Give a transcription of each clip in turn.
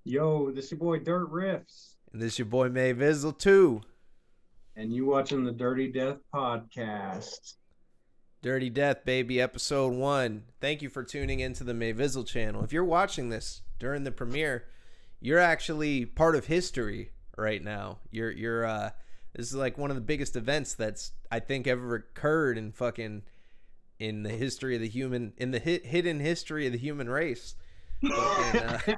Yo, this your boy Dirt Riffs, And this your boy May Vizzle too. and you watching the Dirty Death podcast. Dirty Death, baby, episode 1. Thank you for tuning into the May Vizzle channel. If you're watching this during the premiere, you're actually part of history right now. You're this is like one of the biggest events that's I think ever occurred in the history of the human in the hidden history of the human race. Fucking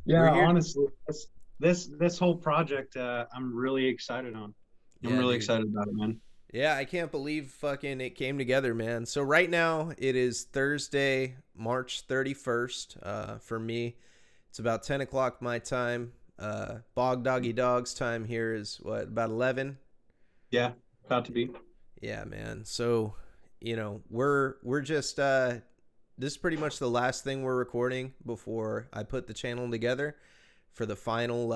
Yeah, we're here. honestly, this whole project, I'm really excited on. I'm Yeah, really dude. excited about it, man. Yeah, I can't believe fucking it came together, man. So right now it is Thursday, March 31st. For me, it's about 10 o'clock my time. Bog Doggy Dog's time here is what, about 11? Yeah, about to be. Yeah, man. So, we're just this is pretty much the last thing we're recording before I put the channel together for the final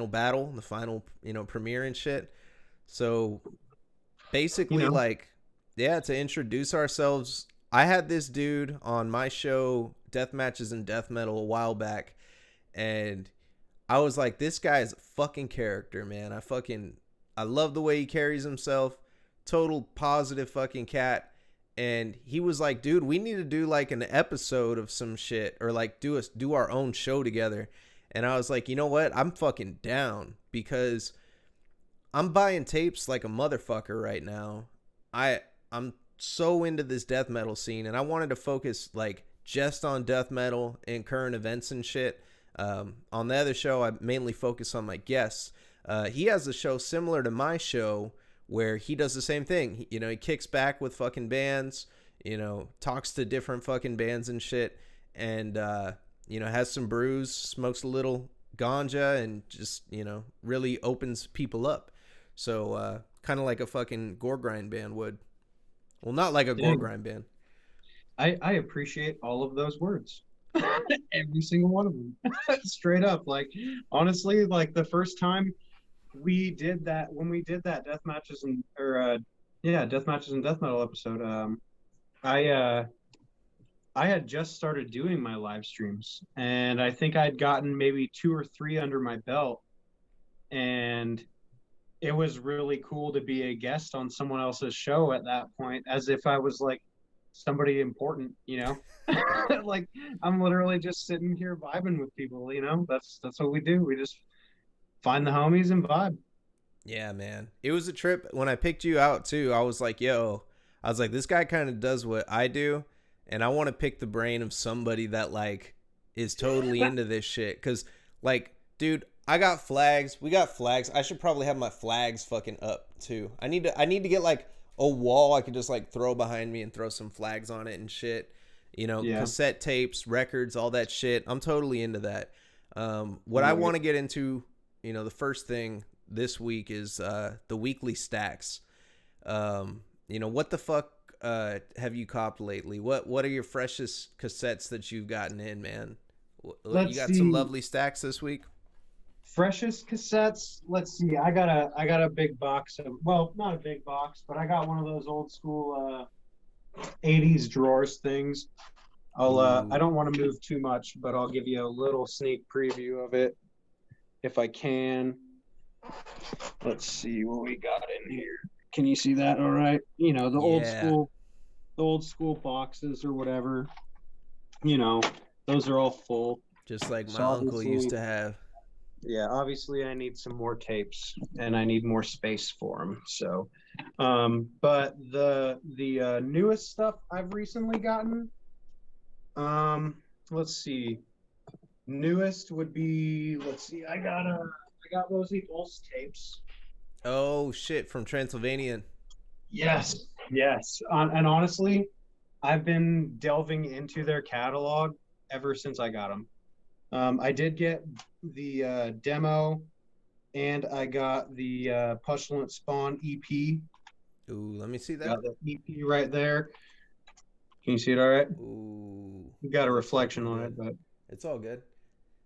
battle, the final, premiere and shit. So You basically, know, like, yeah, to introduce ourselves, I had this dude on my show Death Matches and Death Metal a while back, and I was like, this guy is a fucking character, man. I love the way he carries himself. Total positive fucking cat. And he was like, dude, we need to do like an episode of some shit, or like do our own show together. And I was like, you know what, I'm fucking down, because I'm buying tapes like a motherfucker right now. I'm so into this death metal scene, and I wanted to focus like just on death metal and current events and shit. On the other show, I mainly focus on my guests. He has a show similar to my show where he does the same thing. He kicks back with fucking bands, talks to different fucking bands and shit, and has some brews, smokes a little ganja, and just really opens people up. So kind of like a fucking gore grind band would. Well, not like a gore dang, grind band. I appreciate all of those words, every single one of them, straight up. Like, honestly, like the first time we did that, when we did that death matches and or yeah, death matches and death metal episode, I uh I had just started doing my live streams, and I think I'd gotten maybe two or three under my belt, and it was really cool to be a guest on someone else's show at that point, as if I was like somebody important, like I'm literally just sitting here vibing with people, that's what we do. We just find the homies and vibe. Yeah, man. It was a trip when I picked you out too. I was like, yo, I was like, this guy kind of does what I do, and I want to pick the brain of somebody that like is totally into this shit. Cause like, dude, I got flags. We got flags. I should probably have my flags fucking up too. I need to get like a wall I could just like throw behind me and throw some flags on it and shit. Yeah, Cassette tapes, records, all that shit. I'm totally into that. What I'm I with want it. to get into, the first thing this week is the weekly stacks. What the fuck have you copped lately? What are your freshest cassettes that you've gotten in, man? You Let's got some see. lovely stacks this week? Freshest cassettes. Let's see. I got a big box of, well, not a big box, but I got one of those old school 80s drawers things. I Ooh, don't want to move too much, but I'll give you a little sneak preview of it if I can. Let's see what we got in here. Can you see that all right? yeah. The old school boxes or whatever, you know, those are all full. Just like my So uncle used obviously, to have. yeah, obviously I need some more tapes and I need more space for them. So, but the newest stuff I've recently gotten, let's see, newest would be, let's see, I got Rosie Bolt's tapes. Oh shit, from Transylvania. Yes, yes, and honestly, I've been delving into their catalog ever since I got them. I did get the demo, and I got the Pustulant Spawn EP. Ooh, let me see that. Got the EP right there. Can you see it all right? Ooh, We got a that's reflection fucking on it, good. but It's all good.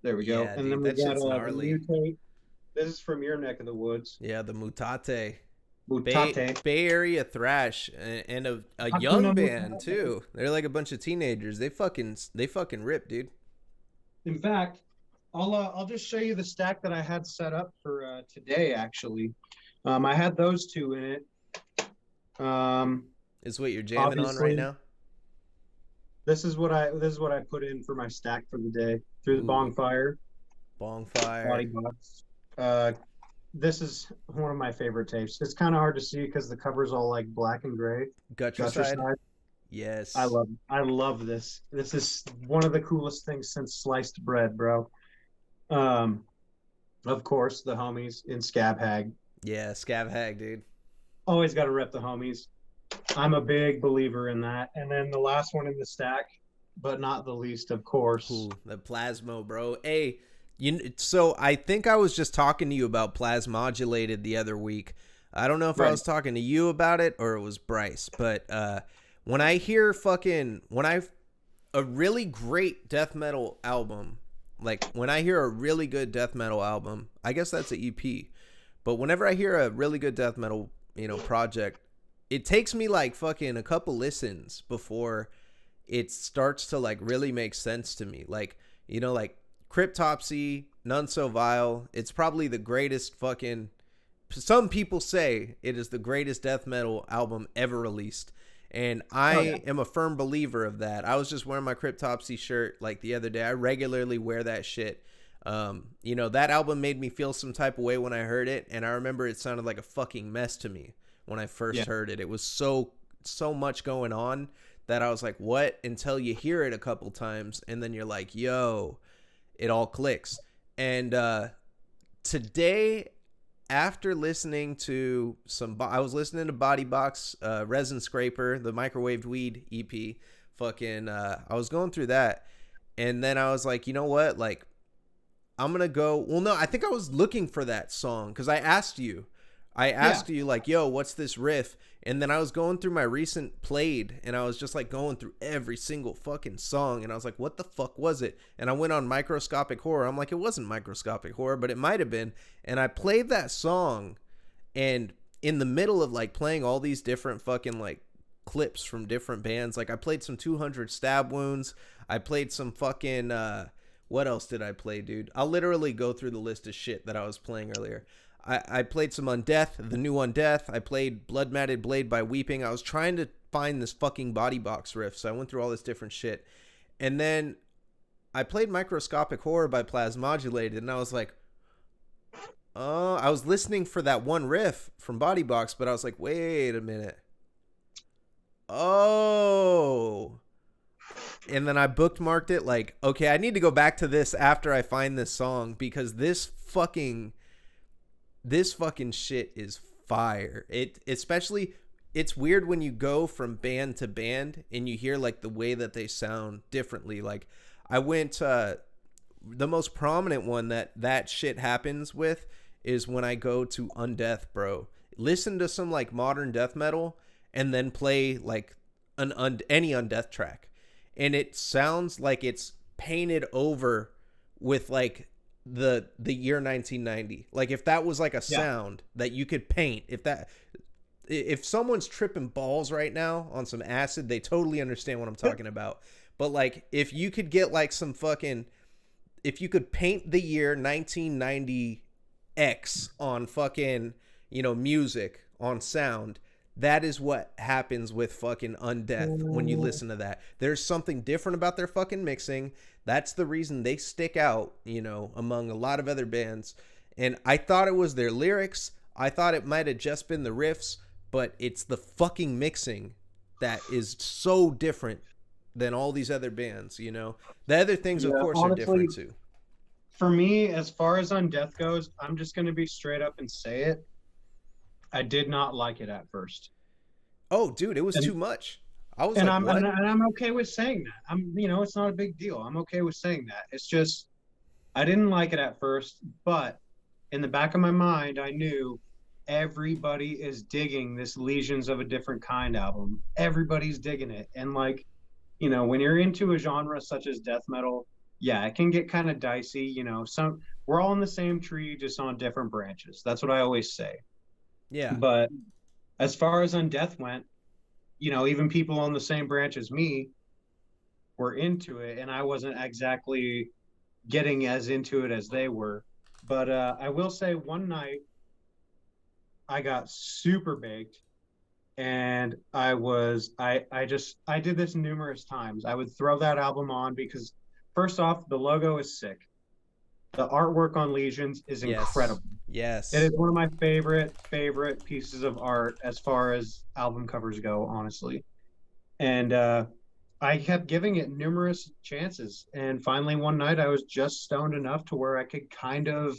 there we go. Yeah, And then dude, we that got shit's the new gnarly. tape. This is from your neck of the woods. Yeah, the Mutate. Bay Mutate. Bay Area thrash, and a Hakuna young band Mutate. too. They're like a bunch of teenagers. They fucking rip, dude. In fact, I'll just show you the stack that I had set up for today. Actually, I had those two in it. Um, Is what you're jamming on right Obviously, now? this is what I put in for my stack for the day through the Ooh, bonfire body bonfire, box. Uh, this is one of my favorite tapes. It's kind of hard to see because the cover's all like black and gray. Gutter Gutricide. side. Yes. I love this. This is one of the coolest things since sliced bread, bro. Um, of course, the homies in Scab Hag. Yeah, Scav Hag, dude. Always got to rep the homies. I'm a big believer in that. And then the last one in the stack, but not the least, of course. Ooh, the Plasmo, bro. Hey, so I think I was just talking to you about Plasmodulated the other week. I don't know if I Right. was talking to you about it or it was Bryce, but when I hear a really great death metal album, like when I hear a really good death metal album, I guess that's an EP. But whenever I hear a really good death metal, project, it takes me like fucking a couple listens before it starts to like really make sense to me. Like, like Cryptopsy, None So Vile, it's probably the greatest fucking, some people say it is the greatest death metal album ever released. And Oh yeah. I am a firm believer of that. I was just wearing my Cryptopsy shirt like the other day. I regularly wear that shit. That album made me feel some type of way when I heard it, and I remember it sounded like a fucking mess to me when I first Yeah. heard it. It was so much going on that I was like, what? Until you hear it a couple times, and then you're like, yo, it all clicks. And today, after listening to I was listening to Body Box, Resin Scraper, the Microwaved Weed EP. Fucking, I was going through that, and then I was like, you know what? Like, I'm gonna go. Well, no, I think I was looking for that song because I asked you. I Yeah. asked you like, "Yo, what's this riff?" And then I was going through my recent played, and I was just like going through every single fucking song, and I was like, "What the fuck was it?" And I went on Microscopic Horror. I'm like, it wasn't Microscopic Horror, but it might have been. And I played that song, and in the middle of like playing all these different fucking like clips from different bands, like I played some 200 Stab Wounds. I played some fucking what else did I play, dude? I'll literally go through the list of shit that I was playing earlier. I played some Undeath, the new Undeath. I played Blood Matted Blade by Weeping. I was trying to find this fucking Body Box riff, so I went through all this different shit. And then I played Microscopic Horror by Plasmodulated, and I was like, oh, I was listening for that one riff from Body Box, but I was like, wait a minute. Oh, and then I bookmarked it like, okay, I need to go back to this after I find this song because this fucking shit is fire. It especially it's weird when you go from band to band and you hear like the way that they sound differently. Like I went the most prominent one that shit happens with is when I go to Undeath, bro. Listen to some like modern death metal and then play like any Undeath track, and it sounds like it's painted over with like the year 1990. Like if that was like a Yeah. sound that you could paint, if someone's tripping balls right now on some acid, they totally understand what I'm talking about. But like if you could get like some fucking, if you could paint the year 1990 X on fucking, music, on sound, that is what happens with fucking Undeath when you listen to that. There's something different about their fucking mixing. That's the reason they stick out, among a lot of other bands. And I thought it was their lyrics. I thought it might have just been the riffs, but it's the fucking mixing that is so different than all these other bands, The other things, of Yeah. course, are Honestly, different too. for me, as far as on death goes, I'm just gonna be straight up and say it. I did not like it at first. Oh, dude, it was too And much. I was and like, I'm and, what? and I'm okay with saying that. It's not a big deal. I'm okay with saying that. It's just I didn't like it at first, but in the back of my mind, I knew everybody is digging this Legions of a Different Kind album. Everybody's digging it. And like, when you're into a genre such as death metal, yeah, it can get kind of dicey. Some we're all in the same tree, just on different branches. That's what I always say. Yeah. But as far as Undeath went, even people on the same branch as me were into it, and I wasn't exactly getting as into it as they were. But I will say one night I got super baked and I did this numerous times. I would throw that album on because first off, the logo is sick. The artwork on Legions is Yes. incredible. It is Yes. one of my favorite pieces of art as far as album covers go, honestly. And I kept giving it numerous chances. And finally, one night, I was just stoned enough to where I could kind of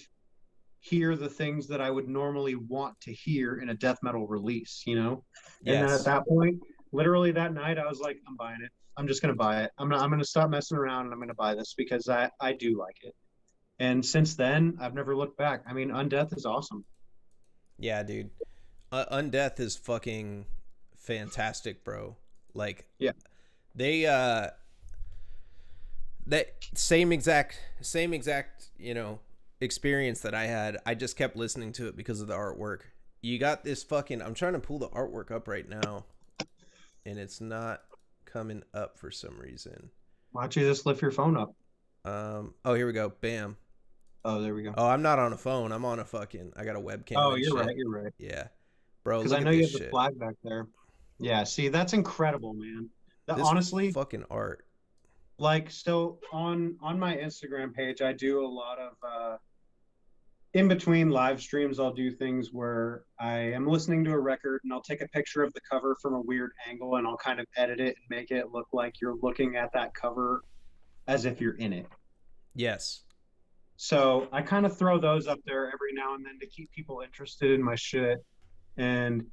hear the things that I would normally want to hear in a death metal release, you know? And then at Yes. that point, literally that night, I was like, I'm buying it. I'm just gonna buy it. I'm gonna stop messing around and I'm gonna buy this because I do like it. And since then, I've never looked back. I mean, Undeath is awesome. Yeah, dude. Undeath is fucking fantastic, bro. Like Yeah. they that same exact, experience that I had. I just kept listening to it because of the artwork. You got this fucking I'm trying to pull the artwork up right now and it's not coming up for some reason. Why don't you just lift your phone up? Oh, here we go. Bam. Oh, there we go. Oh, I'm not on a phone. I'm on I got a webcam Oh, and you're right. shit. You're right. Yeah. Bro, Because I look know at you this have the shit. flag back there. Yeah. See, that's incredible, man. That This honestly, fucking art. like, so on my Instagram page, I do a lot of in between live streams. I'll do things where I am listening to a record and I'll take a picture of the cover from a weird angle and I'll kind of edit it and make it look like you're looking at that cover as if you're in it. Yes. So I kind of throw those up there every now and then to keep people interested in my shit. And,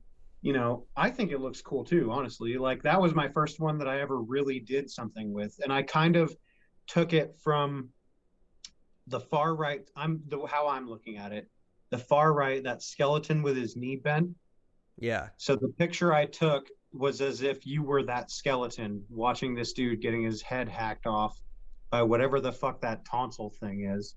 I think it looks cool too, honestly. Like that was my first one that I ever really did something with. And I kind of took it from the far right. How I'm looking at it. The far right, that skeleton with his knee bent. Yeah. So the picture I took was as if you were that skeleton watching this dude getting his head hacked off by whatever the fuck that tonsil thing is.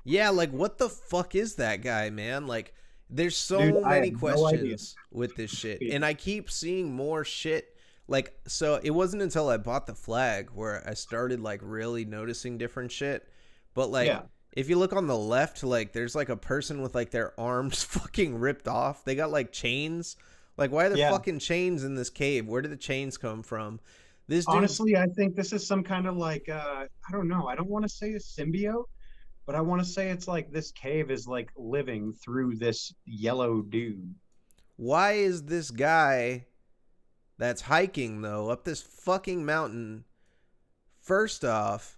Yeah, like what the fuck is that guy, man? Like there's Dude, so I have many no idea. questions with this shit. And I keep seeing more shit. Like so it wasn't until I bought the flag where I started like really noticing different shit. But like Yeah. if you look on the left, like there's like a person with like their arms fucking ripped off. They got like chains. Like why are the Yeah. fucking chains in this cave? Where did the chains come from? This dude's Honestly, I think this is some kind of like I don't know. I don't want to say a symbiote, but I want to say it's like this cave is like living through this yellow dude. why is this guy that's hiking though up this fucking mountain? First off,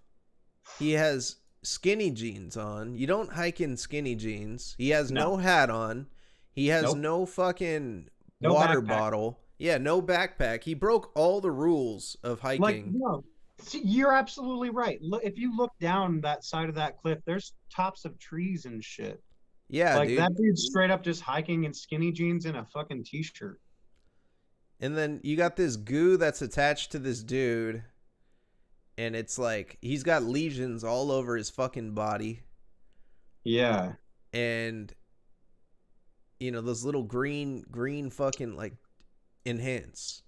he has skinny jeans on. You don't hike in skinny jeans. He has no No. hat on. He has Nope. no fucking No water backpack. bottle. Yeah, no backpack. He broke all the rules of Like, hiking. no. See, you're absolutely right. Look, if you look down that side of that cliff, there's tops of trees and shit. Yeah, Like that dude. dude's straight up just hiking in skinny jeans and a fucking t-shirt. And then you got this goo that's attached to this dude, and it's like he's got lesions all over his fucking body, Yeah. and those little green fucking like enhance.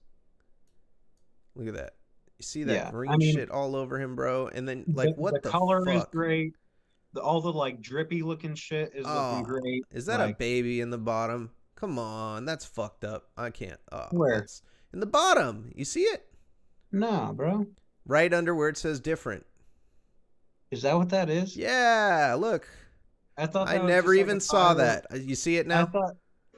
Look at that. You see that Yeah. I green mean, shit all over him, bro? And then like the what the color is fuck? great. All the like drippy looking shit is looking Oh, great. is that a Like baby in the bottom? Come on, that's fucked up. I can't. Oh, where? that's in the bottom. You see it? Nah, bro. Right under where it says different. Is that what that is? Yeah, look. I thought I that was never just like a even saw pile of. that. You see it I now? thought,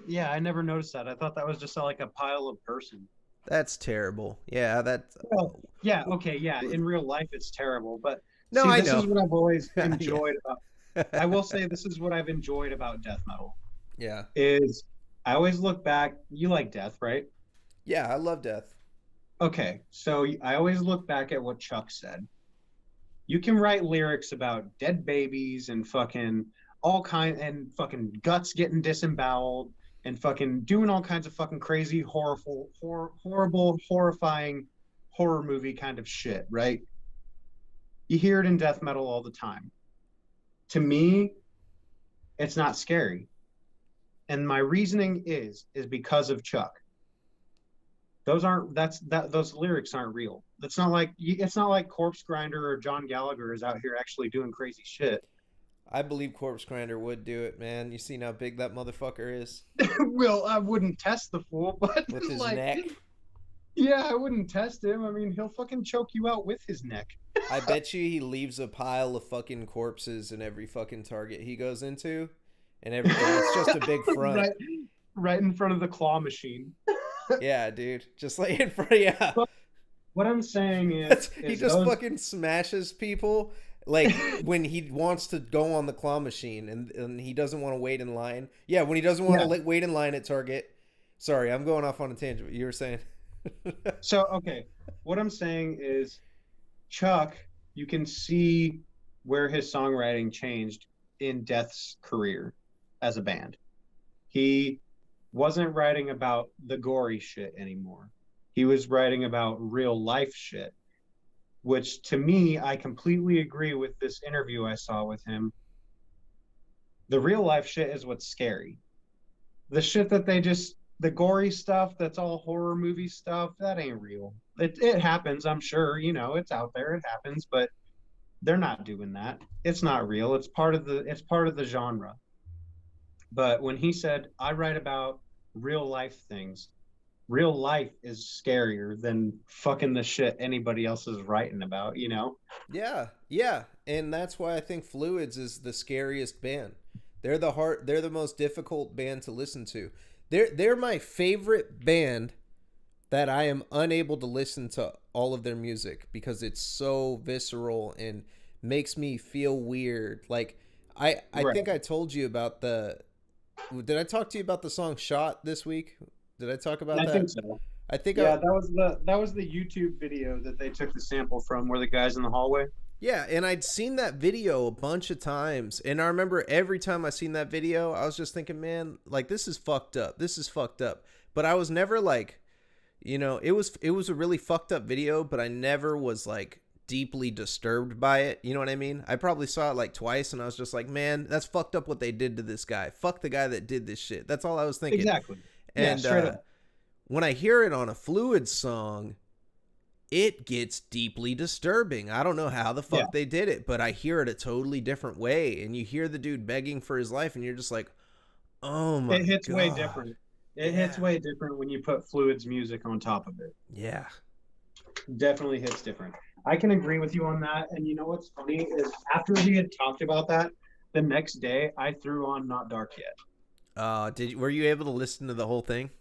yeah, I never noticed that. I thought that was just like a pile of person. That's terrible. Yeah, that's Well, yeah, okay, yeah. In real life, it's terrible. But No, see, I this is know. what I've always Yeah. enjoyed about. I will say this is what I've enjoyed about death metal Yeah. is I always look back. You like death, right? Yeah, I love death. Okay, so I always look back at what Chuck said. You can write lyrics about dead babies and fucking all kind and fucking guts getting disemboweled and fucking doing all kinds of fucking crazy, horrible, horrifying horror movie kind of shit, right? You hear it in death metal all the time. To me, it's not scary. And my reasoning is because of Chuck. those aren't that's that those lyrics aren't real. It's not like Corpse Grinder or John Gallagher is out here actually doing crazy shit. I believe Corpse Grinder would do it, man. You seen how big that motherfucker is Well, I wouldn't test the fool, but with his like, neck. yeah, I wouldn't test him. I mean, he'll fucking choke you out with his neck. I bet you he leaves a pile of fucking corpses in every fucking target he goes into, and it's just a big front. right, right in front of the claw machine. Yeah, dude, just like in front. Yeah, But what I'm saying is, he is just those. fucking smashes people. Like when he wants to go on the claw machine and he doesn't want to wait in line. Yeah, when he doesn't want Yeah. to wait in line at Target. Sorry, I'm going off on a tangent. But you were saying. So okay, what I'm saying is, Chuck, you can see where his songwriting changed in Death's career as a band. He wasn't writing about the gory shit anymore. He was writing about real life shit, which to me, I completely agree with this interview I saw with him. The real life shit is what's scary. The shit that the gory stuff that's all horror movie stuff, that ain't real. It happens, I'm sure, it's out there, it happens, but they're not doing that. It's not real. It's part of the genre. But when he said, I write about real life things, real life is scarier than fucking the shit anybody else is writing about. Yeah, yeah, and that's why I think Fluids is the scariest band. They're the most difficult band to listen to. They're my favorite band that I am unable to listen to all of their music because it's so visceral and makes me feel weird. Like I Right. think I told you about the did I talk to you about the song Shot this week? Did I talk about I that? think so. I think Yeah, that was the YouTube video that they took the sample from, where the guy's in the hallway. Yeah, and I'd seen that video a bunch of times, and I remember every time I seen that video, I was just thinking, man, like this is fucked up. This is fucked up. But I was never like, it was a really fucked up video, but I never was like deeply disturbed by it. You know what I mean? I probably saw it like twice, and I was just like, man, that's fucked up what they did to this guy. Fuck the guy that did this shit. That's all I was thinking. Exactly. Yeah, And straight up. when I hear it on a Fluid song, it gets deeply disturbing. I don't know how the Yeah. fuck they did it, but I hear it a totally different way. And you hear the dude begging for his life, and you're just like, oh my It hits way God. different. It hits Yeah. way different when you put Fluid's music on top of it. Yeah. Definitely hits different. I can agree with you on that. And you know what's funny is, after we had talked about that, the next day I threw on Not Dark Yet. Were you able to listen to the whole thing?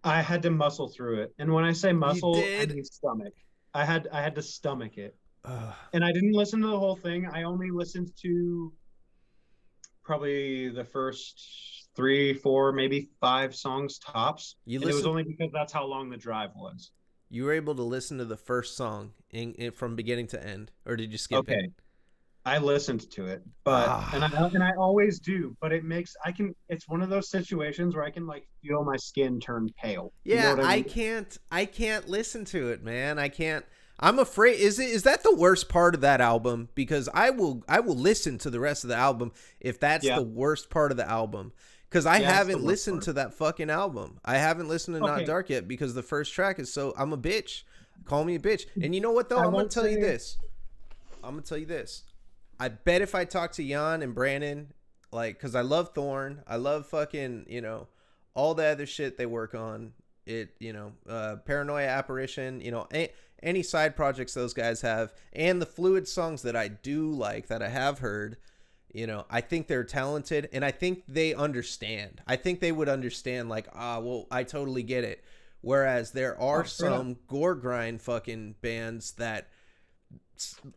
I had to muscle through it. And when I say You muscle, I did? mean stomach. I had to stomach it. Uh, And I didn't listen to the whole thing. I only listened to probably the first 3, 4, maybe 5 songs tops. you And it was listened. only because that's how long the drive was. You were able to listen to the first song from beginning to end, or did you skip it? Okay. I listened to it, but and Ah. I always do, but it's one of those situations where I can like feel my skin turn pale. You know Yeah, what I I mean? can't. I can't listen to it, man. I can't. I'm afraid. Is that the worst part of that album? Because I will listen to the rest of the album if that's Yeah. the worst part of the album. Because I Yeah, it's the haven't worst listened part. to that fucking album. I haven't listened to Not Okay. Dark yet because the first track is so. I'm a bitch. Call me a bitch. And you know what though? I I'm gonna won't tell you say- this. I'm gonna tell you this. I bet if I talk to Jan and Brandon, like, because I love Thorn, I love fucking, all the other shit they work on. Paranoia Apparition, any side projects those guys have, and the Fluid songs that I do like, that I have heard, I think they're talented, and I think they understand. I think they would understand, like, well, I totally get it. Whereas there are straight up. some gore grind fucking bands that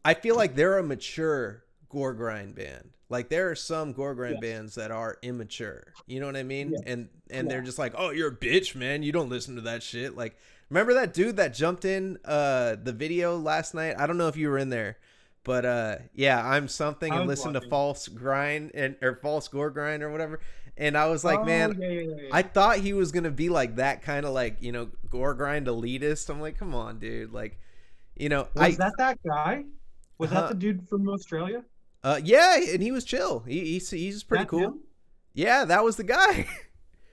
I feel like they're a mature gore grind band. Like there are some gore grind Yes. bands that are immature. You know what I mean? Yes. And they're Yeah. just like, "Oh, you're a bitch, man. You don't listen to that shit." Like, remember that dude that jumped in the video last night? I don't know if you were in there. But yeah, I'm something I and was listen to watching. false grind or false gore grind or whatever. And I was like, Oh, man, yeah. I thought he was gonna be like that kind of like, gore grind elitist. I'm like, come on, dude. Like, Was that guy? Was Uh-huh. that the dude from Australia? Yeah, and he was chill. He's pretty That cool. him? Yeah, that was the guy.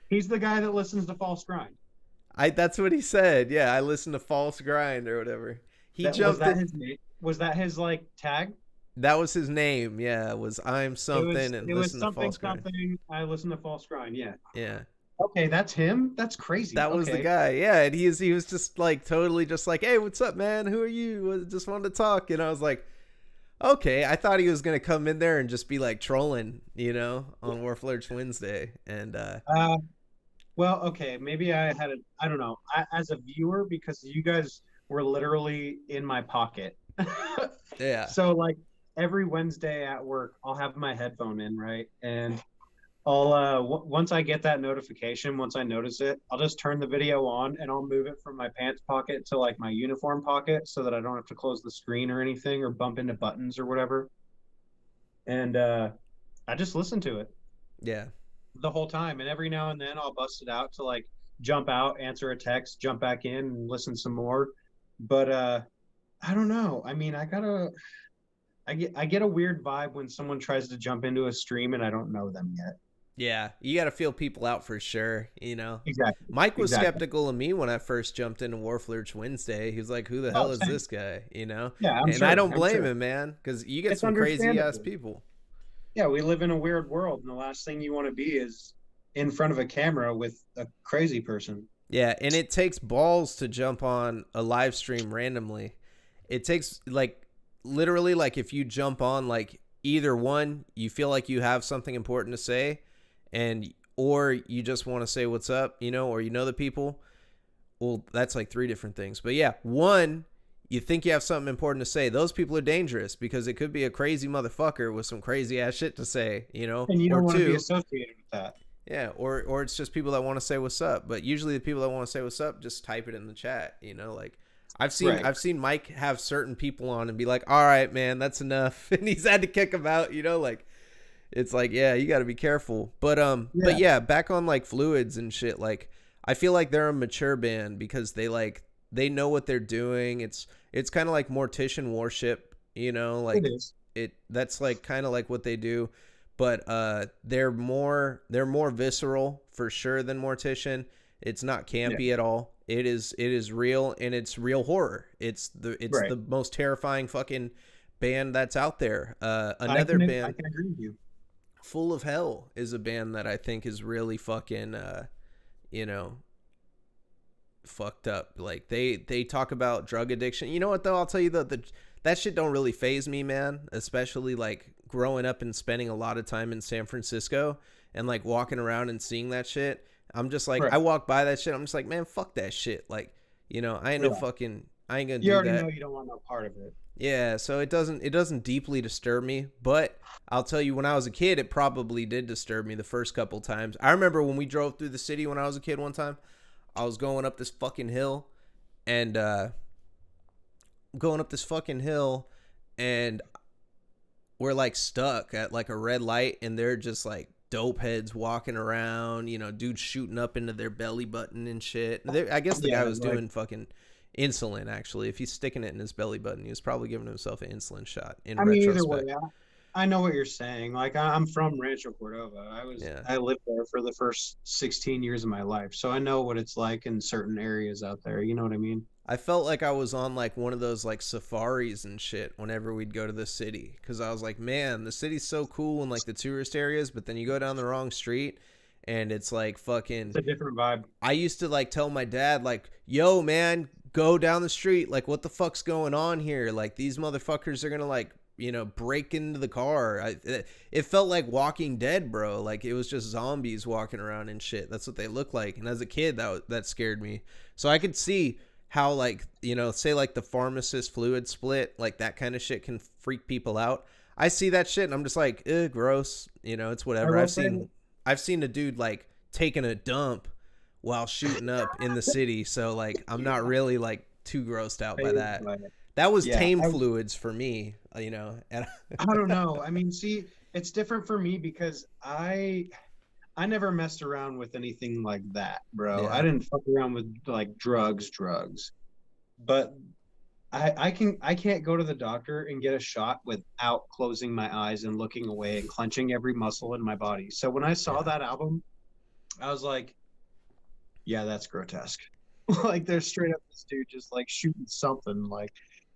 He's the guy that listens to False Grind. That's what he said. Yeah, I listened to False Grind or whatever. He That was jumped that it. his name? Was that his like tag? That was his name. Yeah, it was I'm something and It was listen to something False Grind. something. I listened to False Grind. Yeah. Yeah. Okay, that's him. That's crazy. That was the Okay. guy. Yeah, and he was just like totally just like, "Hey, what's up, man? Who are you? Just wanted to talk." And I was like, "Okay." I thought he was gonna come in there and just be like trolling, on Warflurch Wednesday. And Uh, well, okay. Maybe I had a. I don't know. As a viewer, because you guys were literally in my pocket. yeah, So like every Wednesday at work, I'll have my headphone in, right? And I'll once I get that notification, once I notice it, I'll just turn the video on and I'll move it from my pants pocket to like my uniform pocket so that I don't have to close the screen or anything or bump into buttons or whatever. And I just listen to it yeah, the whole time. And every now and then I'll bust it out to like jump out, answer a text, jump back in and listen some more. But I don't know. I mean, I get a weird vibe when someone tries to jump into a stream and I don't know them yet. yeah. You got to feel people out for sure. Exactly. Mike was Exactly. skeptical of me when I first jumped into Warflurch Wednesday. He was like, "Who the Oh, hell is same. this guy?" Yeah, I'm And I sure. don't I'm blame sure. him, man, because you get It's some crazy ass understandable. people. Yeah, we live in a weird world, and the last thing you want to be is in front of a camera with a crazy person. Yeah, and it takes balls to jump on a live stream randomly. It takes like literally like if you jump on like either one, you feel like you have something important to say and or you just want to say what's up, or the people. Well, that's like three different things. But yeah, one, you think you have something important to say. Those people are dangerous because it could be a crazy motherfucker with some crazy ass shit to say, And you or don't want to be two, associated with that. yeah, or it's just people that want to say what's up. But usually the people that want to say what's up just type it in the chat. Like I've seen Right. I've seen Mike have certain people on and be like, "All right, man, that's enough," and he's had to kick them out. Like it's like, yeah, you got to be careful. But Yeah. yeah, back on like fluids and shit. Like I feel like they're a mature band because they know what they're doing. It's kind of like Mortician Worship. It Like is. that's like kind of like what they do, but they're more visceral for sure than Mortician. It's not Yeah. campy at all. It is real, and it's real horror. It's Right. the most terrifying fucking band that's out there. Another I band, can agree with you. Full of Hell, is a band that I think is really fucking you know fucked up. Like they talk about drug addiction. You know what though? I'll tell you that shit don't really phase me, man. Especially like growing up and spending a lot of time in San Francisco and like walking around and seeing that shit. I'm just like Right. I walk by that shit. I'm just like, man, fuck that shit. Like, Yeah. I ain't gonna You do already know that. you don't want no part of it. Yeah, so it doesn't deeply disturb me, but I'll tell you when I was a kid it probably did disturb me the first couple times. I remember when we drove through the city when I was a kid one time. I was going up this fucking hill and going up this fucking hill and we're like stuck at like a red light and they're just like dope heads walking around, dudes shooting up into their belly button and shit. I guess the guy Yeah. was Like, doing fucking insulin actually. If he's sticking it in his belly button, he was probably giving himself an insulin shot in I mean, either way, retrospect. I know what you're saying. Like, I'm from Rancho Cordova. Yeah. I lived there for the first 16 years of my life, so I know what it's like in certain areas out there. You know what I mean? I felt like I was on like one of those like safaris and shit whenever we'd go to the city because I was like, man, the city's so cool in like the tourist areas, but then you go down the wrong street and it's like It's fucking. a different vibe. I used to like tell my dad like, yo, man, go down the street. Like, what the fuck's going on here? Like, these motherfuckers are gonna like break into the car. It felt like Walking Dead, bro. Like it was just zombies walking around and shit. That's what they look like. And as a kid, that scared me. So I could see how like say like the pharmacist fluid split, like that kind of shit can freak people out. I see that shit and I'm just like, gross. It's I whatever. will I've say, seen I've seen a dude like taking a dump while shooting up in the city. So like I'm not yeah, really like too grossed out by phased that. by it. That was Yeah, tame fluids for me, and I don't know. I mean, see, it's different for me because I never messed around with anything like that, bro. I yeah, didn't fuck around with like drugs. But I can't go to the doctor and get a shot without closing my eyes and looking away and clenching every muscle in my body. So when I saw yeah. that album, I was like, yeah, that's grotesque. Like they're straight up this dude just like shooting something. Like,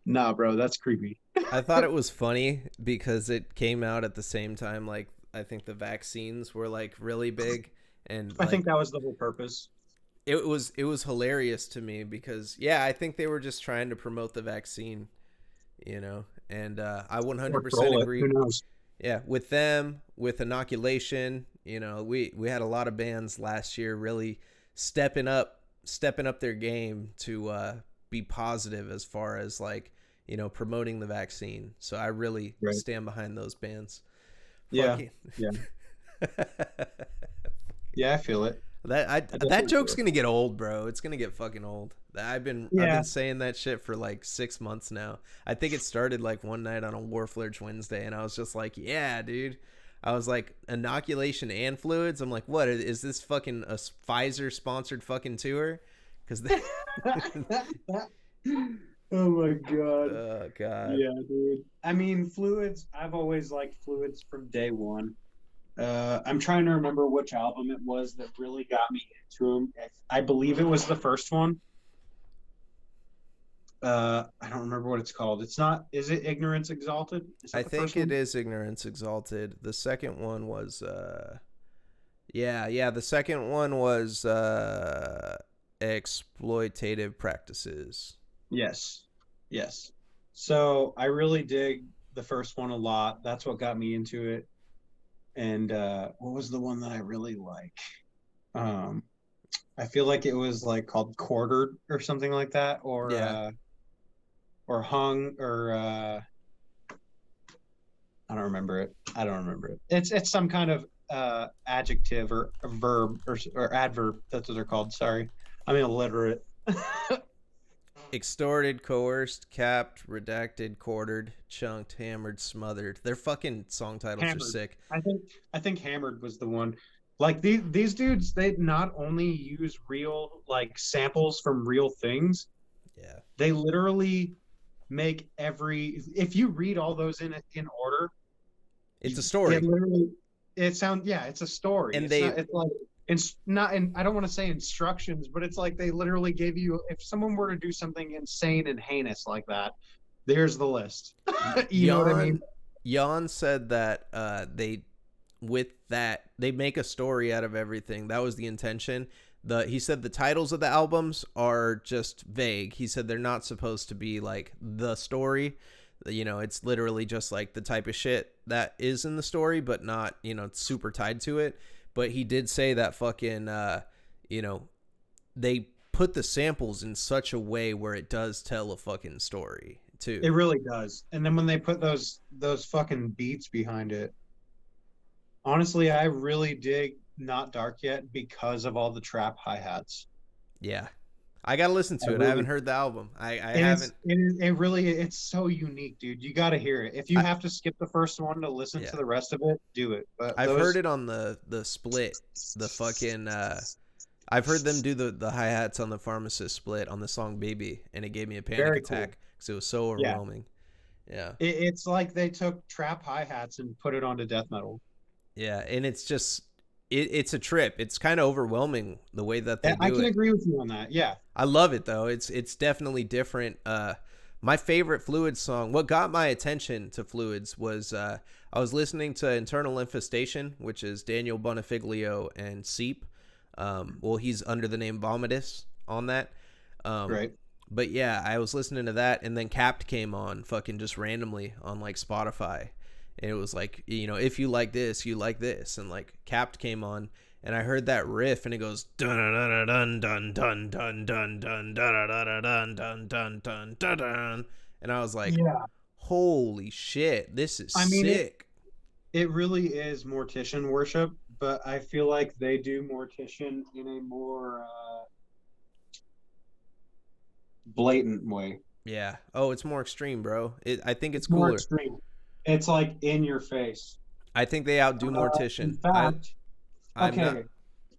nah, bro, that's creepy. I thought it was funny because it came out at the same time. Like I think the vaccines were like really big, and I think like that was the whole purpose. it was hilarious to me because yeah, I think they were just trying to promote the vaccine, and I Or 100% troll it. Who agree. knows? Yeah, with them, with inoculation, we had a lot of bands last year really stepping up their game to be positive as far as like promoting the vaccine. So I really Right. stand behind those bands. Yeah. Fucking Yeah. Yeah, I feel it. I that definitely feel joke's it. gonna get old, bro. It's gonna get fucking old. I've been Yeah. saying that shit for like 6 months now. I think it started like one night on a Warflurch Wednesday, and I was just like, yeah, dude. I was like, inoculation and fluids. I'm like, what is this fucking a Pfizer sponsored fucking tour? Because Oh my God. oh god, Yeah, dude. I mean, fluids, I've always liked fluids from day one. I'm trying to remember which album it was that really got me into them. I believe it was the first one. I don't remember what it's called. It's not, is it Ignorance Exalted? Is I that the think first it one? is Ignorance Exalted. The second one was yeah, the second one was exploitative practices. Yes. Yes. So I really dig the first one a lot. That's what got me into it. And what was the one that I really like? Um, I feel like it was like called Quartered or something like that, Yeah, or Hung, or I don't remember it. I don't remember it. It's some kind of adjective or a verb or adverb. That's what they're called. Sorry, I'm illiterate. extorted, coerced, capped, redacted, quartered, chunked, hammered, smothered. Their fucking song titles are Hammered. sick. I think Hammered was the one. Like these dudes, they not only use real like samples from real things, Yeah, they literally make every. If you read all those in order, it's a it story, literally it sounds, yeah, it's a story. and It's they not, it's like it's not, and I don't want to say instructions, but it's like they literally gave you, if someone were to do something insane and heinous like that, there's the list. You know what I mean? Jan Jan said that they with that they make a story out of everything. That was the intention. He said the titles of the albums are just vague. He said they're not supposed to be like the story. It's literally just like the type of shit that is in the story, but not super tied to it. But he did say that fucking you know they put the samples in such a way where it does tell a fucking story It too. really does. And then when they put those fucking beats behind it, honestly, I really dig Not Dark Yet because of all the trap hi-hats. Yeah, I gotta listen I to it. I haven't really, heard the album. I and haven't. it really, it's so unique, dude. You got to hear it. If you I, have to skip the first one to listen yeah, to the rest of it, do it. But I've heard those, it on the split. The fucking I've heard them do the hi hats on the pharmacist split on the song Baby, and it gave me a panic very cool. attack because it was so Yeah, overwhelming. Yeah, it's like they took trap hi-hats and put it onto death metal. yeah, and it's just it's a trip. It's kind of overwhelming the way that they I do can it. agree with you on that. Yeah. I love it though. It's definitely different. My favorite Fluids song. What got my attention to Fluids was I was listening to Internal Infestation, which is Daniel Bonifiglio and Seep. Well, he's under the name Vomitus on that. Um, Right. but yeah, I was listening to that, and then Capped came on, fucking just randomly on like Spotify, and it was like if you like this, you like this, and like Capped came on, and I heard that riff, and it goes dun dun dun dun dun dun dun dun dun dun dun dun dun dun dun dun, and I was like, Yeah. holy shit, this is I mean, sick. it really is mortician worship, but I feel like they do mortician in a more blatant way. Yeah. Oh, it's more extreme, bro. I think it's It's more cooler. extreme. It's like in your face. I think they outdo In Mortician. fact, I'm not, okay,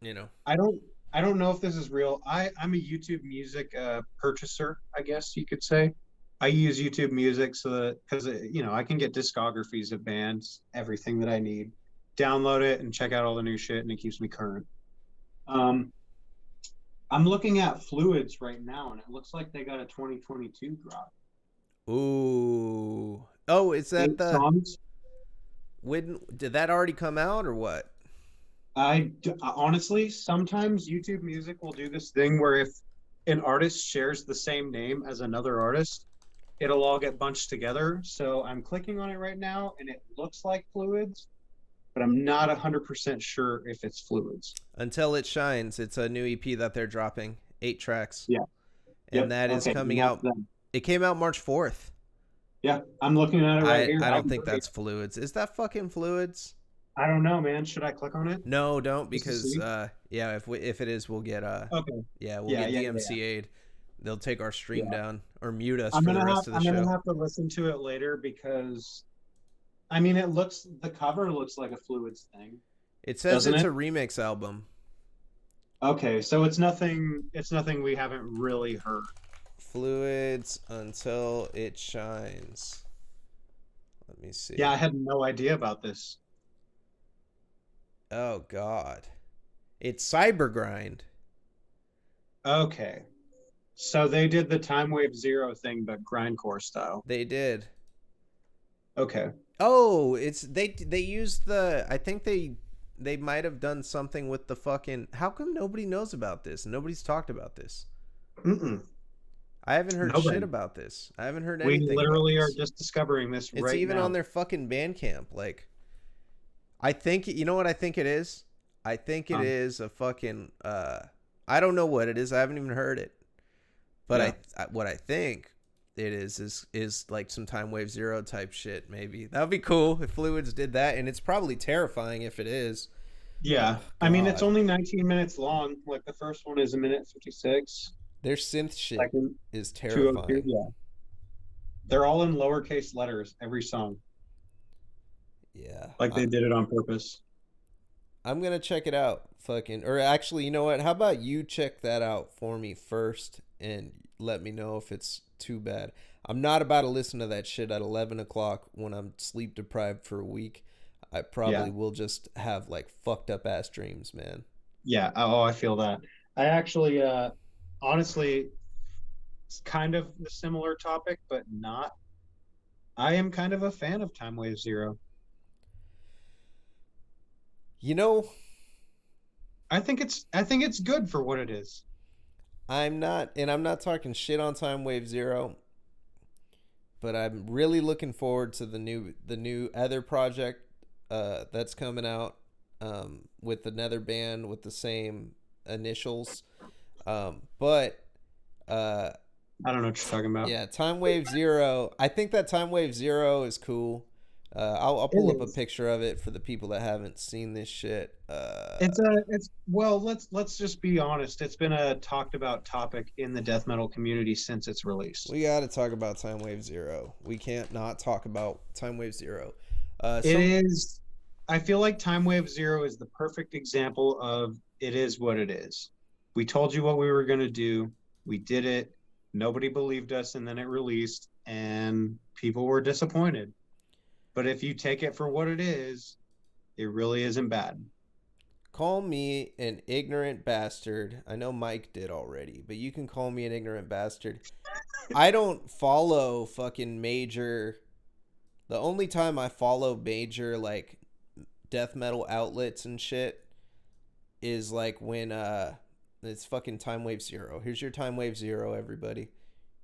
you know. I don't I don't know if this is real. I'm a YouTube music purchaser, I guess you could say. I use YouTube Music so that, because I can get discographies of bands, everything that I need, download it and check out all the new shit, and it keeps me current. Um, I'm looking at Fluids right now, and it looks like they got a 2022 drop. Ooh. Oh, is that Eight the songs. when did that already come out or what? Honestly, sometimes YouTube Music will do this thing where if an artist shares the same name as another artist, it'll all get bunched together. So I'm clicking on it right now, and it looks like Fluids, but I'm not 100% sure if it's Fluids. Until It Shines. It's a new EP that they're dropping. 8 tracks. Yeah. And Yep. that is Okay. coming That's out. them. It came out March 4th. Yeah. I'm looking at it right here. I I don't haven't think heard it that's Fluids. Is that fucking Fluids? yet. I don't know, man. Should I click on it No, don't just to because see? yeah, if it is, we'll get Okay. yeah, we'll Yeah. get Yeah. Yeah. DMCA'd. They'll take our stream Yeah. down or mute us for the rest of the I'm gonna show. have to listen to it later because I mean the cover looks like a Fluids thing, It says doesn't it's it? a remix album. Okay, so it's nothing we haven't really heard. Fluids Until It Shines. Let me Yeah, I see. had no idea about this. Oh god. It's Cybergrind. Okay. So they did the Time Wave Zero thing but grindcore style. They did. Okay. Oh, it's they used the I think they might have done something with the fucking how come nobody knows about this? Nobody's talked about this. Mm-mm. I haven't heard shit Nobody. about this. I haven't heard We anything about literally are this. just discovering this It's right even on now. their fucking Bandcamp. Like I think you know what I think it is? I think it Um, is a fucking I don't know what it is. I haven't even heard it. But yeah. what I think it is like some Time Wave Zero type shit maybe. That would be cool if Fluids did that and it's probably terrifying if it is. Yeah. Oh I mean, it's god. only 19 minutes long. Like the first one is a minute 56. Their synth shit Second, is 202. terrifying. Yeah. They're all in lowercase letters, every song. Yeah. Like they did it on purpose. I'm gonna check it out. Fucking or actually, you know what? How about you check that out for me first and let me know if it's too bad. I'm not about to listen to that shit at 11 o'clock when I'm sleep deprived for a week. I Yeah. probably will just have like fucked up ass dreams, man. Yeah. Oh, I feel that. I actually, honestly, it's kind of a similar topic, but not. I am kind of a fan of Time Wave Zero. You know, I think it's good for what it is. I'm not talking shit on Time Wave Zero, but I'm really looking forward to the new other project that's coming out with another band with the same initials. But I don't know what you're talking about. yeah, Time Wave Zero. I think that Time Wave Zero is cool. I'll It pull up a is. picture of it for the people that haven't seen this shit. It's well, let's just be honest. It's been a talked about topic in the death metal community since its release. We got to talk about Time Wave Zero. We can't not talk about Time Wave Zero. It Some is. I feel like Time Wave Zero is the perfect example of it is what it is. We told you what we were going to do. We did it. Nobody believed us, and then it released, and people were disappointed. But if you take it for what it is, it really isn't bad. Call me an ignorant bastard. I know Mike did already, but you can call me an ignorant bastard. I don't follow fucking major. The only time I follow major like death metal outlets and shit is like when it's fucking Time Wave Zero. Here's your Time Wave Zero, everybody.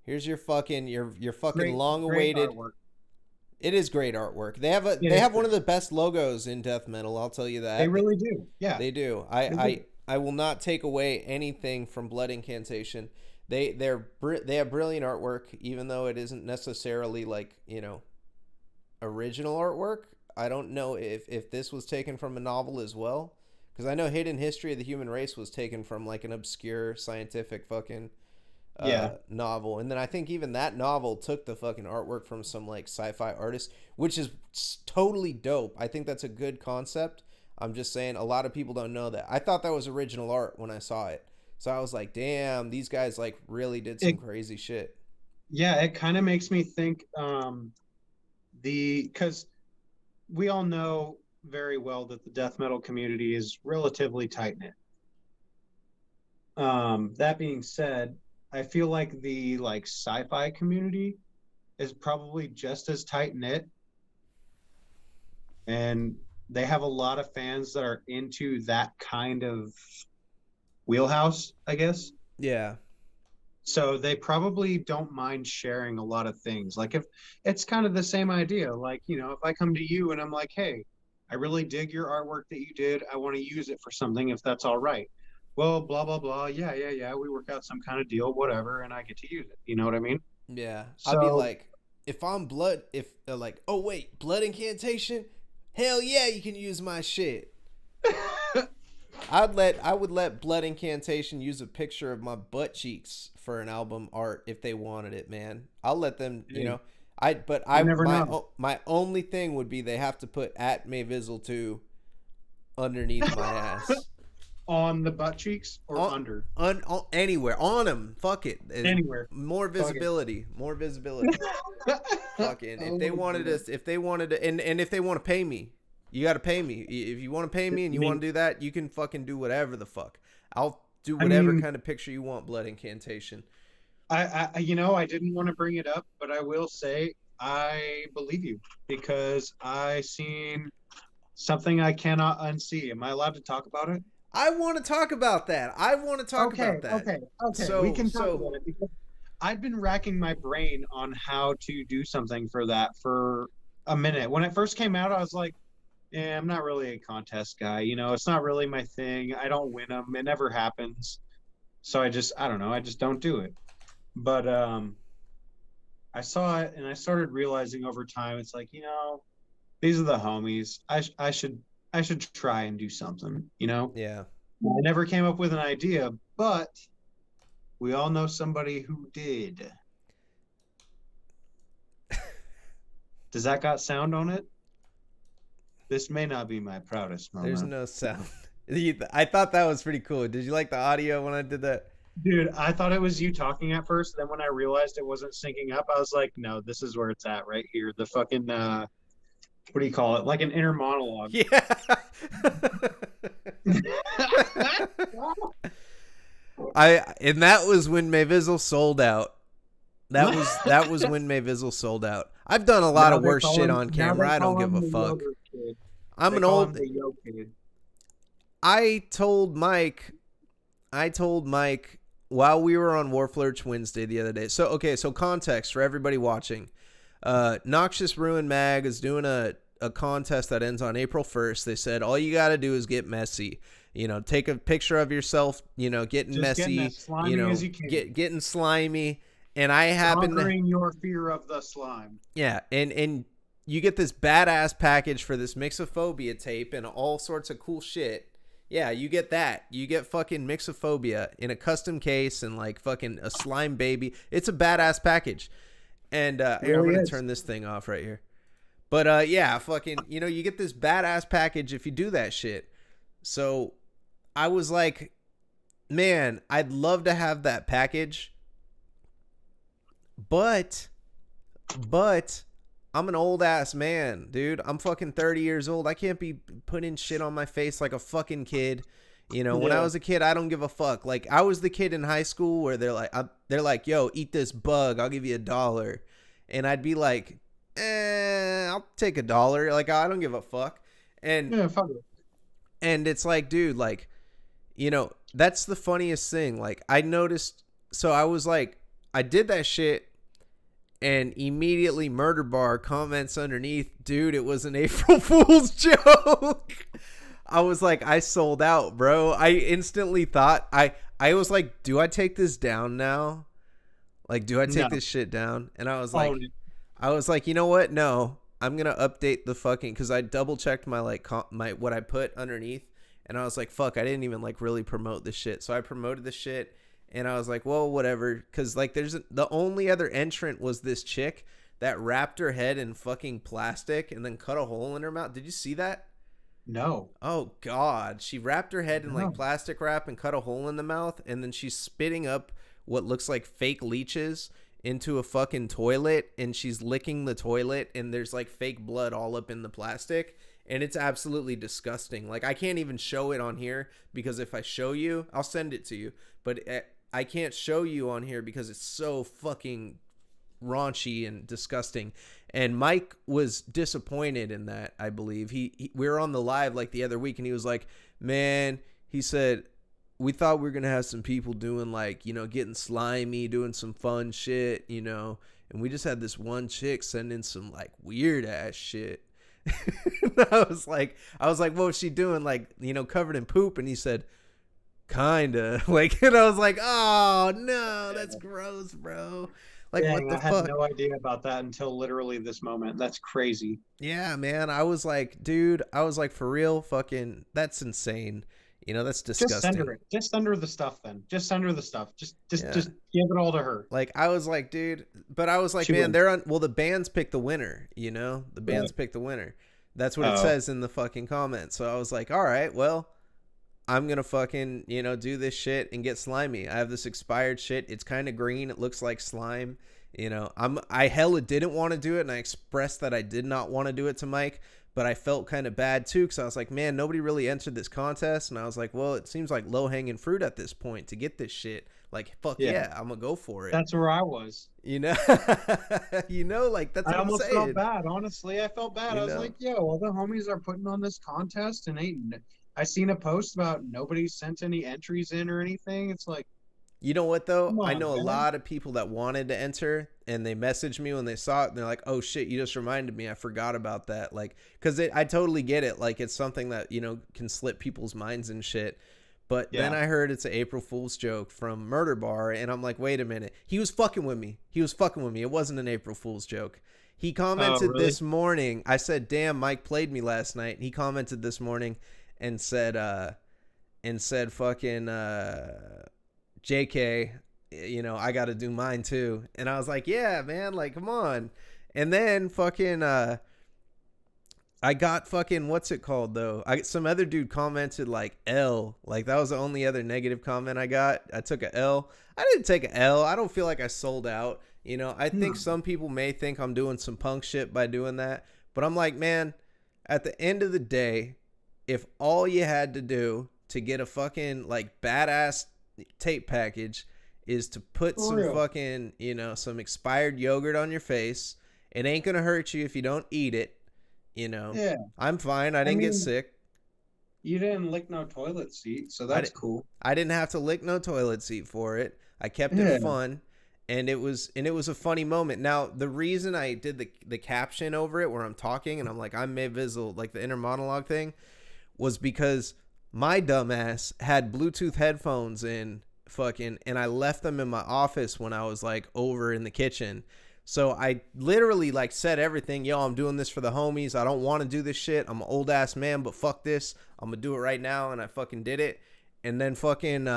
Here's your fucking Great, long great awaited. artwork. It is great artwork. It They is have one great. of the best logos in death metal. I'll tell you They that. really do. Yeah, They do. they do. I will not take away anything from Blood Incantation. They have brilliant artwork, even though it isn't necessarily like original artwork. I don't know if this was taken from a novel as well, because I know Hidden History of the Human Race was taken from like an obscure scientific fucking Yeah, novel, and then I think even that novel took the fucking artwork from some like sci-fi artist, which is totally dope. I think that's a good concept. I'm just saying a lot of people don't know that. I thought that was original art when I saw it, so I was like, damn, these guys like really did some it crazy shit. yeah, it kind of makes me think the because we all know very well that the death metal community is relatively tight knit. That being said, I feel like the like sci-fi community is probably just as tight knit, and they have a lot of fans that are into that kind of wheelhouse, I guess. Yeah. So they probably don't mind sharing a lot of things. Like if it's kind of the same idea, like, if I come to you and I'm like, hey, I really dig your artwork that you did. I want to use it for something if that's all right. Well, blah, blah, blah. Yeah, yeah, yeah. We work out some kind of deal, whatever, and I get to use it. You know what I mean? Yeah. I'd be So like, if I'm blood, if like, oh wait, blood incantation, hell yeah, you can use my shit. I would let Blood Incantation use a picture of my butt cheeks for an album art if they wanted it, man. I'll let them, hey, but you I never know. my only thing would be they have to put at Mayvizzle 2 underneath my ass. On the butt cheeks or On, under? anywhere on them. Fuck it. Anywhere. More Fuck it. visibility. More visibility. Fucking Oh my goodness. if they wanted to, and if they want to pay me, you got to pay me. If you want to pay I me and you want mean, to do that, you can fucking do whatever the fuck. I'll do I whatever mean, kind of picture you want. Blood incantation. I didn't want to bring it up, but I will say I believe you because I seen something I cannot unsee. Am I allowed to talk about it? I want to talk about that. I want to talk Okay, about that. okay, okay. We So can talk so about it because I've been racking my brain on how to do something for that for a minute. When it first came out, I was like, yeah, I'm not really a contest guy. It's not really my thing. I don't win them. It never happens. So I don't know. I just don't do it. But I saw it and I started realizing over time, it's like, these are the homies. I should try and do something. yeah. I never came up with an idea, but we all know somebody who did. Does that got sound on it? This may not be my proudest There's moment. no sound. I thought that was pretty cool. Did you like the audio when I did that? Dude, I thought it was you talking at first. Then when I realized it wasn't syncing up, I was like, no, this is where it's at right here. The fucking what do you call it? Like an inner monologue. Yeah. And that was when Mayvizzle sold out. That was when Mayvizzle sold out. I've done a lot of worse shit on Now camera. they I don't call give him a the fuck. yogurt kid. I'm They an call him old the yo kid. I told Mike I told Mike while we were on Warflurch Wednesday the other day. So okay, so context for everybody watching. Noxious Ruin Mag is doing a contest that ends on April 1st. They said all you got to do is get messy. Take a picture of yourself, getting Just getting messy, as slimy as you can. getting slimy. And I happen to, Conquering your fear of the slime. yeah, and you get this badass package for this Mixophobia tape and all sorts of cool shit. Yeah, you get that. You get fucking Mixophobia in a custom case and like fucking a slime baby. It's a badass package. And It here, I'm really gonna is. turn this thing off right here. But yeah, fucking, you get this badass package if you do that shit. So I was like, man, I'd love to have that package, but I'm an old ass man, dude. I'm fucking 30 years old. I can't be putting shit on my face like a fucking kid. When I Yeah. was a kid, I don't give a fuck. Like I was the kid in high school where they're like, "Yo, eat this bug. I'll give you $1." And I'd be like, I'll take $1. Like I don't give a fuck. And Yeah, fuck it. and it's like, dude, like, that's the funniest thing. Like I noticed, so I was like, I did that shit, and immediately Murder Bar comments underneath, dude, it was an April Fool's joke. I was like, I sold out, bro. I instantly thought, I was like, do I take this down now? Like, do I take No. this shit down? And Own it. I was like, you know what? No, I'm gonna update the fucking, because I double checked my like my what I put underneath, and I was like, fuck, I didn't even like really promote this shit. So I promoted the shit, and I was like, well, whatever, because like the only other entrant was this chick that wrapped her head in fucking plastic and then cut a hole in her mouth. Did you see that? No. Oh God, she wrapped her head in like No. plastic wrap and cut a hole in the mouth, and then she's spitting up what looks like fake leeches into a fucking toilet, and she's licking the toilet, and there's like fake blood all up in the plastic, and it's absolutely disgusting. Like, I can't even show it on here because if I show you, I'll send it to you, but I can't show you on here because it's so fucking raunchy and disgusting. And Mike was disappointed in that, I believe. We were on the live like the other week, and he was like, man, he said, we thought we were gonna have some people doing like, you know, getting slimy, doing some fun shit, you know, and we just had this one chick send in some like weird ass shit. I was like, what was she doing? Like, you know, covered in poop? And he said, kinda. Like, and I was like, oh no, that's gross, bro. Like, Dang, what the I had fuck? no idea about that until literally this moment. That's crazy. Yeah, man. I was like, dude, I was like, for real, fucking, that's insane. You know, that's Just send disgusting. her it. Just send her the stuff then. Just send her the stuff. Yeah. Just give it all to her. Like, I was like, dude, but I was like, She man, wins. they're on. Well, the bands pick the winner, you know? The bands Right. pick the winner. That's what it Oh. says in the fucking comments. So I was like, all right, well, I'm going to fucking, you know, do this shit and get slimy. I have this expired shit. It's kind of green. It looks like slime. You know, I hella didn't want to do it, and I expressed that I did not want to do it to Mike, but I felt kind of bad too, because I was like, man, nobody really entered this contest, and I was like, well, it seems like low-hanging fruit at this point to get this shit. Like, fuck Yeah. yeah, I'm gonna go for it. That's where I was. You know, you know, like that's I what I'm almost saying. felt bad. Honestly, I felt bad. You I was know, like, yo, all the homies are putting on this contest and I seen a post about nobody sent any entries in or anything. It's like, you know what though? come I on, know a man. lot of people that wanted to enter, and they messaged me when they saw it, and they're like, "Oh shit, you just reminded me. I forgot about that." Like, because I totally get it. Like, it's something that, you know, can slip people's minds and shit. But then Yeah. I heard it's an April Fool's joke from Murder Bar, and I'm like, wait a minute. He was fucking with me. He was fucking with me. It wasn't an April Fool's joke. He Oh, commented really? this morning. I said, "Damn, Mike played me last night." He commented this morning and said, fucking, JK, you know, I got to do mine too. And I was like, yeah, man, like, come on. And then fucking, I got fucking, what's it called though? Some other dude commented like L. Like, that was the only other negative comment I got. I took a L. I didn't take a L. I don't feel like I sold out. You know, I think No. some people may think I'm doing some punk shit by doing that. But I'm like, man, at the end of the day, if all you had to do to get a fucking like badass tape package is to put For some real. fucking, you know, some expired yogurt on your face, it ain't gonna hurt you if you don't eat it. You know, Yeah. I'm fine. I I didn't get mean, sick. you didn't lick no toilet seat, so I, that's cool. I didn't have to lick no toilet seat for it. I kept it Yeah. fun, and it was a funny moment. Now, the reason I did the caption over it where I'm talking and I'm like, I'm May Vizzle, like the inner monologue thing, was because my dumbass had Bluetooth headphones in fucking, and I left them in my office when I was like over in the kitchen. So I literally like said everything. Yo, I'm doing this for the homies. I don't want to do this shit. I'm an old ass man, but fuck this. I'm gonna do it right now, and I fucking did it. And then fucking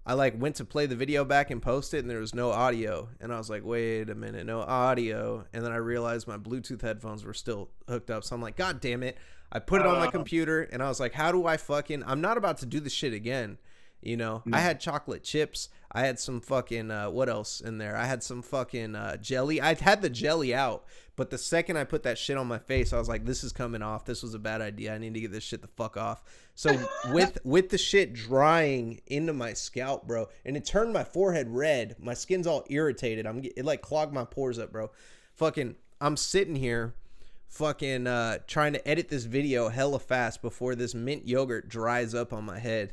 I like went to play the video back and post it, and there was no audio. And I was like, wait a minute, no audio. And then I realized my Bluetooth headphones were still hooked up. So I'm like, God damn it. I put it on my computer, and I was like, how do I fucking, I'm not about to do this shit again. You know, I had chocolate chips. I had some fucking, what else in there? I had some fucking jelly. I had the jelly out, but the second I put that shit on my face, I was like, this is coming off. This was a bad idea. I need to get this shit the fuck off. So with the shit drying into my scalp, bro, and it turned my forehead red. My skin's all irritated. It like clogged my pores up, bro. Fucking, I'm sitting here fucking trying to edit this video hella fast before this mint yogurt dries up on my head.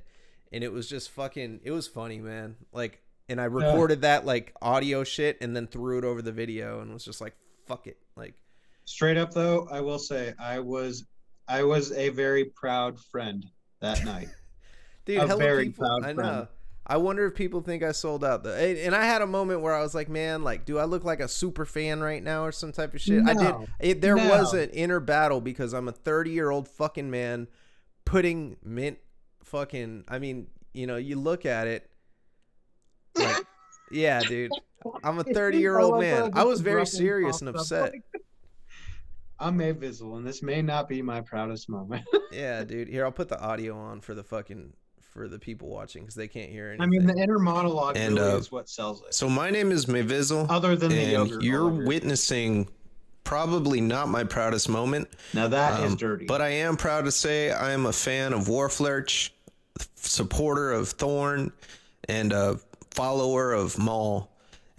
And it was just fucking, it was funny, man. Like, and I recorded that like audio shit and then threw it over the video and was just like, fuck it. Like, Straight up though, I will say I was a very proud friend that night. dude, A hella very people, proud I friend. know. I wonder if people think I sold out though. And I had a moment where I was like, man, like, do I look like a super fan right now or some type of shit? I No, did. There was no. an inner battle because I'm a 30-year-old fucking man putting mint fucking, I mean, you know, you look at it like, yeah, dude, I'm a 30-year-old man. I was very serious and upset. I'm a Vizzle, and this may not be my proudest moment. Yeah, dude. Here, I'll put the audio on for the people watching because they can't hear I anything. mean, the inner monologue And, really is what sells it. so my name is Mayvizzle, Other than the and yogurt you're all over your face. witnessing probably not my proudest moment. Now that is dirty. But I am proud to say I am a fan of Warflurch, supporter of Thorn, and a follower of Maul.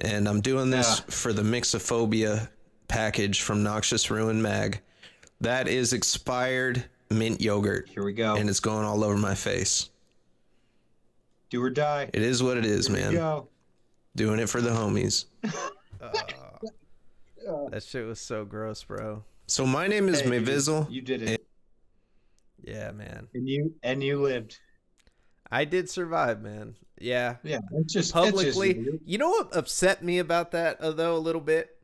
And I'm doing this for the Mixophobia package from Noxious Ruin Mag. That is expired mint yogurt. Here we go. And it's going all over my face. Do or die. It is what it is, Here man. we go. Doing it for the homies. That shit was so gross, bro. So my name is Mayvizzle. You did it. Yeah, man. And you lived. I did survive, man. Yeah. Yeah. It's just Publicly. It's just, you know what upset me about that, though, a little bit?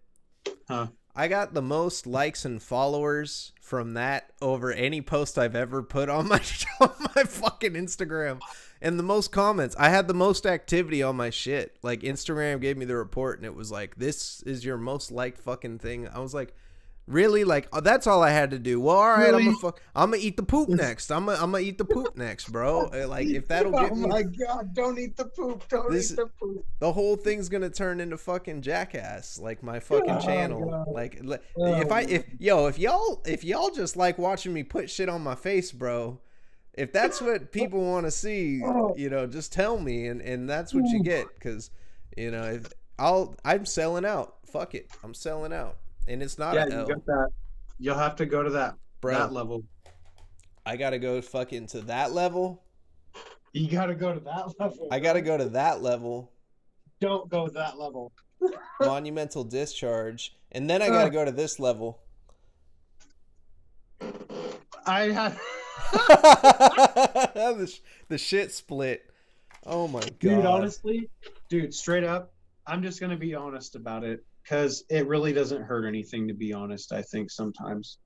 huh? I got the most likes and followers from that over any post I've ever put on my fucking Instagram. And the most comments. I had the most activity on my shit. Like, Instagram gave me the report, and it was like, this is your most liked fucking thing. I was like, really? Like, that's all I had to do. Well, all right, Really? I'm gonna eat the poop next. I'm gonna eat the poop next, bro. Like, if that'll get me. Oh my god! Don't eat the poop. Don't eat the poop. The whole thing's gonna turn into fucking Jackass, like my fucking channel. God. Like, if y'all just like watching me put shit on my face, bro. If that's what people want to see, just tell me, and that's what you get. Because, I'm selling out. Fuck it, I'm selling out, and it's not you got that. You'll have to go to that level. I gotta go fucking to that level. You gotta go to that level. I gotta go to that level. Don't go to that level. Monumental discharge, and then I gotta go to this level. I have. the shit split. Oh my god. Dude, honestly, straight up, I'm just gonna be honest about it because it really doesn't hurt anything to be honest. I think sometimes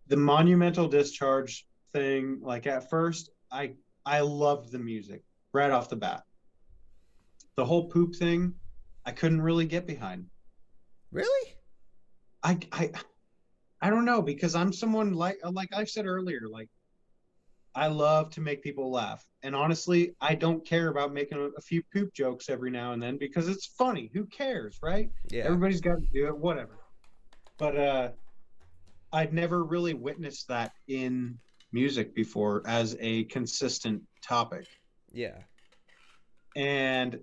the monumental discharge thing, like at first, I loved the music right off the bat. The whole poop thing, I couldn't really get behind. Really? I don't know, because I'm someone like I said earlier, like I love to make people laugh. And honestly, I don't care about making a few poop jokes every now and then because it's funny. Who cares, right? Yeah. Everybody's got to do it, whatever. But I'd never really witnessed that in music before as a consistent topic. Yeah. And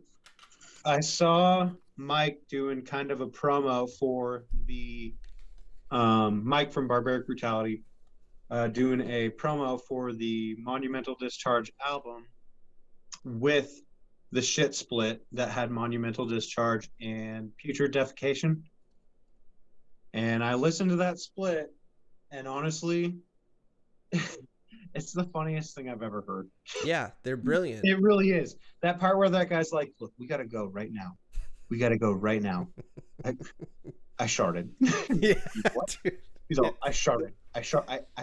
I saw Mike doing kind of a promo for the Mike from Barbaric Brutality doing a promo for the Monumental Discharge album with the shit split that had Monumental Discharge and Putrid Defecation. And I listened to that split, and honestly, it's the funniest thing I've ever heard. Yeah, they're brilliant. It really is. That part where that guy's like, look, we got to go right now. We got to go right now. I sharted. Yeah, dude. He's all, I sharted. I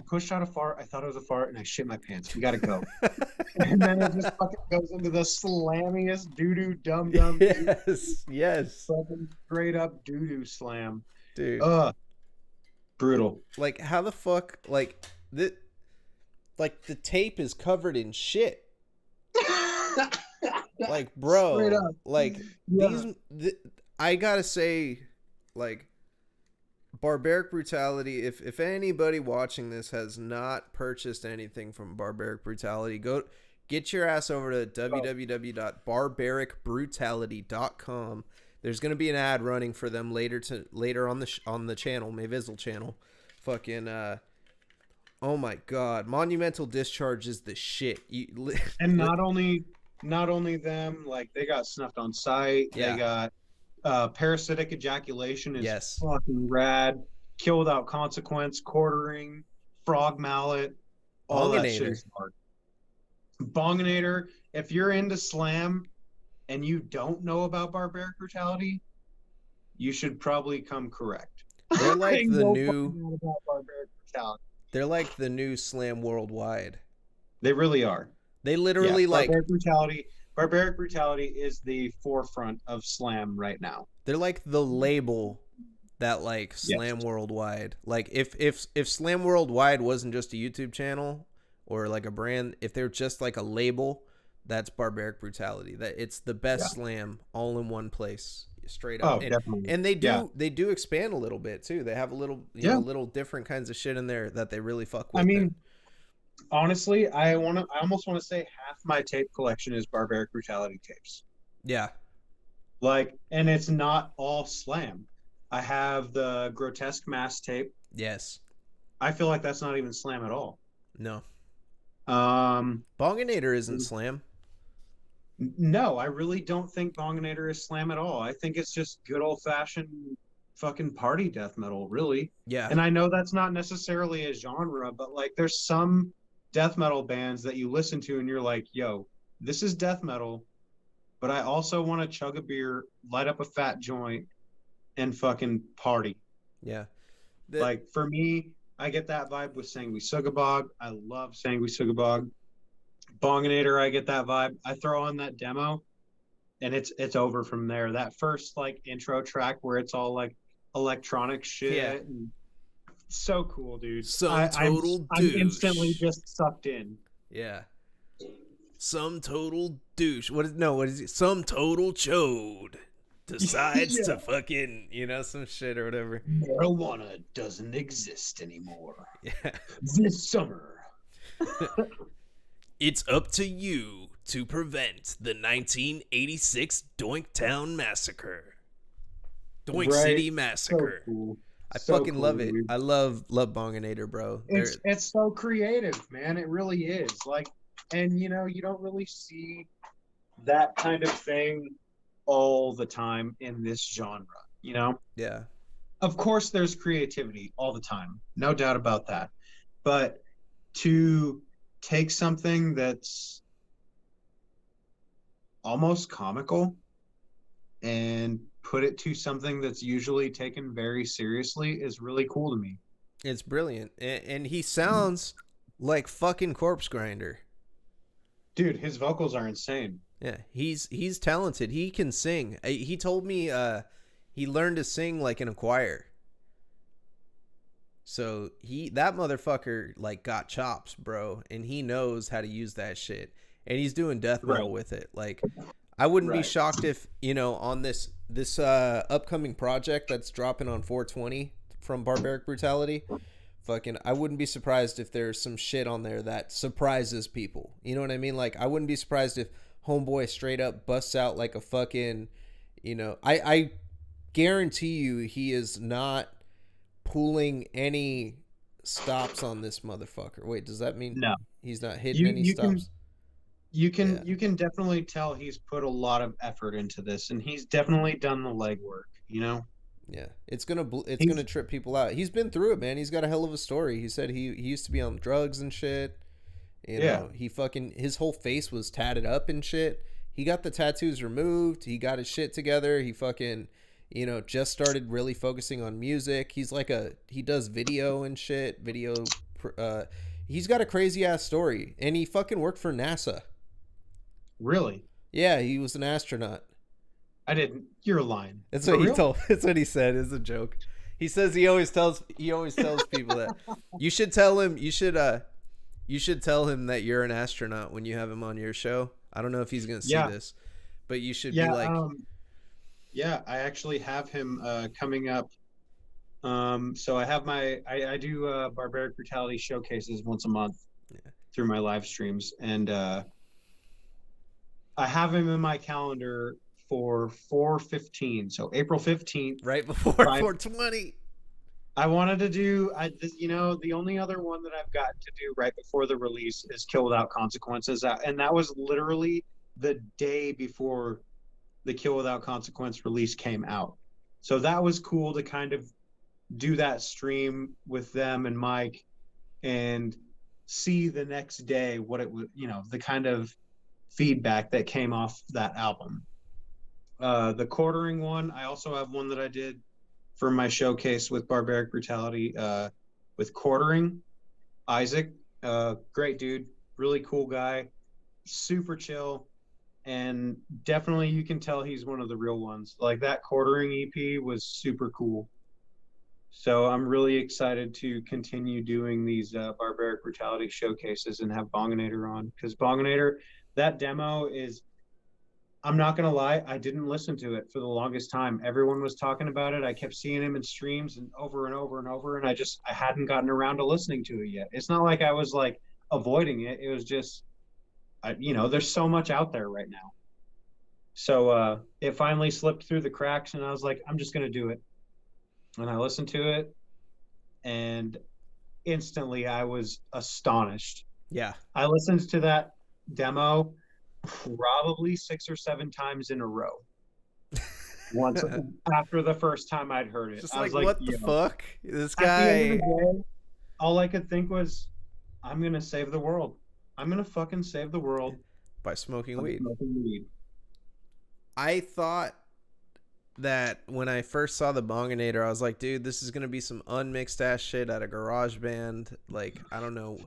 pushed out a fart. I thought it was a fart, and I shit my pants. We got to go. And then it just fucking goes into the slammiest doo-doo dum-dum. Yes. Fucking straight up doo-doo slam. Dude. Brutal. Like, how the fuck, like the tape is covered in shit. Like, bro, like, I gotta say, like, Barbaric Brutality, if anybody watching this has not purchased anything from Barbaric Brutality, go get your ass over to www.barbaricbrutality.com. There's gonna be an ad running for them later on the channel, Mayvizzle channel. Fucking oh my god, Monumental Discharge is the shit. And not only them, like they got snuffed on sight. Yeah. They got parasitic ejaculation is fucking rad. Kill without consequence, quartering, frog mallet, all that shit is hard. Bonginator. If you're into slam and you don't know about Barbaric Brutality, you should probably come correct. They're like the new. Barbaric Brutality. They're like the new Slam Worldwide. They really are. They literally Barbaric Brutality is the forefront of slam right now. They're like the label that like Slam Worldwide. Like if Slam Worldwide wasn't just a YouTube channel or like a brand, if they're just like a label, that's Barbaric Brutality. That it's the best slam all in one place. straight up. Oh, definitely. And Yeah. they do expand a little bit too. They have a little, you know, Yeah. little different kinds of shit in there that they really fuck I with. And mean, honestly, I almost want to say half my tape collection is Barbaric Brutality tapes. yeah, Like, and it's not all slam. I have the Grotesque Mass tape. yes, I feel like that's not even slam at all. no, Um, Bonginator isn't slam. no, I really don't think Bonginator is slam at all. I think it's just good old fashioned fucking party death metal, really. Yeah, And I know that's not necessarily a genre, but like there's some death metal bands that you listen to and you're like, yo, this is death metal, but I also want to chug a beer, light up a fat joint, and fucking party. yeah. The, Like for me, I get that vibe with Sangui Sugabog. I love Sangui Sugabog. Bonginator, I get that vibe. I throw on that demo and it's over from there. That first like intro track where it's all like electronic yeah, shit and so cool, dude. some total I'm instantly douche. just sucked in. Yeah, some total douche. What is no? What is it? Some total chode decides Yeah. to fucking, you know, some shit or whatever. Marijuana doesn't exist anymore. Yeah. This summer. It's up to you to prevent the 1986 Doinktown Massacre. Doink Right. City So Massacre. cool. I So fucking cool, love it. dude. I love Bonginator, bro. It's so creative, man. It really is. Like, and you know, you don't really see that kind of thing all the time in this genre, you know? Yeah. Of course there's creativity all the time. No doubt about that. But to take something that's almost comical and put it to something that's usually taken very seriously is really cool to me. It's brilliant. And he sounds like fucking Corpse Grinder. Dude, his vocals are insane. Yeah, he's talented. He can sing. He told me he learned to sing like in a choir. So that motherfucker like got chops, bro, and he knows how to use that shit. And he's doing death metal Right. with it. Like I wouldn't be Right. shocked if, you know, on this upcoming project that's dropping on 420 from Barbaric Brutality, fucking I wouldn't be surprised if there's some shit on there that surprises people. You know what I mean? Like I wouldn't be surprised if Homeboy straight up busts out like a fucking, you know, I guarantee you he is not pulling any stops on this motherfucker. Wait, does that mean No. he's not hitting You any you can stops? Yeah. you can definitely tell he's put a lot of effort into this and he's definitely done the legwork, you know? Yeah, it's it's He's gonna trip people out. He's been through it, man. He's got a hell of a story. He said he used to be on drugs and shit. You yeah, know, he fucking his whole face was tatted up and shit. He got the tattoos removed. He got his shit together. He fucking, you know, just started really focusing on music. He's like he does video and shit. He's got a crazy ass story, and he fucking worked for NASA. really. Yeah, he was an astronaut. I didn't. You're lying. That's For what he real? told. That's what he said. It's a joke. He says he always tells people that. You should tell him. You should tell him that you're an astronaut when you have him on your show. I don't know if he's gonna see Yeah. this, but you should be Yeah, like, yeah, I actually have him coming up. So I do Barbaric Brutality showcases once a month through my live streams, and I have him in my calendar for 4/15, so April 15th. right before 420. I wanted to do, you know, the only other one that I've gotten to do right before the release is Kill Without Consequences, and that was literally the day before the Kill Without Consequence release came out. So that was cool to kind of do that stream with them and Mike and see the next day what it was, you know, the kind of feedback that came off that album. The quartering one, I also have one that I did for my showcase with Barbaric Brutality with quartering. Isaac, great dude, really cool guy, super chill, and definitely you can tell he's one of the real ones. Like that quartering EP was super cool. So I'm really excited to continue doing these Barbaric Brutality showcases and have Bonginator on because Bonginator, that demo is I'm not gonna lie, I didn't listen to it for the longest time. Everyone was talking about it. I kept seeing him in streams and over and over and over, and I hadn't gotten around to listening to it yet. It's not like I was like avoiding it. It was just there's so much out there right now. So it finally slipped through the cracks, and I was like, I'm just gonna do it. And I listened to it, and instantly I was astonished. Yeah. I listened to that demo probably 6 or 7 times in a row. Once after the first time I'd heard it, Just I like, was like, what the fuck? This at the end guy. of the day, all I could think was, I'm gonna save the world. I'm gonna fucking save the world By smoking by weed. smoking weed. I thought that when I first saw the Bonginator, I was like, dude, this is gonna be some unmixed ass shit at a garage band. Like, I don't know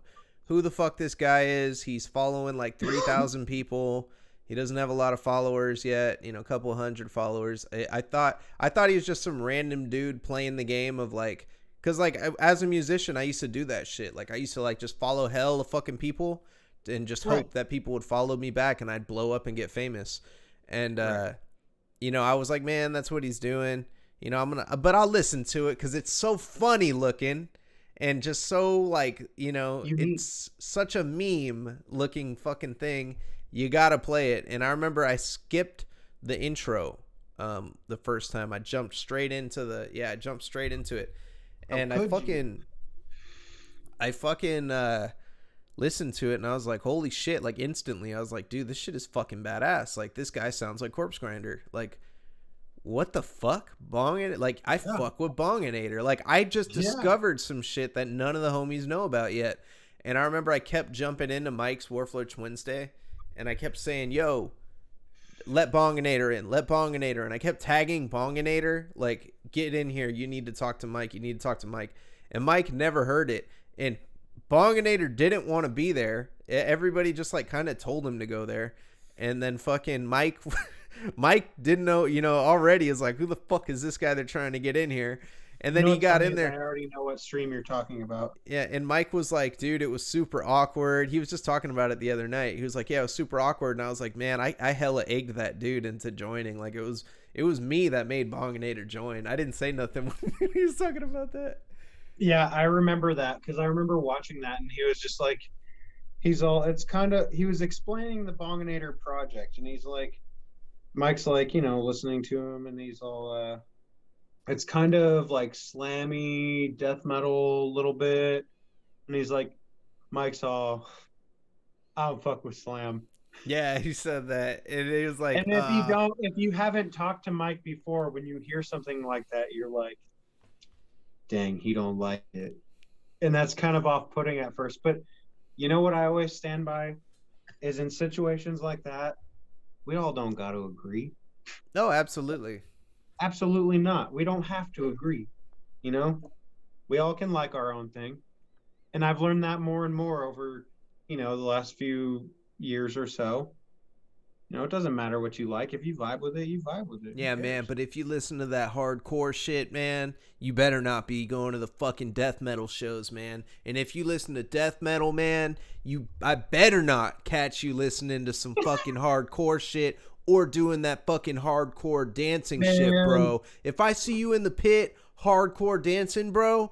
who the fuck this guy is. He's following like 3,000 people. He doesn't have a lot of followers yet, a couple hundred followers. I thought he was just some random dude playing the game of like, cause like as a musician, I used to do that shit. Like I used to like just follow hell of fucking people and just hope that people would follow me back and I'd blow up and get famous. And I was like, man, that's what he's doing. But I'll listen to it because it's so funny looking and just so like, it's such a meme looking fucking thing. You gotta play it. And I remember I skipped the intro the first time. I jumped straight into it. And I fucking listened to it and I was like, holy shit, like instantly I was like, dude, this shit is fucking badass. Like this guy sounds like Corpse Grinder. Like what the fuck? Bonginator? Like I fuck with Bonginator. Like I just discovered some shit that none of the homies know about yet. And I remember I kept jumping into Mike's Warflurch Wednesday and I kept saying, yo, let Bonginator in, let Bonginator. And I kept tagging Bonginator, like, get in here. You need to talk to Mike. You need to talk to Mike. And Mike never heard it. And Bonginator didn't want to be there. Everybody just like kind of told him to go there. And then fucking Mike didn't know, already is like, who the fuck is this guy they're trying to get in here? And then he got in there. I already know what stream you're talking about. Yeah, and Mike was like, dude, it was super awkward. He was just talking about it the other night. He was like, yeah, it was super awkward. And I was like, man, I hella egged that dude into joining. Like, it was me that made Bonginator join. I didn't say nothing when he was talking about that. Yeah, I remember that because I remember watching that and he was just like, he was explaining the Bonginator project and he's like, Mike's like, listening to him and he's all, it's kind of like slammy death metal a little bit. And he's like, Mike's all, I don't fuck with slam. Yeah, he said that. And he was like, and if you haven't talked to Mike before, when you hear something like that, you're like, dang, he don't like it. And that's kind of off-putting at first. But you know what I always stand by is in situations like that, we all don't got to agree. No, absolutely. Absolutely not. We don't have to agree. We all can like our own thing. And I've learned that more and more over, the last few years or so. It doesn't matter what you like. If you vibe with it, you vibe with it. Yeah, man. But if you listen to that hardcore shit, man, you better not be going to the fucking death metal shows, man. And if you listen to death metal, man, I better not catch you listening to some fucking hardcore shit or doing that fucking hardcore dancing shit, bro. If I see you in the pit, hardcore dancing, bro,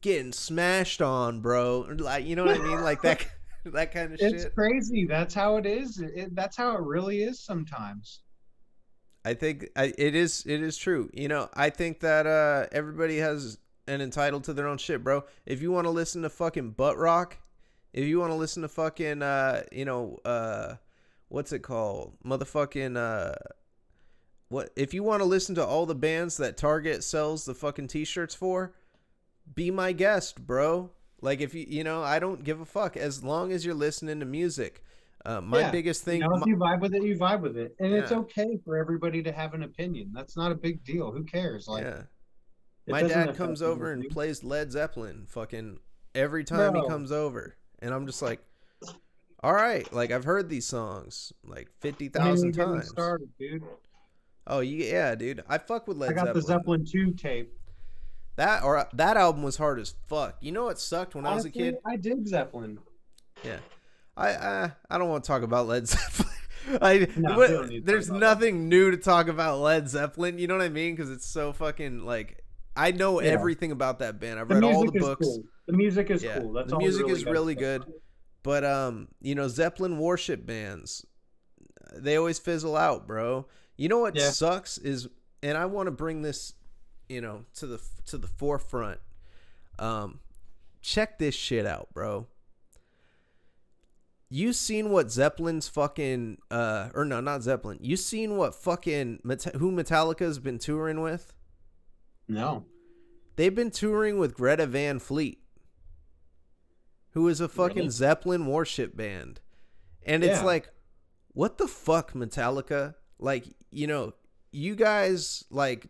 getting smashed on, bro. Like, you know what I mean? Like that kind of shit. It's crazy. That's how it is. That's how it really is sometimes. I think it is true. I think that everybody has an entitled to their own shit, bro. If you want to listen to fucking butt rock, if you want to listen to fucking what's it called? Motherfucking what if you want to listen to all the bands that Target sells the fucking t-shirts for, be my guest, bro. Like if I don't give a fuck as long as you're listening to music. My biggest thing, if you vibe with it, you vibe with it. And it's okay for everybody to have an opinion. That's not a big deal. Who cares? Like my dad comes over and plays Led Zeppelin fucking every time he comes over. And I'm just like, all right, like I've heard these songs like 50,000 times. Started, dude. Oh yeah, dude. I fuck with Led Zeppelin. I got the Zeppelin 2 tape. That album was hard as fuck. You know what sucked when I was a kid? I did Zeppelin. Yeah. I don't want to talk about Led Zeppelin. No, we don't need to There's talk about nothing new to talk about Led Zeppelin. You know what I mean? Because it's so fucking like I know that. Yeah, everything about that band. I've the read all music the is books. cool. The music is Yeah, cool. That's the all we music really is got to really say good. about it. But you know, Zeppelin worship bands, they always fizzle out, bro. You know what Yeah. sucks is, and I want to bring this, you know, to the forefront. Um, check this shit out, bro. You seen what Zeppelin's fucking or no, not Zeppelin. You seen what fucking who Metallica's been touring with? No, They've been touring with Greta Van Fleet, who is a fucking really. Zeppelin worship band. And it's Yeah. like, what the fuck, Metallica? Like, you know, you guys like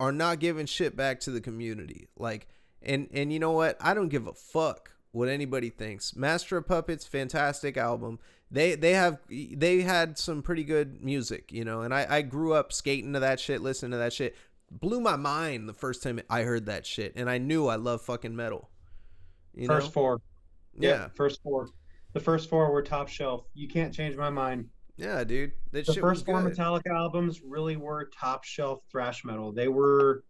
are not giving shit back to the community. Like, and you know what? I don't give a fuck what anybody thinks. Master of Puppets, fantastic album. They had some pretty good music, you know, and I grew up skating to that shit, listening to that shit. Blew my mind the first time I heard that shit, and I knew I love fucking metal. You First know? four. Yeah. Yep. First four. The first four were top shelf. You can't change my mind. Yeah, dude. That The shit was first four good. Metallica albums really were top shelf thrash metal. They were,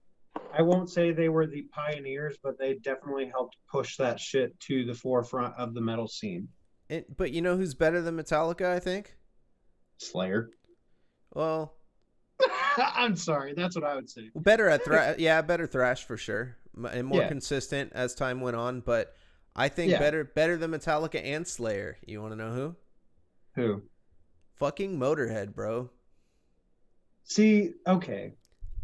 I won't say they were the pioneers, but they definitely helped push that shit to the forefront of the metal scene. But you know who's better than Metallica, I think? Slayer. Well, I'm sorry, that's what I would say. better at thrash. Yeah, better thrash for sure, and more Yeah, consistent as time went on. But I think yeah. better than Metallica and Slayer. You want to know who? Who? Fucking Motorhead, bro. See, okay.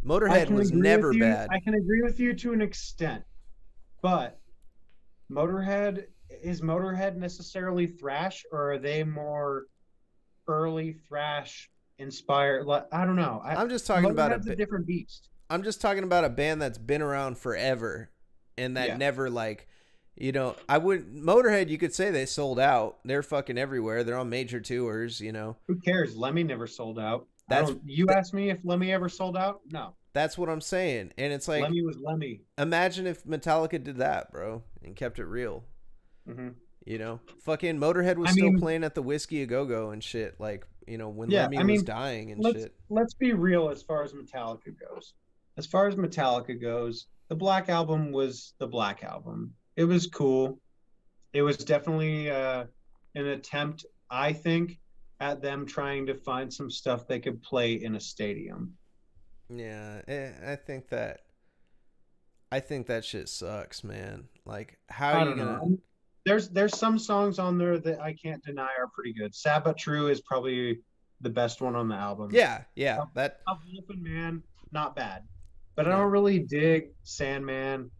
I Motorhead can was agree with never you. bad. I can agree with you to an extent, but Motorhead is Motorhead necessarily thrash, or are they more early thrash inspired? Like, I don't know. I'm just talking about Motorhead's a different beast. I'm just talking about a band that's been around forever, and that Yeah. never like, you know, I would Motorhead. You could say they sold out. They're fucking everywhere. They're on major tours. You know, Who cares? Lemmy never sold out. I that's don't. You asked me if Lemmy ever sold out? No. that's what I'm saying. And it's like, Lemmy was Lemmy. imagine if Metallica did that, bro, and kept it real. Hmm. You know, fucking Motorhead was I still mean, playing at the Whiskey a Go Go and shit. Like, you know, when yeah. Lemmy I was mean, dying and let's shit. let's be real as far as Metallica goes. As far as Metallica goes, the Black Album was the Black Album. It was cool. It was definitely an attempt, I think, at them trying to find some stuff they could play in a stadium. Yeah, I think that shit sucks, man. Like, how I are you don't know. gonna? There's some songs on there that I can't deny are pretty good. Sad but True is probably the best one on the album. Yeah, Of that. Wolf and Man, not bad. But I Yeah, don't really dig Sandman.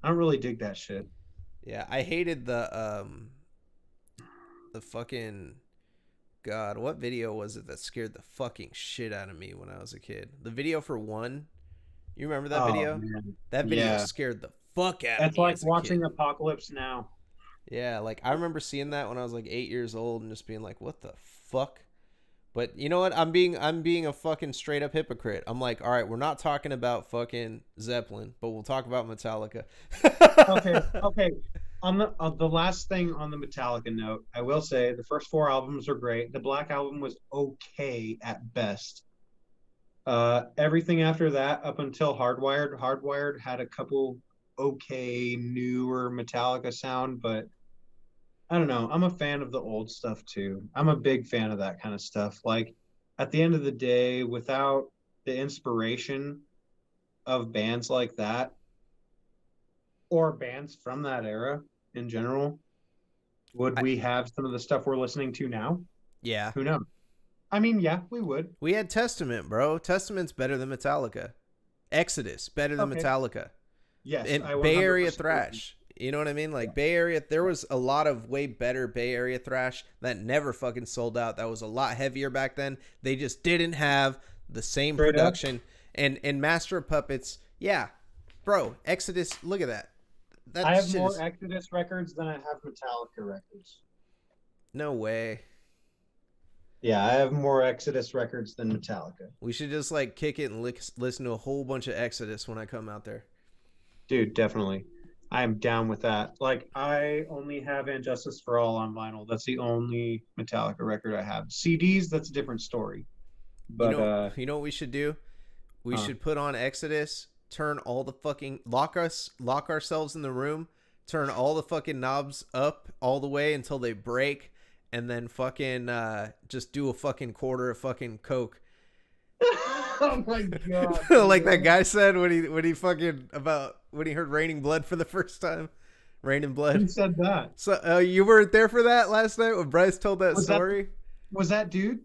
I don't really dig that shit. yeah. I hated the fucking God. What video was it that scared the fucking shit out of me when I was a kid? The video for One. You remember that Oh video? man. That video Yeah. scared the fuck out of That's me like as a watching kid. Apocalypse Now. Yeah, like I remember seeing that when I was like 8 years old and just being like, "What the fuck?" But you know what? I'm being a fucking straight up hypocrite. I'm like, all right, we're not talking about fucking Zeppelin, but we'll talk about Metallica. Okay, okay. On the last thing on the Metallica note, I will say the first four albums are great. The Black Album was okay at best. Everything after that, up until Hardwired had a couple okay newer Metallica sound, but I don't know. I'm a fan of the old stuff too. I'm a big fan of that kind of stuff. Like at the end of the day, without the inspiration of bands like that or bands from that era in general, would I, we have some of the stuff we're listening to now? yeah, Who knows? I mean, yeah, we would. we had Testament, bro. Testament's better than Metallica. Exodus better than Okay. Metallica. Yes, And I Bay 100% Area agree. thrash. You know what I mean? Like Bay Area, there was a lot of way better Bay Area thrash that never fucking sold out. That was a lot heavier back then. They just didn't have the same Straight up. production. And Master of Puppets, yeah, bro. Exodus, look at that. That I have shit more is Exodus records than I have Metallica records. no way. Yeah, I have more Exodus records than Metallica. We should just like kick it and listen to a whole bunch of Exodus when I come out there. Dude, definitely. I'm down with that. Like, I only have And Justice for All on vinyl. That's the only Metallica record I have. CDs, that's a different story. You But know, you know what we should do? We uh should put on Exodus, turn all the fucking lock ourselves in the room, turn all the fucking knobs up all the way until they break, and then fucking just do a fucking quarter of fucking coke. oh my god. Like that guy said when he fucking about when he heard Raining Blood for the first time. Raining Who Blood. said that? So you weren't there for that last night when Bryce told that Was that story? was that dude?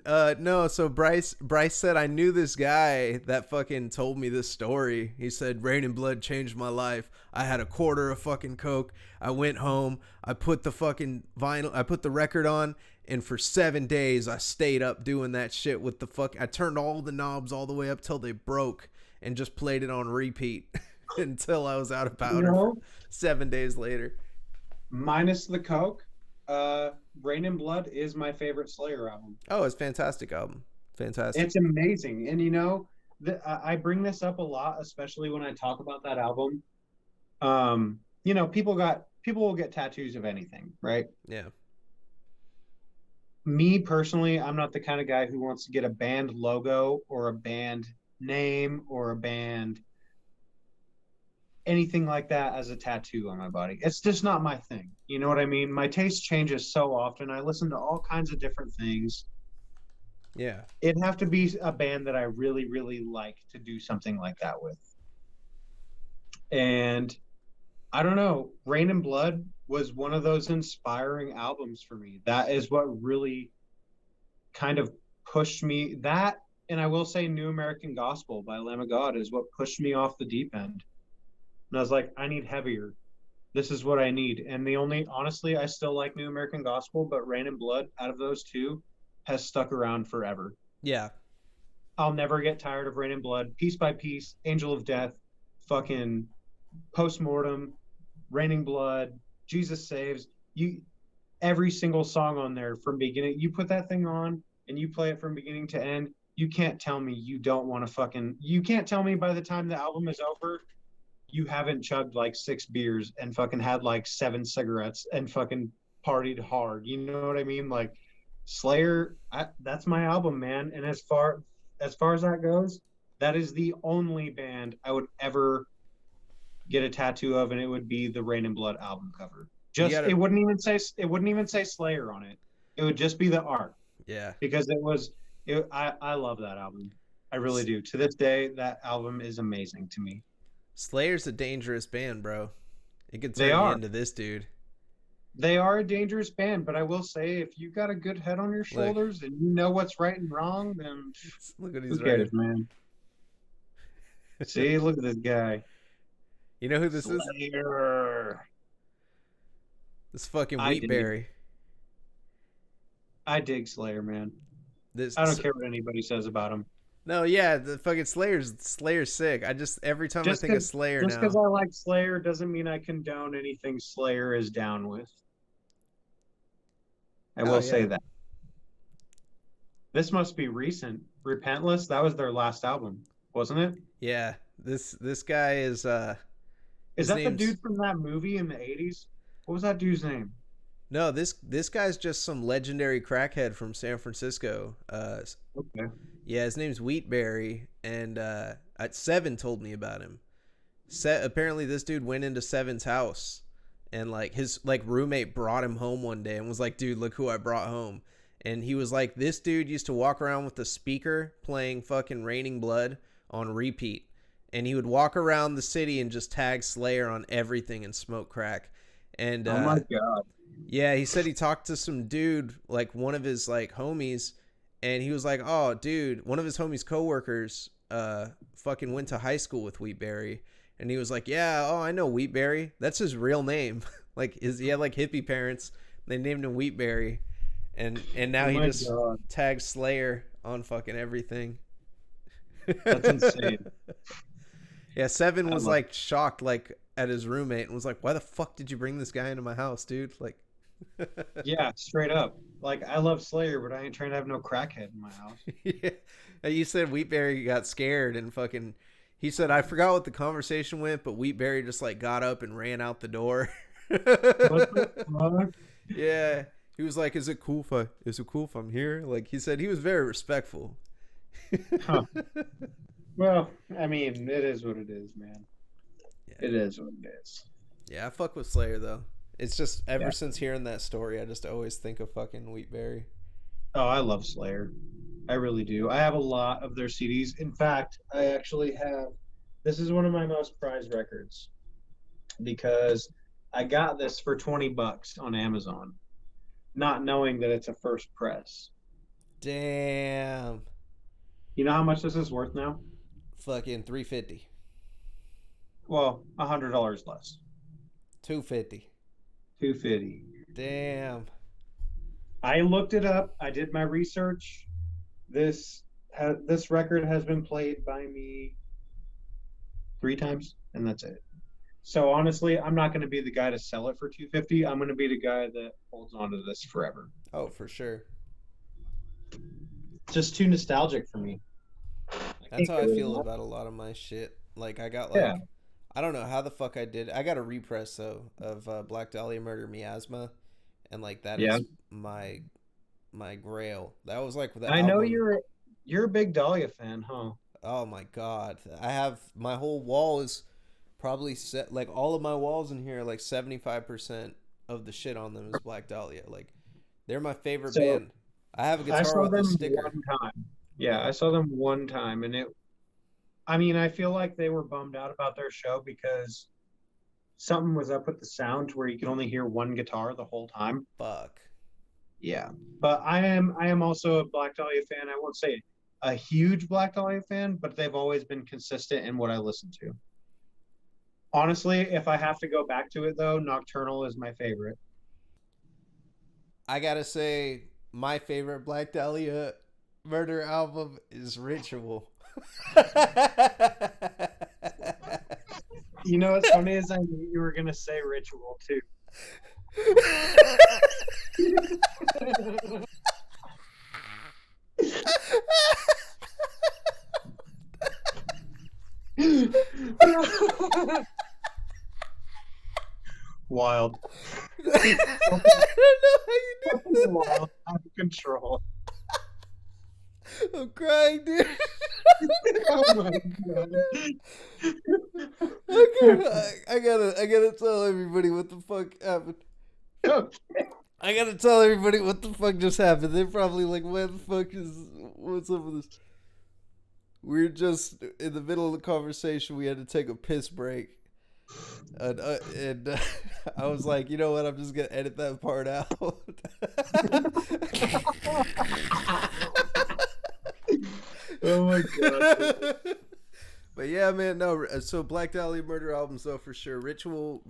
No, so Bryce said I knew this guy that fucking told me this story. He said Rain Blood changed my life. I had a quarter of fucking coke. I went home. I put the fucking vinyl. I put the record on, and for 7 days I stayed up doing that shit with the fuck. I turned all the knobs all the way up till they broke, and just played it on repeat until I was out of You powder. know, 7 days later. minus the coke, Rain and Blood is my favorite Slayer album. Oh, it's a fantastic album. Fantastic. It's amazing. And you know, I bring this up a lot, especially when I talk about that album. You know, people will get tattoos of anything, right? Yeah. Me personally, I'm not the kind of guy who wants to get a band logo or a band name or a band anything like that as a tattoo on my body. It's just not my thing. You know what I mean? My taste changes so often. I listen to all kinds of different things. Yeah. It'd have to be a band that I really, really like to do something like that with. And I don't know, Rain and Blood was one of those inspiring albums for me. That is what really kind of pushed me. That, and I will say New American Gospel by Lamb of God is what pushed me off the deep end. And I was like, I need heavier. This is what I need. And honestly, I still like New American Gospel, but Rain and Blood out of those two has stuck around forever. Yeah. I'll never get tired of Rain and Blood. Piece by Piece, Angel of Death, fucking Postmortem, Raining Blood, Jesus Saves. Every single song on there from beginning, you put that thing on and you play it from beginning to end. You can't tell me you don't want to you can't tell me by the time the album is over, you haven't chugged like 6 beers and fucking had like 7 cigarettes and fucking partied hard. You know what I mean? Like Slayer, that's my album, man. And as far as that goes, that is the only band I would ever get a tattoo of, and it would be the Rain and Blood album cover. It wouldn't even say Slayer on it. It would just be the art. Yeah. Because I love that album. I really do. To this day, that album is amazing to me. Slayer's a dangerous band, bro. It could turn you into this dude. They are a dangerous band, but I will say, if you got a good head on your shoulders and you know what's right and wrong, then look at who cares, man? See, look at this guy. You know who this Slayer. Is? This fucking Wheatberry. I dig Slayer, man. I don't care what anybody says about him. No, yeah, the fucking Slayer's sick. Every time I think of Slayer just because I like Slayer doesn't mean I condone anything Slayer is down with. I will say that. This must be recent. Repentless, that was their last album, wasn't it? Yeah. This guy is Is that the dude from that movie in the 80s? What was that dude's name? No, this guy's just some legendary crackhead from San Francisco. Okay. Yeah, his name's Wheatberry, and Seven told me about him. Apparently, this dude went into Seven's house, and like his roommate brought him home one day and was like, "Dude, look who I brought home." And he was like, "This dude used to walk around with a speaker playing fucking Raining Blood on repeat, and he would walk around the city and just tag Slayer on everything and smoke crack." And oh my god. Yeah, he said he talked to some dude, like one of his like homies, and he was like, "Oh, dude, one of his homies' coworkers fucking went to high school with Wheatberry." And he was like, "Yeah, oh, I know Wheatberry. That's his real name." He had like hippie parents. They named him Wheatberry. And now he just tags Slayer on fucking everything. That's insane. Yeah, Seven was like shocked at his roommate and was like, "Why the fuck did you bring this guy into my house, dude?" Yeah, straight up. Like, I love Slayer, but I ain't trying to have no crackhead in my house. Yeah. You said Wheatberry got scared and fucking He said, I forgot what the conversation went, but Wheatberry just like got up and ran out the door. What the fuck? Yeah. He was like, is it cool if I'm here? Like he said he was very respectful. Huh. Well, I mean, it is what it is, man. Yeah. It is what it is. Yeah, I fuck with Slayer though. It's just ever Yeah. since hearing that story, I just always think of fucking Wheatberry. Oh, I love Slayer. I really do. I have a lot of their CDs. In fact, I actually have. This is one of my most prized records because I got this for $20 on Amazon, not knowing that it's a first press. Damn. You know how much this is worth now? Fucking 350. Well, $100 less. 250. 250. Damn. I looked it up. I did my research. This record has been played by me 3 times, and that's it. So honestly, I'm not going to be the guy to sell it for 250. I'm going to be the guy that holds on to this forever. Oh, for sure. Just too nostalgic for me. That's how I feel about a lot of my shit. Like I got like Yeah. I don't know how the fuck I did. I got a repress though of Black Dahlia Murder Miasma, and like that Yeah. is my grail. That was like the I know album. you're a big Dahlia fan, huh? Oh my god. I have my whole wall is probably set like all of my walls in here like 75% of the shit on them is Black Dahlia. Like they're my favorite So band. I have a I guitar saw with a them sticker. one time. Yeah, I saw them one time, and I mean, I feel like they were bummed out about their show because something was up with the sound where you could only hear one guitar the whole time. Fuck. Yeah, but I am also a Black Dahlia fan. I won't say a huge Black Dahlia fan, but they've always been consistent in what I listen to. Honestly, if I have to go back to it though, Nocturnal is my favorite. I gotta say, my favorite Black Dahlia Murder album is Ritual. You know what's funny is I knew you were gonna say Ritual too. Wild. I don't know how you do that. Wild. Out of control. I'm crying, dude. Oh my god. I gotta tell everybody what the fuck happened. I gotta tell everybody what the fuck just happened. They're probably like, what's up with this? We're just in the middle of the conversation. We had to take a piss break. And I was like, you know what? I'm just gonna edit that part out. Oh my god. But yeah, man, no. So Black Dahlia Murder albums, though, for sure. Ritual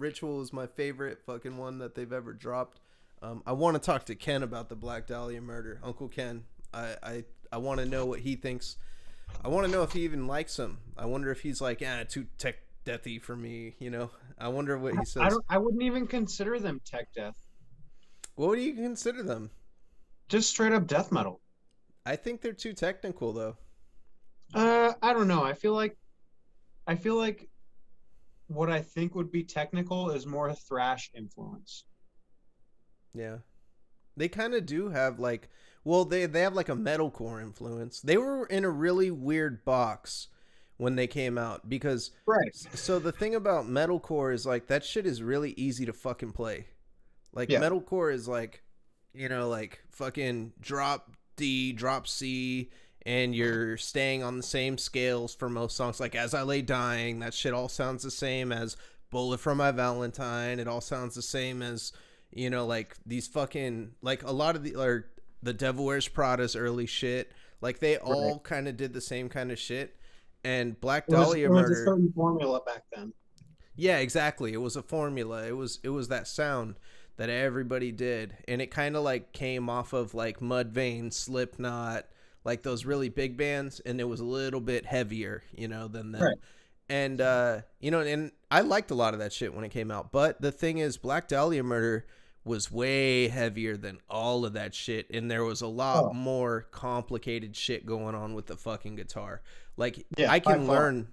is my favorite fucking one that they've ever dropped. I want to talk to Ken about the Black Dahlia Murder, Uncle Ken. I want to know what he thinks. I want to know if he even likes them. I wonder if he's like, too tech deathy for me. You know. I wonder what he says. I wouldn't even consider them tech death. What do you consider them? Just straight up death metal. I think they're too technical, though. I don't know. I feel like what I think would be technical is more thrash influence. Yeah. They kind of do have like, well, they have like a metalcore influence. They were in a really weird box when they came out because Right. So the thing about metalcore is like that shit is really easy to fucking play. Like Yeah. metalcore is like, you know, like fucking drop D, drop C, and you're staying on the same scales for most songs. Like As I Lay Dying, that shit all sounds the same as Bullet for My Valentine. It all sounds the same as, you know, like these fucking, like a lot of the Devil Wears Prada's early shit. Like they all kind of did the same kind of shit. And Black Dahlia It was a Murder. certain formula back then. Yeah, exactly. It was a formula. It was that sound that everybody did, and it kind of like came off of like Mudvayne, Slipknot, like those really big bands, and it was a little bit heavier, you know, than them. Right. And you know, and I liked a lot of that shit when it came out. But the thing is, Black Dahlia Murder was way heavier than all of that shit, and there was a lot more complicated shit going on with the fucking guitar. Like Yeah, I by can far. learn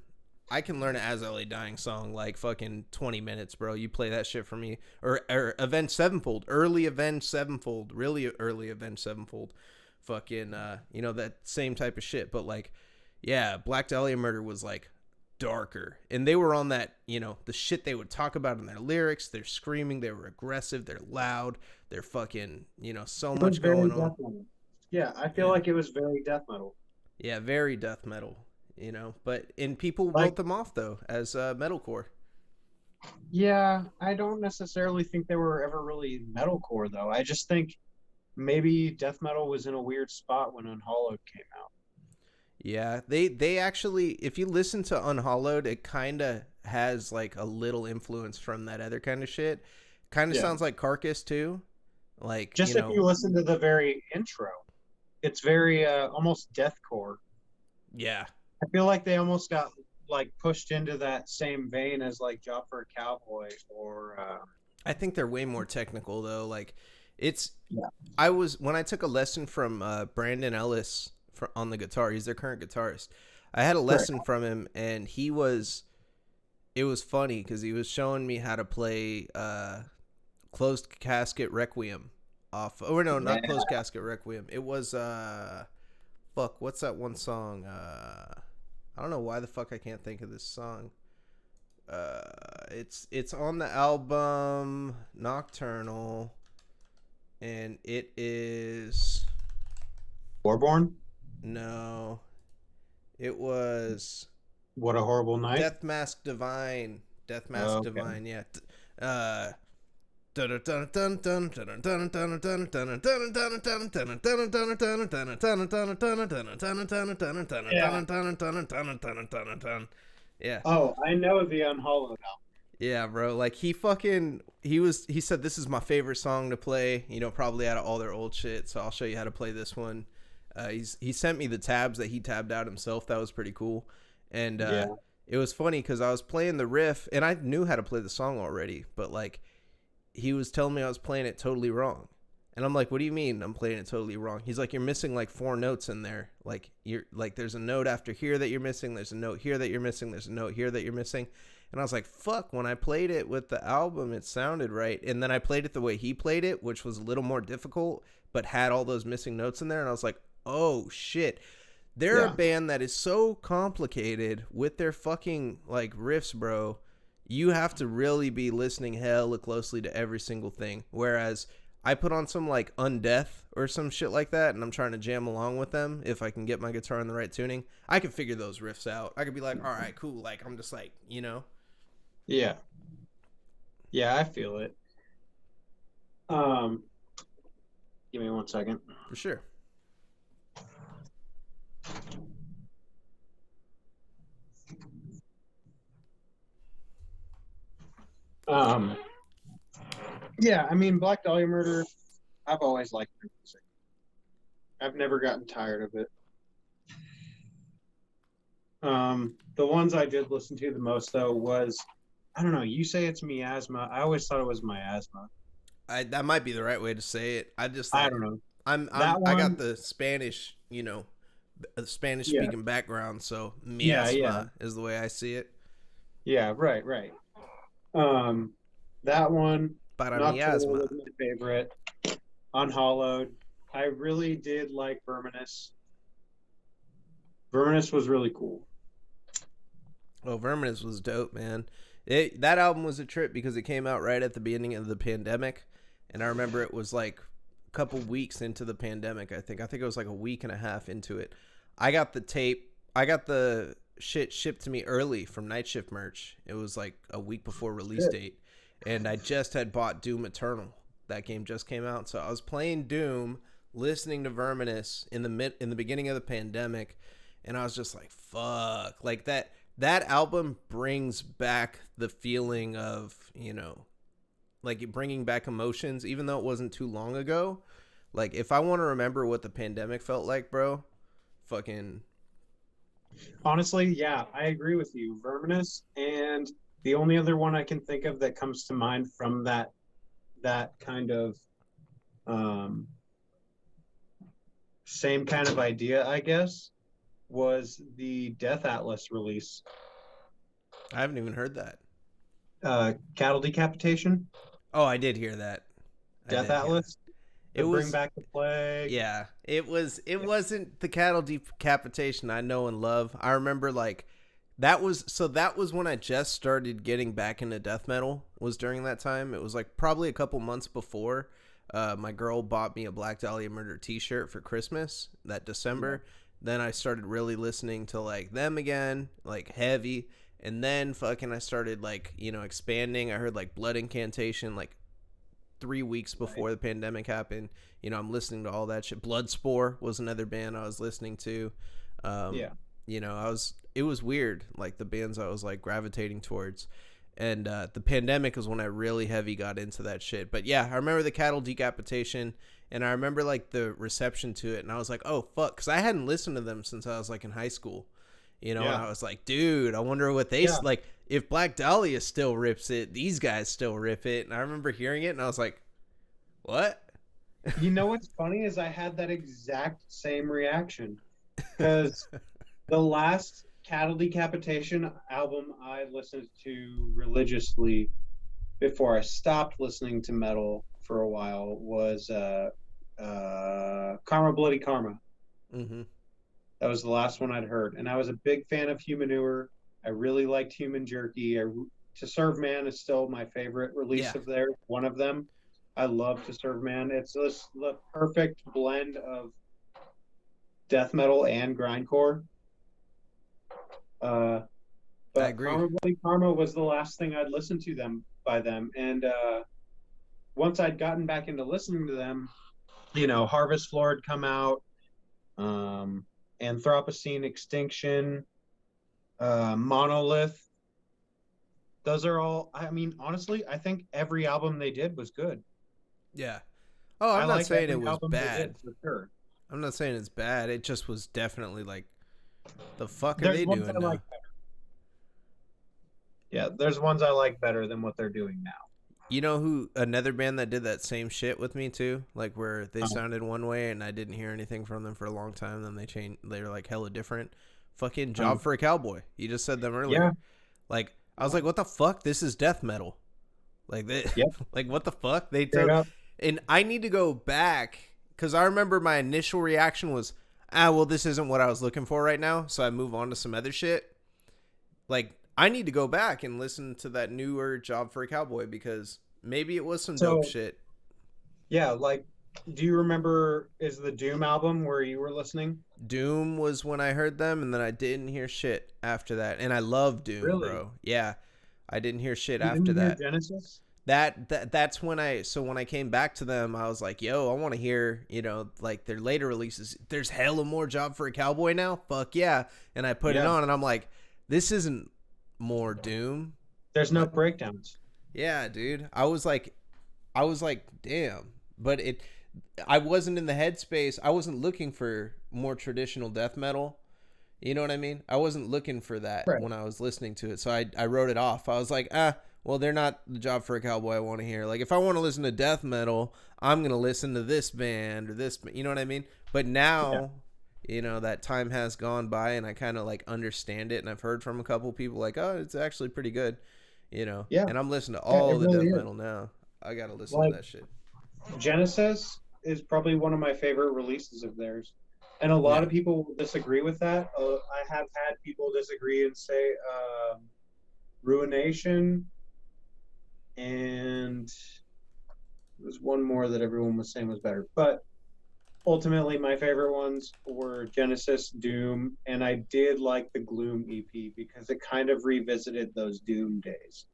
I can learn an As I Lay Dying song like fucking 20 minutes, bro. You play that shit for me. Or Avenged Sevenfold, early Avenged Sevenfold, really early Avenged Sevenfold. Fucking, you know, that same type of shit. But like, yeah, Black Dahlia Murder was like darker. And they were on that, you know, the shit they would talk about in their lyrics. They're screaming, they were aggressive, they're loud, they're fucking, you know, so It was much very going death on. metal. Yeah, I feel Yeah. like it was very death metal. Yeah, very death metal, you know. But and people Like, wrote them off though as metalcore. yeah, I don't necessarily think they were ever really metalcore though. I just think maybe death metal was in a weird spot when Unhallowed came out. Yeah, they actually, if you listen to Unhallowed, it kind of has like a little influence from that other kind of shit. Kind of Yeah. sounds like Carcass too. Like, you Just if know, you listen to the very intro, it's very almost deathcore. yeah. I feel like they almost got like pushed into that same vein as like Job for a Cowboy or I think they're way more technical though. Like, it's yeah. I was when I took a lesson from Brandon Ellis on the guitar. He's their current guitarist. I had a Correct. lesson from him, and he was. It was funny because he was showing me how to play Closed Casket Requiem off. Oh no, Yeah. not Closed Casket Requiem. It was fuck. What's that one song? I don't know why the fuck I can't think of this song. It's on the album Nocturnal, and it is Warborn. no. It was What a Horrible Night. Death Mask Divine. Death Mask Okay. Divine. Yeah. Yeah. Oh, I know the Unhallowed album. Yeah, bro. Like he said this is my favorite song to play, you know, probably out of all their old shit, so I'll show you how to play this one. He sent me the tabs that he tabbed out himself. That was pretty cool. And Yeah. it was funny cuz I was playing the riff and I knew how to play the song already, but like he was telling me I was playing it totally wrong. And I'm like, "What do you mean I'm playing it totally wrong?" He's like, "You're missing like 4 notes in there. Like you're like there's a note after here that you're missing, there's a note here that you're missing, there's a note here that you're missing." And I was like, "Fuck, when I played it with the album, it sounded right." And then I played it the way he played it, which was a little more difficult, but had all those missing notes in there, and I was like, "Oh shit." They're a Yeah. band that is so complicated with their fucking like riffs, bro. You have to really be listening hella closely to every single thing. Whereas I put on some like Undeath or some shit like that, and I'm trying to jam along with them. If I can get my guitar in the right tuning, I can figure those riffs out. I could be like, all right, cool. Like I'm just like, you know. Yeah. Yeah, I feel it. Um, give me 1 second. For sure. Um, yeah, I mean, Black Dahlia Murder, I've always liked their music. I've never gotten tired of it. The ones I did listen to the most, though, was, I don't know, you say it's miasma. I always thought it was miasma. That might be the right way to say it. I just I like don't know. I got one- the Spanish, you know, Spanish Yeah. speaking background, so Yeah, miasma yeah. is the way I see it. Yeah, right. That one, Para Nocturnal miasma. was my favorite. Unhallowed. I really did like Verminous. Verminous was really cool. Well, Verminous was dope, man. That album was a trip because it came out right at the beginning of the pandemic, and I remember it was like a couple weeks into the pandemic. I think it was like a week and a half into it. I got the tape. I got the shit shipped to me early from Night Shift merch. It was like a week before release date, and I just had bought Doom Eternal. That game just came out, so I was playing Doom, listening to Verminous in the beginning of the pandemic, and I was just like, "Fuck!" Like that album brings back the feeling of, you know, like bringing back emotions, even though it wasn't too long ago. Like if I want to remember what the pandemic felt like, bro, fucking Honestly, yeah, I agree with you. Verminous, and the only other one I can think of that comes to mind from that kind of same kind of idea, I guess, was the Death Atlas release. I haven't even heard that. Cattle Decapitation, Oh, I did hear that. I Death did hear that. Atlas, It the Bring was Back the Plague. Yeah, it was. It Yeah. wasn't the cattle decapitation I know and love. I remember like that was when I just started getting back into death metal. Was during that time. It was like probably a couple months before. My girl bought me a Black Dahlia Murder T-shirt for Christmas that December. Then I started really listening to like them again, like heavy, and then fucking I started like expanding. I heard like Blood Incantation like 3 weeks before the pandemic happened. I'm listening to all that shit. Bloodspore was another band I was listening to. Yeah. It was weird, like the bands I was like gravitating towards. And the pandemic was when I really heavy got into that shit. But yeah, I remember the cattle decapitation, and I remember like the reception to it, and I was like, oh fuck, because I hadn't listened to them since I was like in high school. And I was like, dude, I wonder what they like. If Black Dahlia still rips it, these guys still rip it. And I remember hearing it, and I was like, what? You know what's funny is I had that exact same reaction because the last Cattle Decapitation album I listened to religiously before I stopped listening to metal for a while was Karma Bloody Karma. Mm-hmm. That was the last one I'd heard, and I was a big fan of Humanure. I really liked Human Jerky. To Serve Man is still my favorite release of theirs, one of them. I love To Serve Man. It's just the perfect blend of death metal and grindcore. But I agree. Karma Bloody Karma was the last thing I'd listened to by them. And once I'd gotten back into listening to them, Harvest Floor had come out, Anthropocene Extinction, Monolith. Those are all, I mean, honestly, I think every album they did was good. Yeah. Oh, I'm not saying it was bad. For sure. I'm not saying it's bad. It just was definitely like, the fuck are they doing now? Yeah, there's ones I like better than what they're doing now. You know who another band that did that same shit with me too? Like where they sounded one way and I didn't hear anything from them for a long time. Then they changed. They were like hella different. Fucking Job for a Cowboy. You just said them earlier. Yeah. Like I was like, what the fuck? This is death metal. Like they. Yep. Like what the fuck? They took. And I need to go back because I remember my initial reaction was, well, this isn't what I was looking for right now. So I move on to some other shit. Like I need to go back and listen to that newer Job for a Cowboy because maybe it was some dope shit. Yeah, like, do you remember is the Doom album where you were listening? Doom was when I heard them, and then I didn't hear shit after that. And I love Doom, bro. Yeah, I didn't hear shit after that. Genesis? That's when when I came back to them, I was like, yo, I want to hear, like their later releases. There's hella more Job for a Cowboy now. Fuck yeah. And I put it on and I'm like, this isn't more Doom. There's no breakdowns. Yeah, dude. I was like, damn. But I wasn't in the headspace. I wasn't looking for more traditional death metal. You know what I mean? I wasn't looking for that when I was listening to it. So I wrote it off. I was like, well, they're not the Job for a Cowboy I want to hear. Like, if I want to listen to death metal, I'm going to listen to this band or this, you know what I mean? But now, that time has gone by and I kind of like understand it. And I've heard from a couple people like, oh, it's actually pretty good, Yeah. And I'm listening to all the death metal now. I got to listen to that shit. Genesis is probably one of my favorite releases of theirs. And a lot of people will disagree with that. I have had people disagree and say Ruination. And there's one more that everyone was saying was better. But ultimately, my favorite ones were Genesis, Doom, and I did like the Gloom EP because it kind of revisited those Doom days.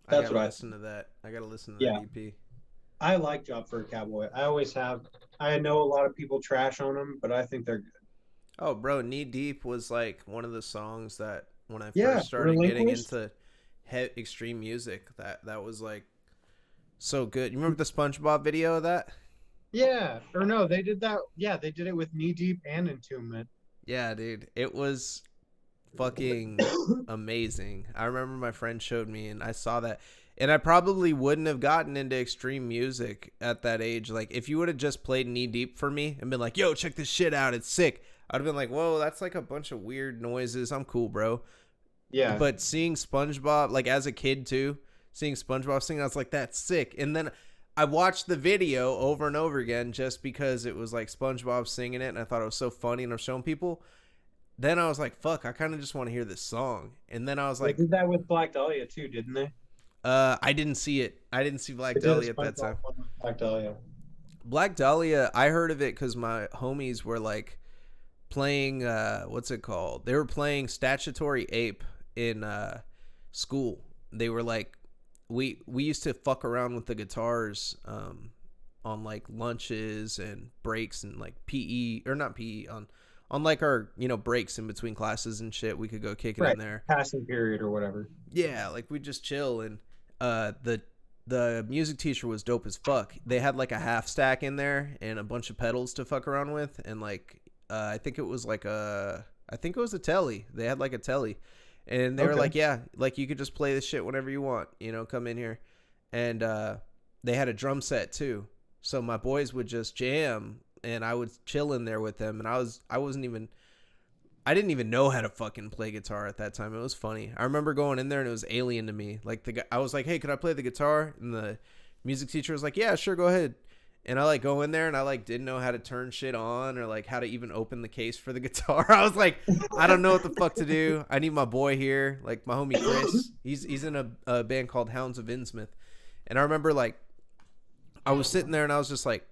That's what I listen to that. I gotta listen to that EP. I like Job for a Cowboy. I always have. I know a lot of people trash on them, but I think they're good. Oh, bro, Knee Deep was like one of the songs that when I first started getting into extreme music, that was like so good. You remember the SpongeBob video of that? Yeah, or no, they did that. Yeah, they did it with Knee Deep and Entombment. Yeah, dude, it was fucking amazing. I remember my friend showed me, and I saw that, and I probably wouldn't have gotten into extreme music at that age. Like, if you would have just played Knee Deep for me and been like, "Yo, check this shit out, it's sick," I'd have been like, whoa, that's like a bunch of weird noises. I'm cool, bro. Yeah. But seeing SpongeBob, like as a kid too, seeing SpongeBob singing, I was like, that's sick. And then I watched the video over and over again just because it was like SpongeBob singing it, and I thought it was so funny, and I'm showing people. Then I was like, fuck, I kind of just want to hear this song. And then I was They like, did that with Black Dahlia too, didn't they? I didn't see it. I didn't see Black They did a Dahlia at that time. SpongeBob one with Black Dahlia. Black Dahlia, I heard of it because my homies were like playing, what's it called? They were playing Statutory Ape in school. They were like, we used to fuck around with the guitars on like lunches and breaks and like PE, or not PE, on like our, you know, breaks in between classes and shit. We could go kick it in there. Passing period or whatever. Yeah, like we just chill. And the music teacher was dope as fuck. They had like a half stack in there and a bunch of pedals to fuck around with, and like I think it was a telly. They had like a telly, and they were like, yeah, like you could just play this shit whenever you want, you know, come in here. And they had a drum set too, so my boys would just jam, and I would chill in there with them. And I didn't even know how to fucking play guitar at that time. It was funny. I remember going in there and it was alien to me. Like the guy, I was like, hey, could I play the guitar? And the music teacher was like, yeah, sure, go ahead. And I like go in there and I like didn't know how to turn shit on or like how to even open the case for the guitar. I was like, I don't know what the fuck to do. I need my boy here, like my homie Chris. He's in a band called Hounds of Innsmouth. And I remember like I was sitting there and I was just like,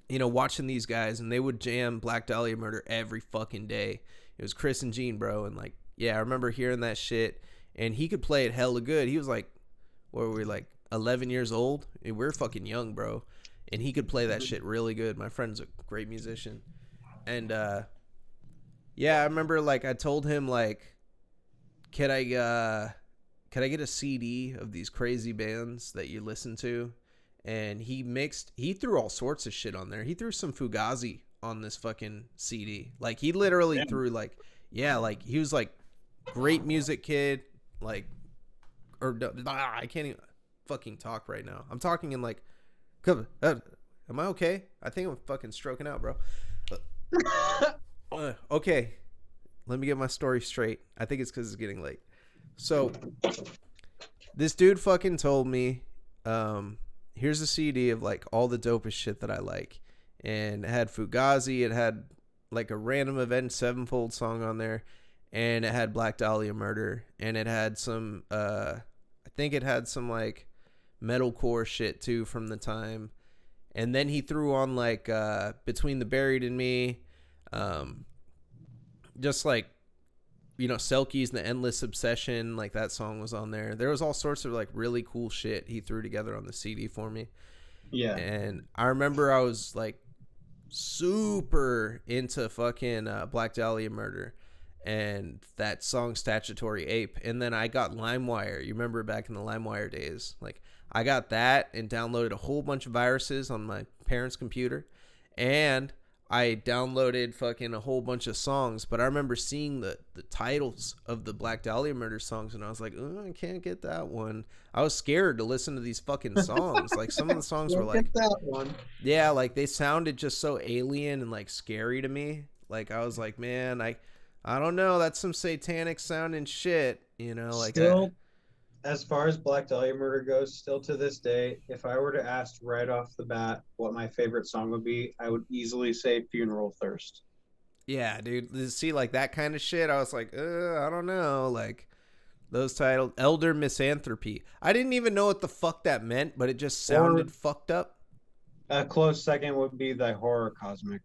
you know, watching these guys, and they would jam Black Dahlia Murder every fucking day. It was Chris and Gene, bro. And like, yeah, I remember hearing that shit, and he could play it hella good. He was like, what were we, like 11 years old? And we're fucking young, bro. And he could play that shit really good. My friend's a great musician. And yeah, I remember like I told him like, could I get a CD of these crazy bands that you listen to? And he threw all sorts of shit on there. He threw some Fugazi on this fucking CD. Like he literally threw like, yeah, like he was like great music kid. Like, or I can't even fucking talk right now. I'm talking in like, am I okay? I think I'm fucking stroking out, bro. Okay. Let me get my story straight. I think it's because it's getting late. So this dude fucking told me, here's a CD of like all the dopest shit that I like. And it had Fugazi, it had like a Random Event Sevenfold song on there, and it had Black Dahlia Murder, and it had some I think it had some like metalcore shit too from the time. And then he threw on like Between the Buried and Me, just like, you know, Selkies and the Endless Obsession, like that song was on there. There was all sorts of like really cool shit he threw together on the CD for me. Yeah. And I remember I was like super into fucking Black Dahlia Murder and that song Statutory Ape. And then I got LimeWire. You remember back in the LimeWire days? Like I got that and downloaded a whole bunch of viruses on my parents' computer. And I downloaded fucking a whole bunch of songs, but I remember seeing the titles of the Black Dahlia Murder songs, and I was like, oh, I can't get that one. I was scared to listen to these fucking songs. Like some of the songs were like, that one. Yeah, like they sounded just so alien and like scary to me. Like I was like, man, I don't know, that's some satanic sounding shit, you know, like still, as far as Black Dahlia Murder goes, still to this day, if I were to ask right off the bat what my favorite song would be, I would easily say Funeral Thirst. Yeah, dude. To see like that kind of shit, I was like, I don't know, like those titles, Elder Misanthropy. I didn't even know what the fuck that meant, but it just sounded fucked up. A close second would be Thy Horror Cosmic.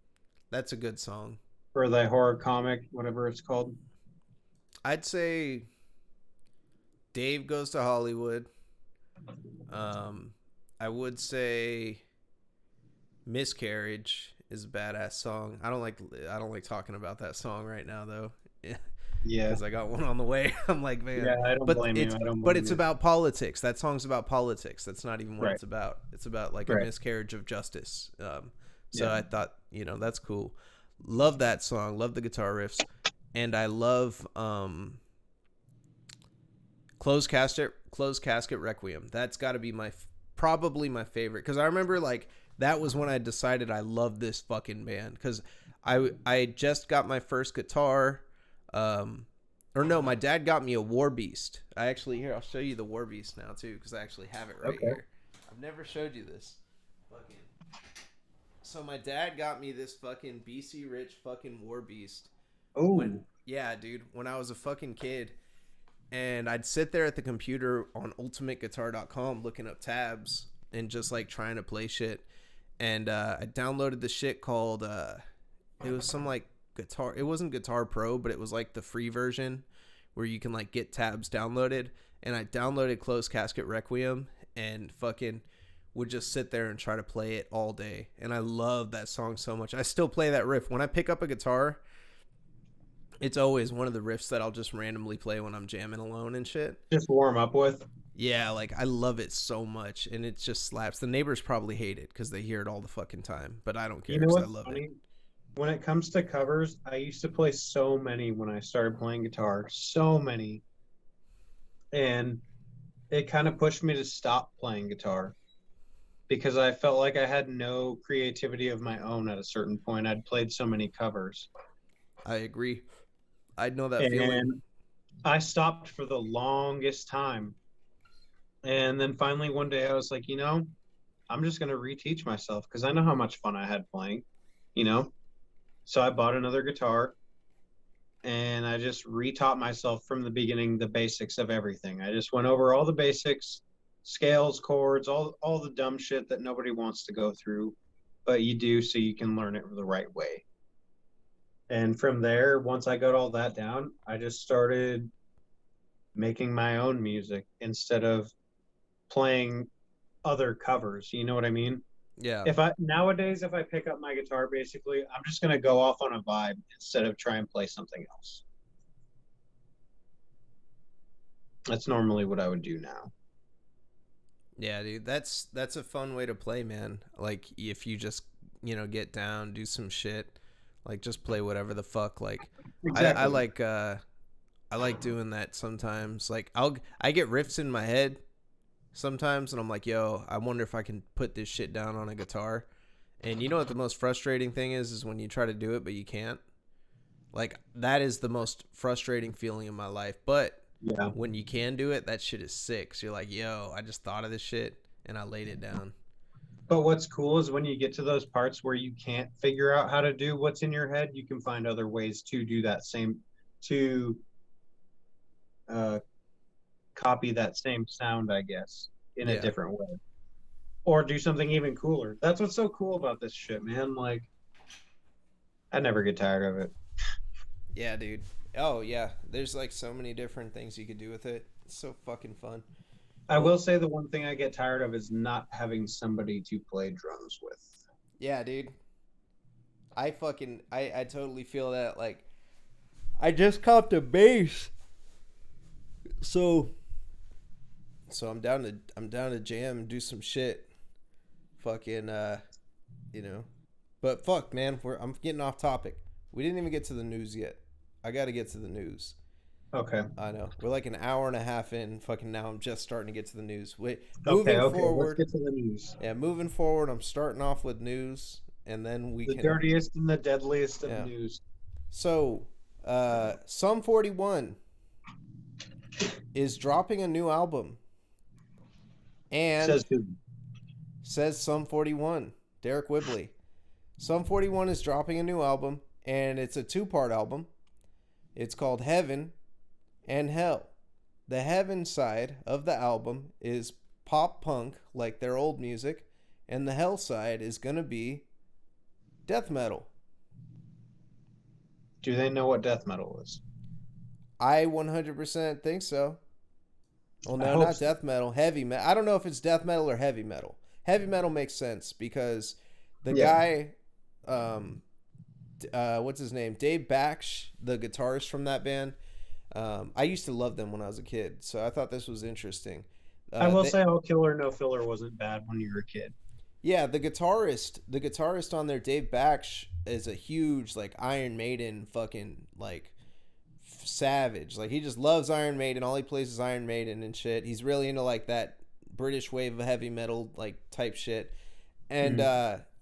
That's a good song. Or Thy Horror Comic, whatever it's called. I'd say Dave Goes to Hollywood. I would say Miscarriage is a badass song. I don't like talking about that song right now though. Yeah, because I got one on the way. I'm like, man. Yeah, I don't blame you. But it's about politics. That song's about politics. That's not even what it's about. It's about like a miscarriage of justice. So I thought, you know, that's cool. Love that song. Love the guitar riffs, and I love Closed Casket Requiem. That's got to be probably my favorite, because I remember like that was when I decided I love this fucking band, because I just got my first guitar. Or no, my dad got me a War Beast. I'll show you the War Beast now too, because I actually have it right here. I've never showed you this. So my dad got me this fucking BC Rich fucking War Beast. Oh. Yeah, dude. When I was a fucking kid, and I'd sit there at the computer on ultimateguitar.com looking up tabs and just like trying to play shit. And I downloaded the shit called it was some like guitar. It wasn't Guitar Pro, but it was like the free version where you can like get tabs downloaded. And I downloaded Closed Casket Requiem and fucking would just sit there and try to play it all day. And I love that song so much. I still play that riff. When I pick up a guitar, it's always one of the riffs that I'll just randomly play when I'm jamming alone and shit. Just warm up with. Yeah, like I love it so much, and it just slaps. The neighbors probably hate it because they hear it all the fucking time, but I don't care. You know I what's love funny? it. When it comes to covers, I used to play so many when I started playing guitar, so many, and it kind of pushed me to stop playing guitar because I felt like I had no creativity of my own at a certain point. I'd played so many covers. I agree. I know that And feeling. I stopped for the longest time. And then finally one day I was like, I'm just going to reteach myself because I know how much fun I had playing, you know? So I bought another guitar and I just retaught myself from the beginning the basics of everything. I just went over all the basics, scales, chords, all the dumb shit that nobody wants to go through, but you do so you can learn it the right way. And from there, once I got all that down, I just started making my own music instead of playing other covers. You know what I mean? Yeah. Nowadays, if I pick up my guitar, basically, I'm just going to go off on a vibe instead of try and play something else. That's normally what I would do now. Yeah, dude, that's a fun way to play, man. Like if you just, get down, do some shit, like just play whatever the fuck. Like Exactly. I like doing that sometimes. Like I get riffs in my head sometimes and I'm like, yo, I wonder if I can put this shit down on a guitar. And you know what the most frustrating thing is when you try to do it but you can't. Like that is the most frustrating feeling in my life. But yeah, when you can do it, that shit is sick. So you're like, yo, I just thought of this shit and I laid it down. but what's cool is when you get to those parts where you can't figure out how to do what's in your head, you can find other ways to do that to copy that same sound, I guess, in a different way. Or do something even cooler. That's what's so cool about this shit, man. Like, I never get tired of it. Yeah, dude. Oh, yeah. There's like so many different things you could do with it. It's so fucking fun. I will say the one thing I get tired of is not having somebody to play drums with. Yeah, dude. I totally feel that. Like, I just copped a bass. So I'm down to jam and do some shit. Fucking But fuck, man, I'm getting off topic. We didn't even get to the news yet. I got to get to the news. Okay. I know. We're like an hour and a half in. Fucking now I'm just starting to get to the news. Moving forward. Let's get to the news. Yeah, moving forward, I'm starting off with news and then the dirtiest and the deadliest of news. So, Sum 41 is dropping a new album. And says Sum 41, Derek Whibley. Sum 41 is dropping a new album, and it's a 2-part album. It's called Heaven and Hell. The Heaven side of the album is pop punk, like their old music, and the Hell side is going to be death metal. Do they know what death metal is? I 100% think so. Well, no, not death metal. Heavy metal. I don't know if it's death metal or heavy metal. Heavy metal makes sense because the guy, what's his name? Dave Baksh, the guitarist from that band. I used to love them when I was a kid, so I thought this was interesting. I will say All Killer No Filler wasn't bad when you were a kid. Yeah, the guitarist on there, Dave Baksh, is a huge like Iron Maiden fucking like savage. Like he just loves Iron Maiden. All he plays is Iron Maiden and shit. He's really into like that British wave of heavy metal like type shit. And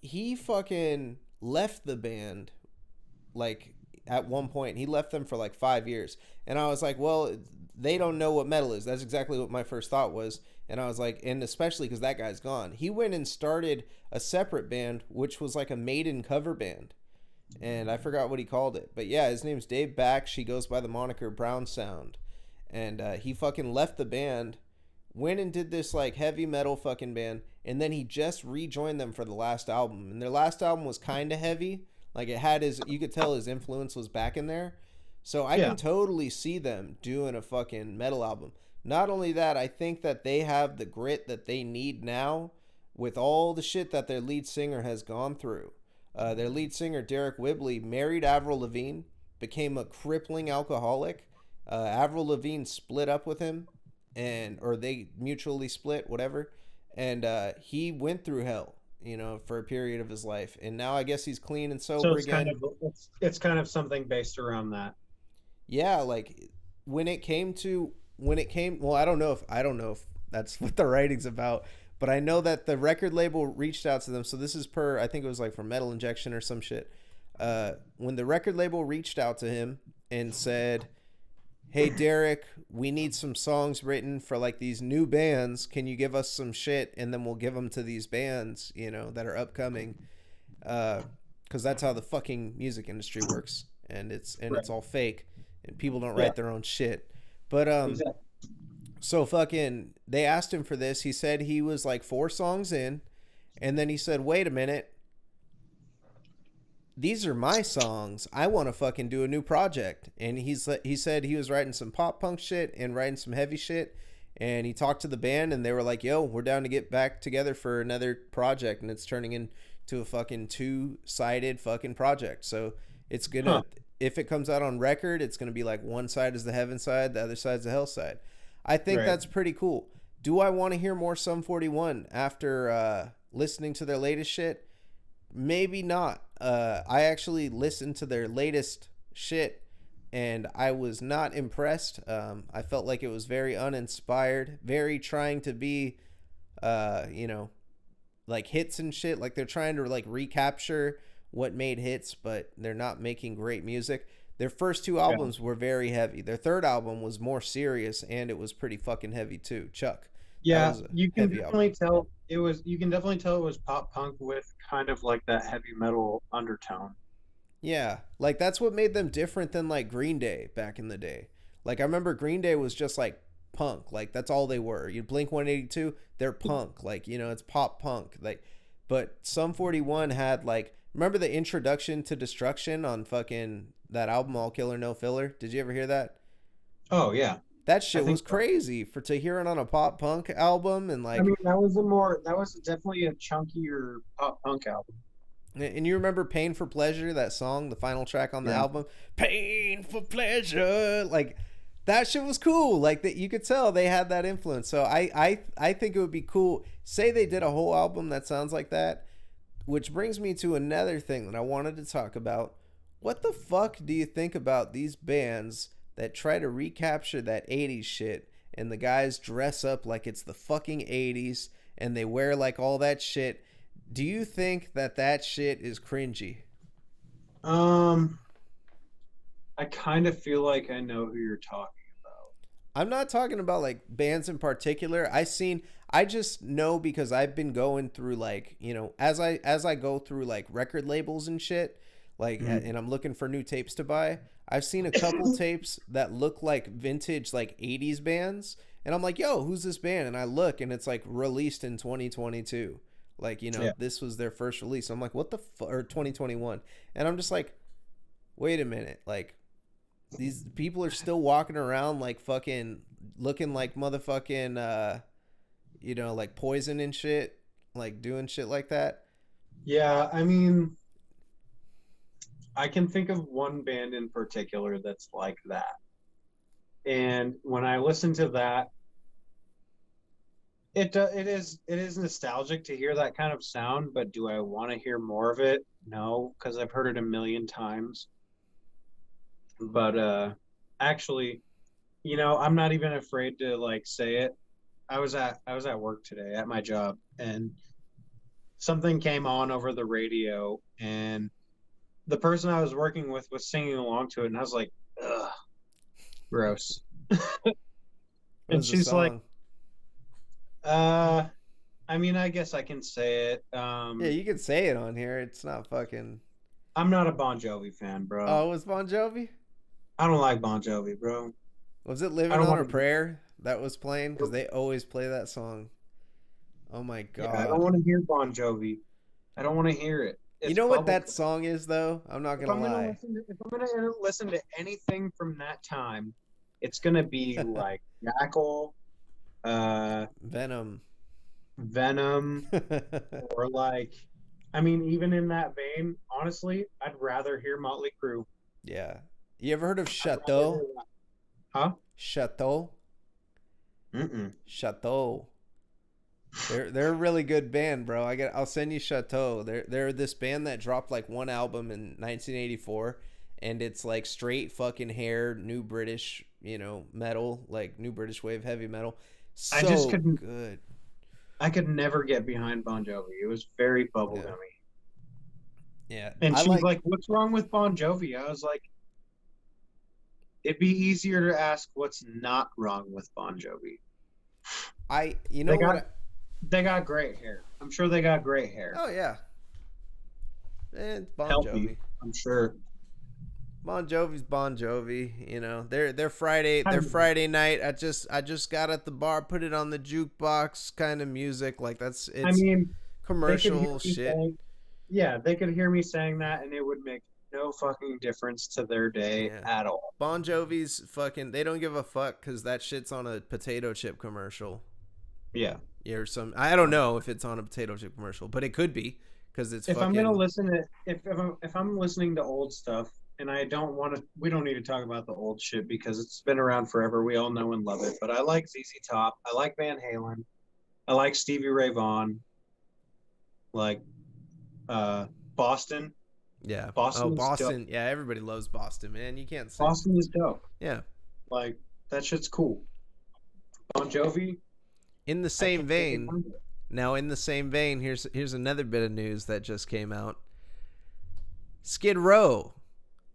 he fucking left the band like at one point. He left them for like 5 years, and I was like, well, they don't know what metal is. That's exactly what my first thought was. And I was like, and especially because that guy's gone. He went and started a separate band, which was like a Maiden cover band, and I forgot what he called it. But yeah, his name's Dave Baksh. He goes by the moniker Brown Sound, and he fucking left the band, went and did this like heavy metal fucking band, and then he just rejoined them for the last album. And their last album was kind of heavy, like it had his, you could tell his influence was back in there. So I Yeah. can totally see them doing a fucking metal album. Not only that, I think that they have the grit that they need now with all the shit that their lead singer has gone through. Their lead singer, Derek Whibley, married Avril Lavigne, became a crippling alcoholic. Avril Lavigne split up with him, and or they mutually split, whatever. And he went through hell, you know, for a period of his life. And now I guess he's clean and So sober it's kind again. of it's kind of something based around that. Yeah, like when it came to when it came well, I don't know if that's what the writing's about, but I know that the record label reached out to them. So this is per, I think it was like from Metal Injection or some shit. When the record label reached out to him and said, "Hey Derek, we need some songs written for like these new bands. Can you give us some shit and then we'll give them to these bands, you know, that are upcoming?" Because that's how the fucking music industry works, and Right. it's all fake, and people don't Yeah. write their own shit. But Exactly. so fucking, they asked him for this. He said he was like 4 songs in, and then he said, "Wait a minute, these are my songs. I want to fucking do a new project." And he said he was writing some pop punk shit and writing some heavy shit. And he talked to the band, and they were like, "Yo, we're down to get back together for another project," and it's turning into a fucking 2-sided fucking project. So it's Huh. gonna, if it comes out on record, it's gonna be like one side is the heaven side, the other side's the hell side. I think Right. that's pretty cool. Do I want to hear more Sum 41 after listening to their latest shit? Maybe not. I actually listened to their latest shit, and I was not impressed. I felt like it was very uninspired, very trying to be, you know, like hits and shit. Like they're trying to like recapture what made hits, but they're not making great music. Their first 2 Yeah. albums were very heavy. Their third album was more serious, and it was pretty fucking heavy too. Chuck, that Yeah, was a you can heavy album. definitely tell it was. You can definitely tell it was pop punk with kind of like that heavy metal undertone. Yeah, like that's what made them different than like Green Day back in the day. Like I remember Green Day was just like punk, like that's all they were. You Blink 182, they're punk, like you know it's pop punk. Like, but Sum 41 had like, remember the introduction to Destruction on fucking that album All Killer No Filler? Did you ever hear that? Oh yeah, That I shit think was so. crazy for to hear it on a pop punk album, and I like, mean, that was definitely a chunkier pop punk album. and you remember Pain for Pleasure, that song, the final track on the Yeah. album? Pain for Pleasure. Like that shit was cool. Like that you could tell they had that influence. So I think it would be cool. Say they did a whole album that sounds like that, which brings me to another thing that I wanted to talk about. What the fuck do you think about these bands that try to recapture that 80s shit, and the guys dress up like it's the fucking 80s and they wear like all that shit? Do you think that that shit is cringy? Um, I kind of feel like I know who you're talking about. I'm not talking about like bands in particular. I just know because I've been going through like, you know, as I go through like record labels and shit, like Mhm. and I'm looking for new tapes to buy. I've seen a couple tapes that look like vintage like 80s bands, and I'm like, "Yo, who's this band?" And I look and it's like released in 2022. Like, you know, Yeah. this was their first release. I'm like, "What the or 2021." And I'm just like, "Wait a minute. Like these people are still walking around like fucking looking like motherfucking you know, like poison and shit, like doing shit like that." Yeah, I mean, I can think of one band in particular that's like that. And when I listen to that, it is nostalgic to hear that kind of sound, but do I want to hear more of it? No, because I've heard it a million times. But actually, I'm not even afraid to like say it. I was at work today at my job, and something came on over the radio, and the person I was working with was singing along to it, and I was like, ugh, gross. What And was the she's like, song? uh, I mean, I guess I can say it. Yeah, you can say it on here. It's not fucking. I'm not a Bon Jovi fan, bro. Oh, it was Bon Jovi? I don't like Bon Jovi, bro. Was it I Living don't on a want to. Prayer that was playing? Because they always play that song. Oh my Yeah, I don't God. want to hear Bon Jovi. I don't want to hear it. You It's know what that bubblegum. song is, though? I'm not going to lie. If I'm gonna listen to anything from that time, it's gonna be like Jackal, uh, Venom. Venom, or like, I mean, even in that vein, honestly, I'd rather hear Motley Crue. Yeah. You ever heard of I'd rather hear Chateau? that. Huh? Chateau? Mm-mm. Chateau. They're a really good band, bro. I'll send you Chateau. They're this band that dropped like one album in 1984, and it's like straight fucking hair, new British, metal, like new British wave heavy metal. I just So couldn't. good. I could never get behind Bon Jovi. It was very Yeah. bubblegummy. Yeah. And I she's like like, "What's wrong with Bon Jovi?" I was like, "It'd be easier to ask what's not wrong with Bon Jovi." I you They know what got I, they got great hair. I'm sure they got great hair. Oh yeah. It's Bon Healthy, Jovi. I'm sure. Bon Jovi's Bon Jovi, They're Friday, I they're don't know. Friday night. I just got at the bar, put it on the jukebox kind of music. Like I it's mean, they could hear commercial me shit. saying, yeah, they could hear me saying that, and it would make no fucking difference to their day Yeah. at all. Bon Jovi's fucking they don't give a fuck cuz that shit's on a potato chip commercial. Yeah. Yeah, or some I don't know if it's on a potato chip commercial, but it could be cuz it's If I'm gonna fucking listen to if I'm listening to old stuff, and I don't want to, we don't need to talk about the old shit because it's been around forever. We all know and love it. But I like ZZ Top. I like Van Halen. I like Stevie Ray Vaughan. Like Boston. yeah. Oh, Boston is dope. Boston. Yeah, everybody loves Boston, man. You can't say. Boston is dope. Yeah. Like that shit's cool. Bon Jovi, In the I same can't get vein, behind it. Now, in the same vein, here's another bit of news that just came out. Skid Row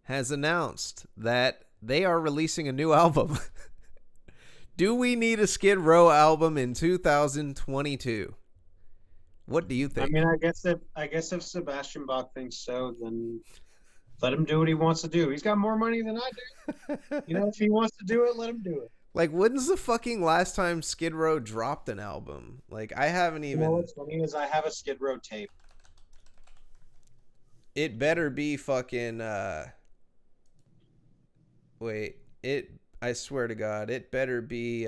has announced that they are releasing a new album. Do we need a Skid Row album in 2022? What do you I think? mean, I guess if Sebastian Bach thinks so, then let him do what he wants to do. He's got more money than I do. If he wants to do it, let him do it. Like, when's the fucking last time Skid Row dropped an album? Like, I haven't even. What's funny is I have a Skid Row tape. It better be fucking. Wait. I swear to God, it better be.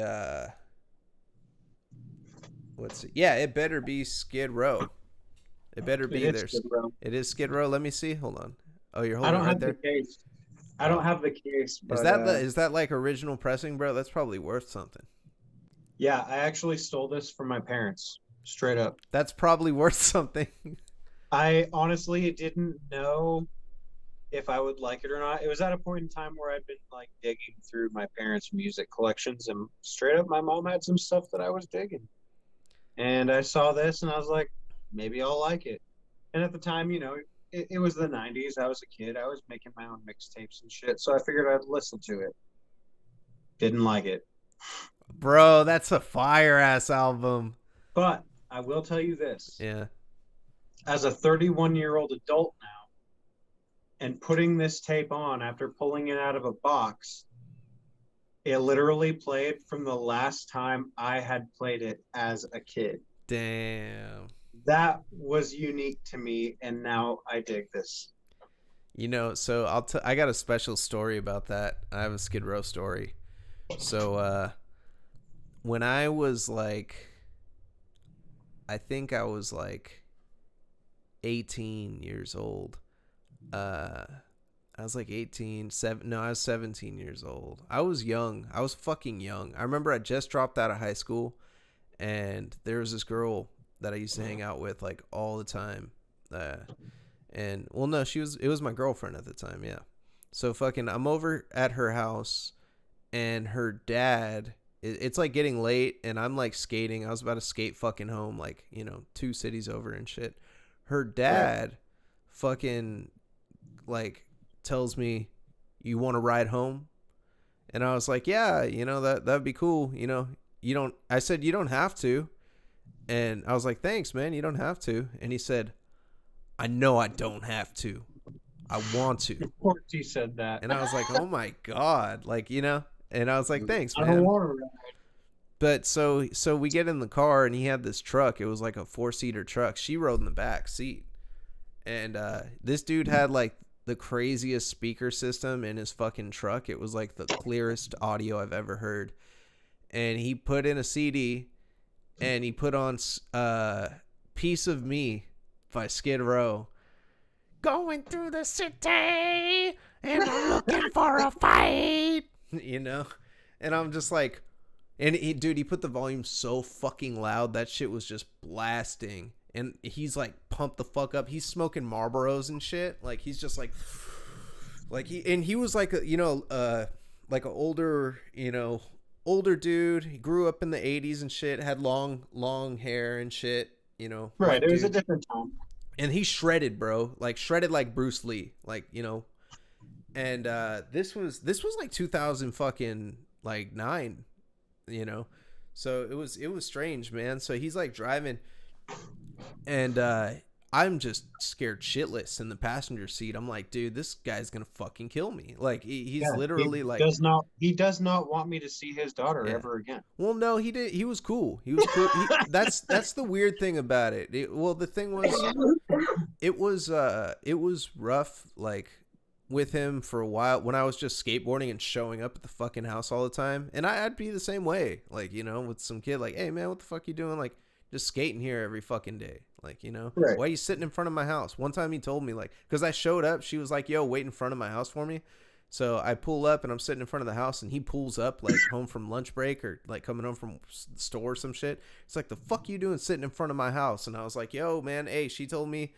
What's it? Yeah, it better be Skid Row. It better be It is there. Skid Row. It is Skid Row. Let me see. Hold on. Oh, you're I holding it don't right have the there. case. I don't Oh, have the case, is but that like original pressing, bro? That's probably worth something. yeah, I actually stole this from my parents, straight up. That's probably worth something. I honestly didn't know if I would like it or not. It was at a point in time where I'd been like digging through my parents' music collections, and straight up, my mom had some stuff that I was digging. And I saw this, and I was like, maybe I'll like it. And at the time, it was the '90s. I was a kid. I was making my own mixtapes and shit, so I figured I'd listen to it. Didn't like it, Bro, that's a fire ass album. but I will tell you this: Yeah. as a 31-year-old adult now, and putting this tape on after pulling it out of a box, it literally played from the last time I had played it as a kid. Damn. That was unique to me, and now I dig this. So I got a special story about that. I have a Skid Row story. So when I was like I think I was like 18 years old. I was like 18, no, I was 17 years old. I was young. I was fucking young. I remember I just dropped out of high school, and there was this girl that I used to hang out with like all the time. And well, no, it was my girlfriend at the time, yeah. So fucking, I'm over at her house, and her dad. It's like getting late, and I'm like skating. I was about to skate fucking home, like 2 cities over and shit. Her dad, fucking like tells me, "You want to ride home?" And I was like, "Yeah, that'd be cool, You don't I said, "You don't have to." And I was like, "Thanks, man. You don't have to." And he said, "I know I don't have to. I want to." Of course he said that. And I was like, "Oh my god." And I was like, "Thanks, I don't man." want to. But so we get in the car and he had this truck. It was like a 4-seater truck. She rode in the back seat. And this dude had like the craziest speaker system in his fucking truck. It was like the clearest audio I've ever heard. And he put in a CD and he put on Piece of Me by Skid Row. Going through the city and I'm looking for a fight. And I'm just like, and he put the volume so fucking loud. That shit was just blasting. And he's like pumped the fuck up. He's smoking Marlboros and shit. Like he's just like he was like like an older dude. He grew up in the 80s and shit. Had long hair and shit. Right, it was dude. a different time. And he shredded, bro. Like shredded like Bruce Lee. Like And this was like 2000 fucking like 9. So it was strange, man. So he's like driving. And I'm just scared shitless in the passenger seat. I'm like, dude, this guy's gonna fucking kill me. Like he's literally like he does not want me to see his daughter ever again. Well, no, he did. He was cool. That's the weird thing about it. The thing was, it was rough. Like with him for a while when I was just skateboarding and showing up at the fucking house all the time, and I'd be the same way. Like with some kid, like, hey man, what the fuck you doing? Like just skating here every fucking day. Like, right. Why are you sitting in front of my house? One time he told me, like, because I showed up, she was like, yo, wait in front of my house for me. So I pull up and I'm sitting in front of the house and he pulls up like home from lunch break or like coming home from the store or some shit. It's like, the fuck you doing sitting in front of my house? And I was like, yo, man, hey, she told me,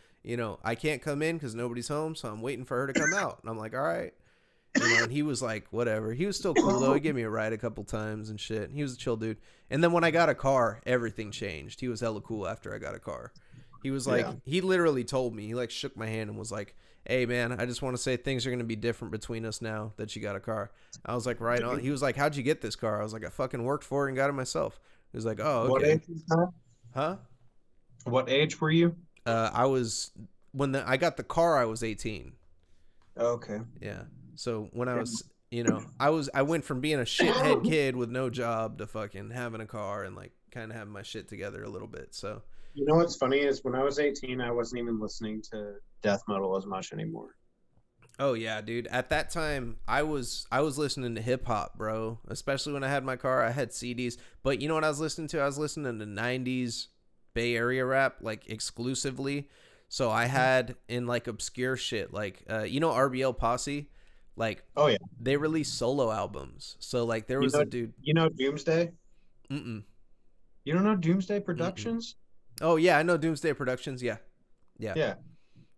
I can't come in because nobody's home. So I'm waiting for her to come out. And I'm like, all right. And he was like, whatever. He was still cool though. He gave me a ride a couple times and shit. He was a chill dude. And then when I got a car, everything changed. He was hella cool after I got a car. He was like, he literally told me, he like shook my hand and was like, hey man, I just want to say things are going to be different between us now that you got a car. I was like, right on. He was like, how'd you get this car? I was like, I fucking worked for it and got it myself. He was like, oh, okay. What age was that? Huh? What age were you? When I got the car, I was 18. Okay. Yeah. So when I was, I went from being a shithead kid with no job to fucking having a car and like kind of having my shit together a little bit. So. You know what's funny is when I was 18, I wasn't even listening to death metal as much anymore. Oh yeah, dude. At that time, I was listening to hip hop, bro. Especially when I had my car, I had CDs. But you know what I was listening to? I was listening to 90s Bay Area rap, like exclusively. So I had in like obscure shit, like RBL Posse, like oh yeah, they released solo albums. So like there was a dude. You know Doomsday? Mm-mm. You don't know Doomsday Productions? Mm-mm. Oh yeah, I know Doomsday Productions. Yeah.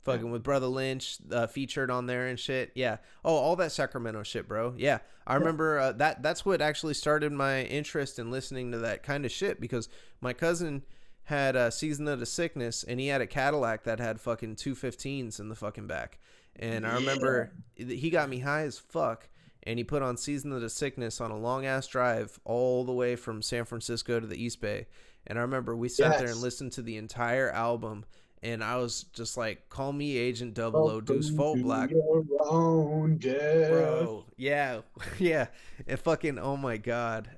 Fucking with Brother Lynch featured on there and shit. Yeah. Oh, all that Sacramento shit, bro. Yeah. I remember that's what actually started my interest in listening to that kind of shit, because my cousin had Season of the Sickness and he had a Cadillac that had fucking 215s in the fucking back. And I remember he got me high as fuck and he put on Season of the Sickness on a long ass drive all the way from San Francisco to the East Bay. And I remember we sat there and listened to the entire album, and I was just like, call me Agent 00 Deuce Fault Black. Bro, yeah. And fucking, oh my God.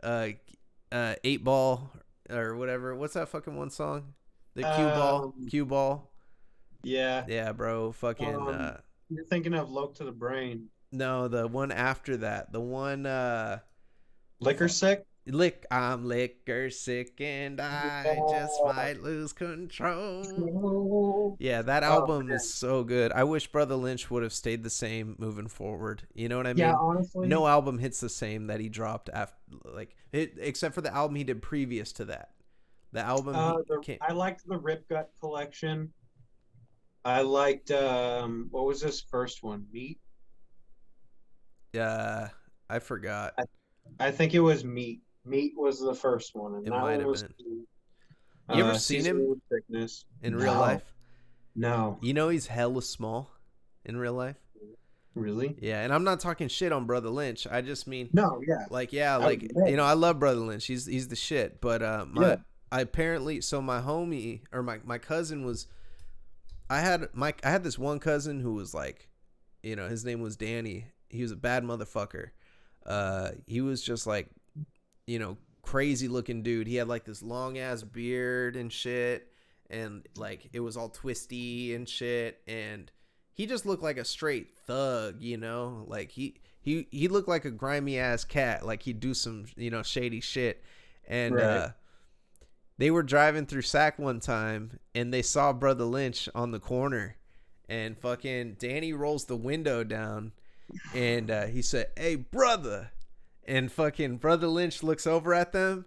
8 Ball or whatever. What's that fucking one song? The Cue Ball. Yeah. Yeah, bro. Fucking. You're thinking of Loke to the Brain. No, the one after that. The one. Liquor Sick? I'm liquor sick and I just might lose control. Yeah, that album is so good. I wish Brother Lynch would have stayed the same moving forward. You know what I mean? Yeah, honestly. No album hits the same that he dropped after, except for the album he did previous to that. The album I liked the Rip Gut collection. I liked what was his first one? Meat? I forgot. I think it was Meat. Meat was the first one, and it that might one have was been. You ever seen him Sickness. in real life? No. You know he's hella small in real life. Really? Yeah, and I'm not talking shit on Brother Lynch. I just mean No, yeah. like yeah, I would like bet. I love Brother Lynch. He's the shit. But Yeah. I apparently so my homie or my cousin was I had this one cousin who was like, his name was Danny. He was a bad motherfucker. He was just like, crazy looking dude. He had like this long ass beard and shit, and like it was all twisty and shit, and he just looked like a straight thug, like he looked like a grimy ass cat, like he'd do some shady shit, and Right. they were driving through Sac one time, and they saw Brother Lynch on the corner, and fucking Danny rolls the window down, and he said, "Hey, brother." And fucking Brother Lynch looks over at them,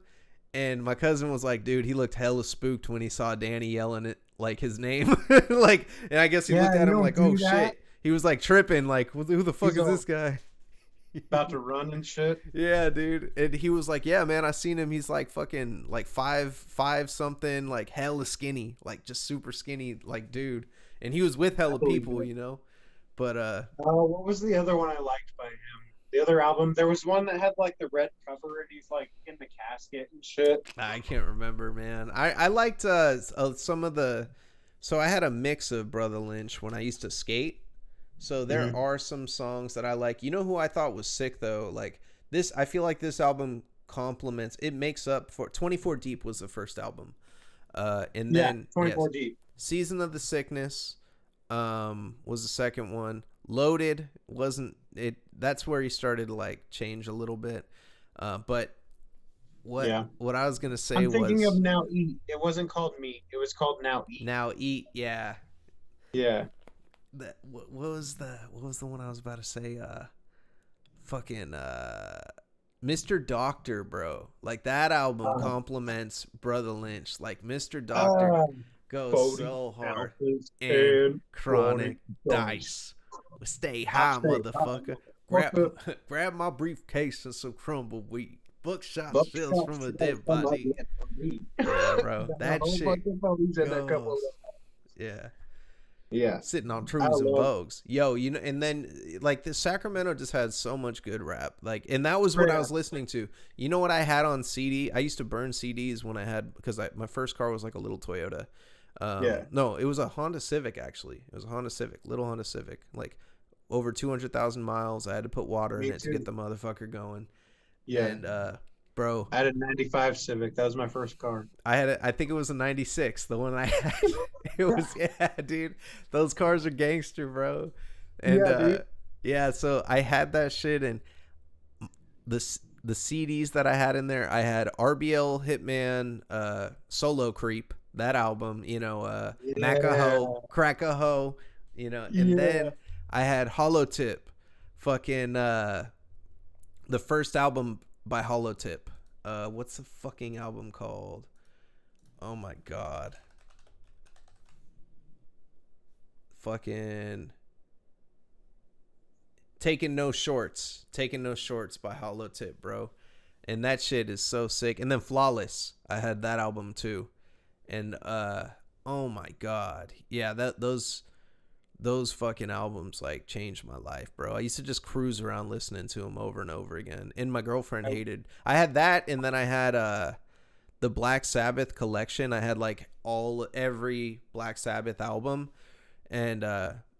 and my cousin was like, "Dude, he looked hella spooked when he saw Danny yelling it like his name." Like, and I guess he Yeah, looked at you him don't like, "Oh do that. shit." He was like tripping, like, "Who the fuck He's is all this guy?" about to run and shit. Yeah, dude. And he was like, "Yeah, man, I seen him. He's like fucking like five something, like hella skinny, like just super skinny, like dude." And he was with I hella believe people, it. But What was the other one I liked by him? The other album, there was one that had like the red cover and he's like in the casket and shit. I can't remember, man. I liked some of the. So I had a mix of Brother Lynch when I used to skate. So there Hmm. are some songs that I like. You know who I thought was sick though? Like this, I feel like this album complements. It makes up for 24 Deep was the first album. And Yeah, then yes, 24 Deep. Season of the Sickness, was the second one. Loaded wasn't it? That's where he started to like change a little bit. But Yeah. what I was gonna say I'm thinking of was Now Eat. It wasn't called Meat. It was called Now Eat. Now Eat. Yeah, Yeah. that what was the one I was about to say? Fucking Mr. Doctor, bro. Like that album Uh, complements Brother Lynch. Like Mr. Doctor uh, goes 40 so hard. ounces And and Chronic chronic dose. Dice. Stay I high, say, motherfucker. motherfucker, Grab my briefcase and some crumble-weed. Buckshot shells buckshot from a shells dead from a body. dead body. Yeah, bro. Got a That whole shit bunch of bodies in that couple of goes. Yeah. Yeah. Sitting on I truths and love vogues. Yo, and then like the Sacramento just had so much good rap. Like, and that was what I yeah. was listening to. You know what I had on CD? I used to burn CDs when I had because my first car was like a little Toyota. Yeah. No, it was a Honda Civic actually. It was a Honda Civic, little Honda Civic, like over 200,000 miles. I had to put water in Me it to get too. the motherfucker going. Yeah. And bro, I had a 95 Civic. That was my first car. I think it was a 96, the one I had. It was yeah, dude. Those cars are gangster, bro. And Yeah, dude. yeah, so I had that shit and the CDs that I had in there, I had RBL Hitman, Solo Creep, that album, Yeah. Macaho, Crackaho, and Yeah. then I had Holotip, fucking the first album by Holotip. What's the fucking album called? Oh my god. Fucking Taking No Shorts. Taking No Shorts by Holotip, bro. And that shit is so sick. And then Flawless. I had that album too. And oh my god. Yeah, those fucking albums like changed my life, bro. I used to just cruise around listening to them over and over again. And my girlfriend hated. I had that and then I had the Black Sabbath collection. I had like every Black Sabbath album, and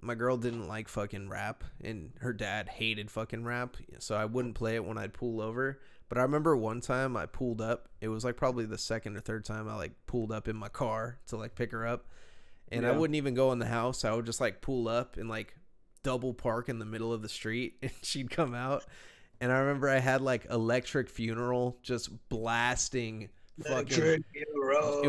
my girl didn't like fucking rap, and her dad hated fucking rap, so I wouldn't play it when I'd pull over. But I remember one time I pulled up. It was like probably the second or third time I like pulled up in my car to like pick her up, and I Yeah. wouldn't even go in the house. I would just like pull up and like double park in the middle of the street, and she'd come out. And I remember I had like Electric Funeral just blasting fucking Electric it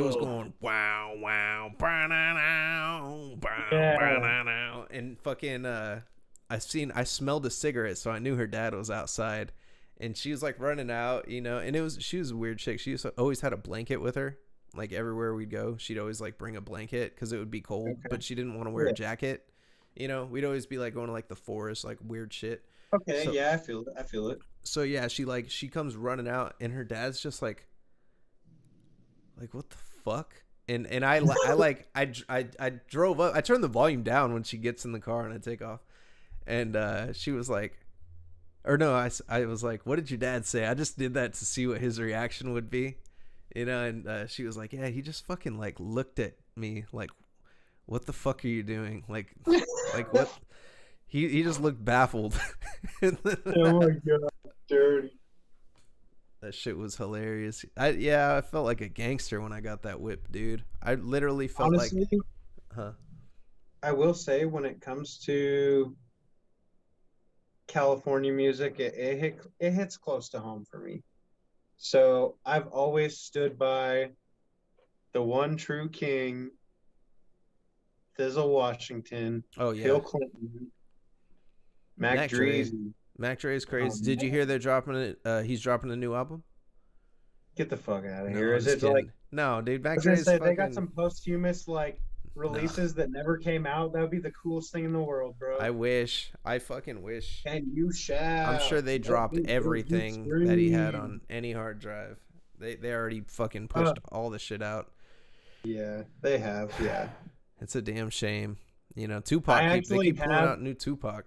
was Hero. going wow wow ba-na-now, bow, Yeah. ba-na-now. And fucking I smelled a cigarette, so I knew her dad was outside, and she was like running out, and she was a weird chick. Always had a blanket with her, like everywhere we'd go. She'd always like bring a blanket because it would be cold, Okay. but she didn't want to wear Yeah. a jacket. We'd always be like going to like the forest, like weird shit. Okay. So Yeah, I feel it. I feel it. yeah, she comes running out, and her dad's just like what the fuck. And I drove up. I turned the volume down when she gets in the car and I take off. And she was like, or no, I was like, what did your dad say? I just did that to see what his reaction would be, you know. And she was like, yeah, he just fucking like looked at me like, what the fuck are you doing? Like what? He just looked baffled. Oh my god, dirty. That shit was hilarious. I felt like a gangster when I got that whip, dude. I literally felt like, Honestly, huh? I will say when it comes to California music, it hits close to home for me. So I've always stood by the one true king, Thizzle Washington, Oh yeah, Bill Clinton, Mac Mac Dre. Dreezy. Mac Dre is crazy. Did you Man, hear they're dropping it? He's dropping a new album. get the fuck out of No, here. I'm Is just it like kidding. No, dude, I Mac was gonna Dre is say they got fucking. some posthumous like No, releases that never came out? That would be the coolest thing in the world, I bro. wish. I fucking wish. And you I'm sure shout. they Let dropped me hear you everything that he had scream. on any hard drive. They already fucking Uh, pushed all the shit out. yeah, they have. Yeah, It's a damn shame. You know, I They actually keep pulling have. out new Tupac.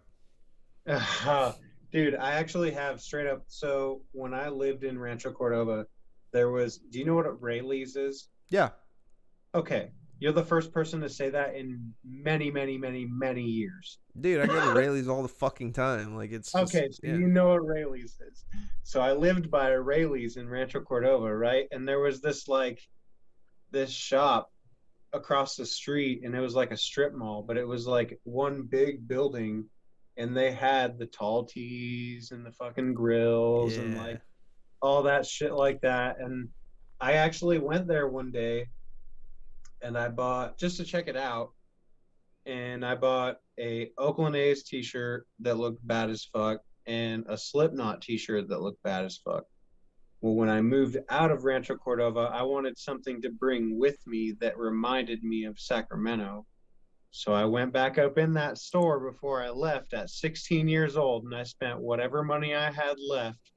Dude, I actually have straight up. So when I lived in Rancho Cordova, there was. Do you know what Rayleigh's is? Yeah, Okay, you're the first person to say that in many, many, many, many years. dude, I go to Rayleigh's all the fucking time. Like it's just Okay, so yeah, you know what Rayleigh's is. So I lived by a Rayleigh's in Rancho Cordova, right? And there was this like this shop across the street, and it was like a strip mall, but it was like one big building, and they had the tall tees and the fucking grills and yeah, like all that shit like that. And I actually went there one day and I bought just to check it out, and I bought a Oakland A's t-shirt that looked bad as fuck and a Slipknot t-shirt that looked bad as fuck. Well, when I moved out of Rancho Cordova, I wanted something to bring with me that reminded me of Sacramento. So I went back up in that store before I left at 16 years old, and I spent whatever money I had left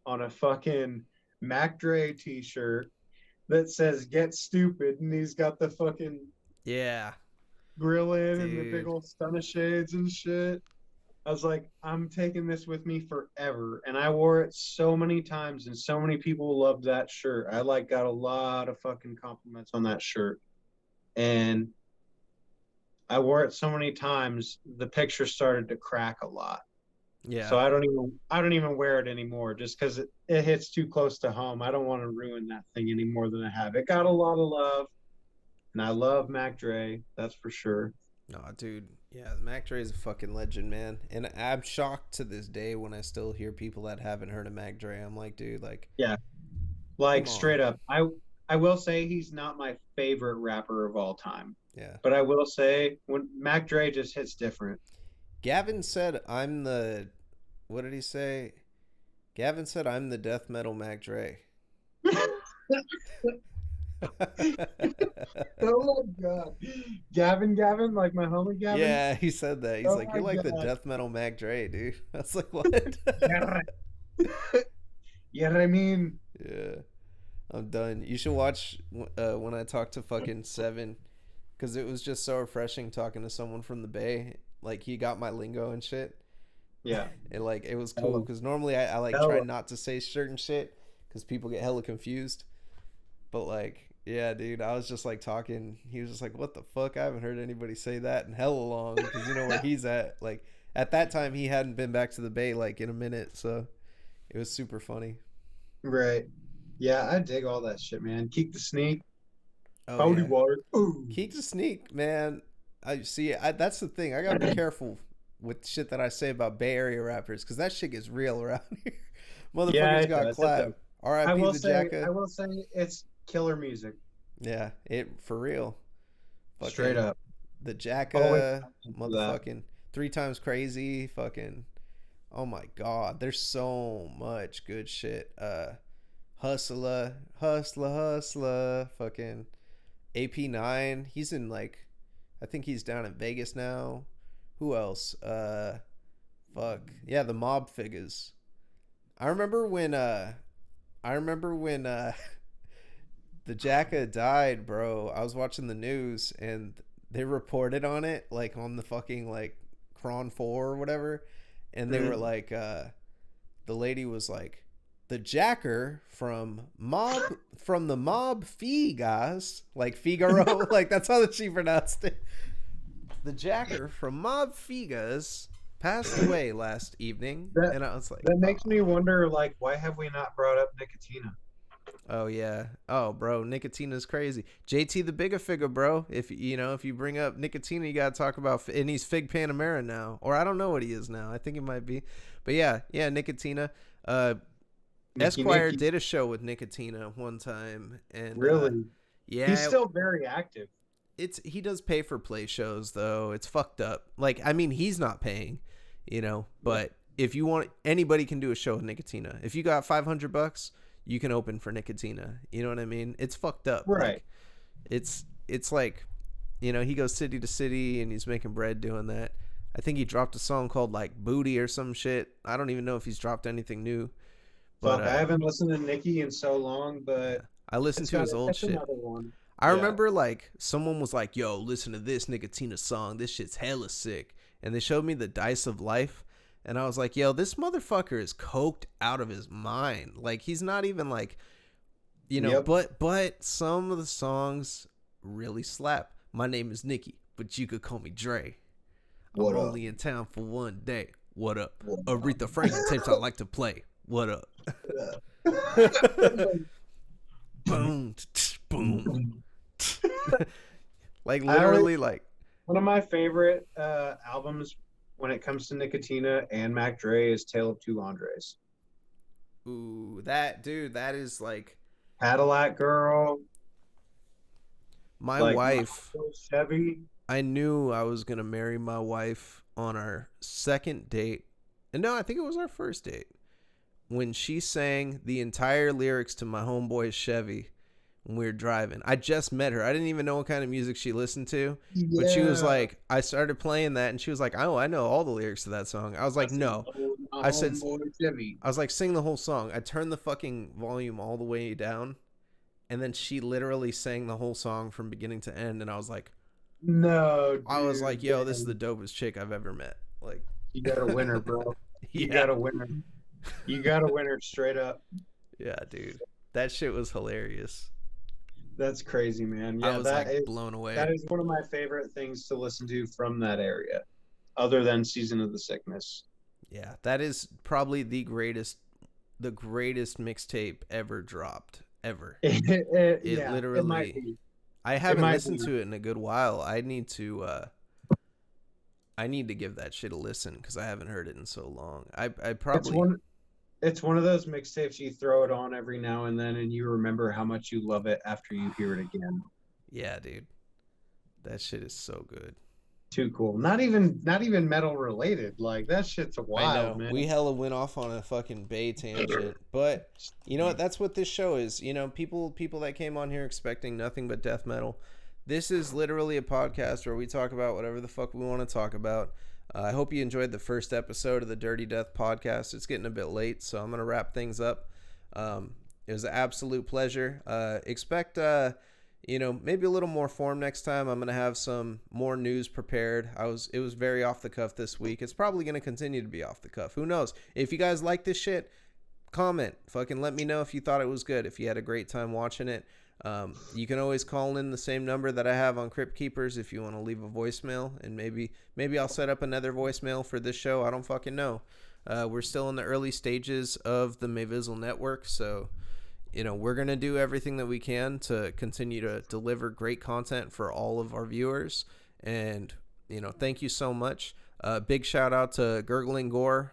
on a fucking Mac Dre t-shirt that says "Get Stupid," and he's got the fucking yeah, grill in and the big dude. old stunner shades and shit. I was like, I'm taking this with me forever. And I wore it so many times and so many people loved that shirt. I like got a lot of fucking compliments on that shirt. And I wore it so many times, the picture started to crack a lot. So Yeah. I don't even wear it anymore just because it hits too close to home. I don't want to ruin that thing any more than I have. It got a lot of love, and I love Mac Dre, that's for sure. No, dude. Yeah, Mac Dre is a fucking legend, man. And I'm shocked to this day when I still hear people that haven't heard of Mac Dre. I'm like, dude, like, Yeah, like come on. straight up. I will say he's not my favorite rapper of all time, Yeah. but I will say when Mac Dre just hits different. Gavin said I'm the what did he say? Gavin said I'm the death metal Mac Dre. Oh my god, Gavin, like my homie Gavin. Yeah, he said that. He's Oh like, my you're like the god, death metal Mac Dre, dude. I was like, what? yeah, yeah. I mean, Yeah, I'm done. You should watch when I talked to fucking Seven, because it was just so refreshing talking to someone from the Bay. Like he got my lingo and shit. yeah, And like it was cool hella, because normally I like try hella. not to say certain shit because people get hella confused. But like, yeah, dude, I was just like talking. He was just like, "What the fuck? I haven't heard anybody say that in hella long." Because you know where he's at. Like at that time, he hadn't been back to the Bay like in a minute, so it was super funny. Right. Yeah, I dig all that shit, man. Keep the sneak, Oh Cody yeah, Water. Ooh. keep the sneak, man. I see. That's the thing. I gotta be careful with shit that I say about Bay Area rappers because that shit gets real around here. Yeah, Motherfuckers it got does. It clapped. does. R.I.P. the I Jacka. will say it's killer music. Yeah, it for real. Straight Fucking up. the Always Jacka, for that. motherfucking three times crazy, fucking. Oh my god, there's so much good shit. Hustler, hustler, hustler, fucking AP9. He's in like, I think he's down in Vegas now. Who else? Fuck yeah, the Mob Figures. I remember when I remember when the Jacka died, bro. I was watching the news and they reported on it like on the fucking like Prawn 4 or whatever, and they were like, the lady was like, the Jacker from the Mob Figas, like Figaro, like that's how she pronounced it. The Jacker from Mob Figas passed away last evening, and I was like, that makes me wonder, like, why have we not brought up Nicotina? oh yeah, oh bro, Nicotina's crazy. JT the bigger figure, bro. If you bring up Nicotina, you gotta talk about, and he's Fig Panamera now, or I don't know what he is now. I think he might be, but yeah, Nicotina. Esquire did a show with Nicotina one time, and really, yeah, he's still very active. He does pay for play shows though. It's fucked up. Like, I mean, he's not paying, but if you want, anybody can do a show with Nicotina. If you got $500, you can open for Nicotina. You know what I mean? It's fucked up. Right. Like, it's like, he goes city to city and he's making bread doing that. I think he dropped a song called like Booty or some shit. I don't even know if he's dropped anything new. But I haven't listened to Nicki in so long, but yeah, I listened to his old shit. I remember like someone was like, yo, listen to this Nicotina song. This shit's hella sick. And they showed me the Dice of Life. And I was like, yo, this motherfucker is coked out of his mind. Like, he's not even like, but some of the songs really slap. My name is Nikki, but you could call me Dre. I'm only in town for one day. What up? Aretha Franklin tapes I like to play. What up? Boom, boom. Like, literally, like, one of my favorite albums when it comes to Nicotina and Mac Dre is Tale of Two Andres. Ooh, that is like Cadillac Girl. My wife, Chevy. I knew I was gonna marry my wife on our second date, and no, I think it was our first date, when she sang the entire lyrics to my homeboy's Chevy when we were driving. I just met her. I didn't even know what kind of music she listened to, but she was like, I started playing that and she was like, oh, I know all the lyrics to that song. I was like, no. I said, I was like, sing the whole song. I turned the fucking volume all the way down, and then she literally sang the whole song from beginning to end, and I was like, no, dude, I was like, yo, this is the dopest chick I've ever met. Like, you got a winner, bro. You got a winner. You got a winner straight up. Yeah, dude. That shit was hilarious. That's crazy, man. Yeah, I was like blown away. That is one of my favorite things to listen to from that area, other than Season of the Sickness. Yeah, that is probably the greatest mixtape ever dropped, ever. It literally, I haven't listened to it in a good while. I need to give that shit a listen because I haven't heard it in so long. I probably. It's one of those mixtapes you throw it on every now and then, and you remember how much you love it after you hear it again. Yeah, dude, that shit is so good. Too cool. Not even metal related. Like, that shit's wild, man. We hella went off on a fucking Bay tangent, but you know what? That's what this show is. People that came on here expecting nothing but death metal. This is literally a podcast where we talk about whatever the fuck we want to talk about. I hope you enjoyed the first episode of the Dirty Death podcast. It's getting a bit late, so I'm going to wrap things up. It was an absolute pleasure. Expect, maybe a little more form next time. I'm going to have some more news prepared. It was very off the cuff this week. It's probably going to continue to be off the cuff. Who knows? If you guys like this shit, comment. Fucking let me know if you thought it was good, if you had a great time watching it. You can always call in the same number that I have on Crypt Keepers if you want to leave a voicemail, and maybe I'll set up another voicemail for this show. I don't fucking know. We're still in the early stages of the Mayvizzle network, so we're gonna do everything that we can to continue to deliver great content for all of our viewers. And thank you so much. Big shout out to Gurgling Gore.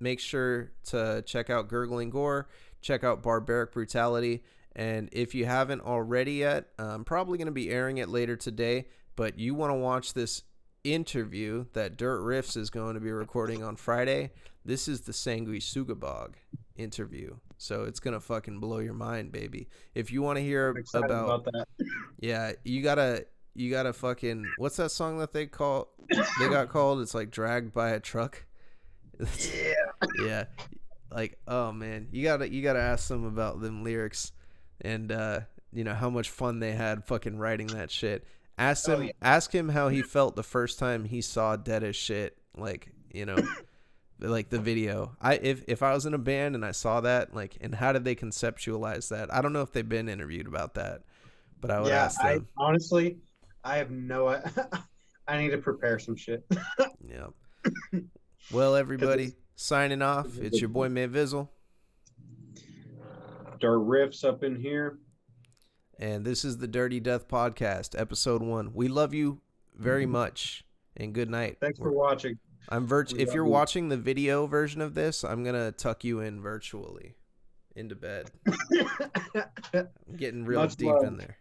Make sure to check out Gurgling Gore. Check out Barbaric Brutality. And if you haven't already yet, I'm probably going to be airing it later today, but you want to watch this interview that Dirt Riffs is going to be recording on Friday. This is the Sangui Sugabog interview, so it's going to fucking blow your mind, baby. If you want to hear about that. Yeah, you gotta fucking, what's that song that they got called? It's like Dragged by a Truck. Yeah. Like, oh man, you gotta ask them about them lyrics. And, how much fun they had fucking writing that shit. Oh yeah. Ask him how he felt the first time he saw Dead as Shit, like, you know, like the video. If I was in a band and I saw that, like, and how did they conceptualize that? I don't know if they've been interviewed about that, but I would Yeah, ask I them. honestly, I have no. I need to prepare some shit Yeah. Well, because everybody, signing off. It's your boy Mayvizzle, there are riffs up in here. and this is the Dirty Death Podcast, episode 1. We love you very much, and good night. Thanks for watching. We If love you're you. watching the video version of this, I'm gonna tuck you in virtually into bed. I'm getting real Much deep love. in there.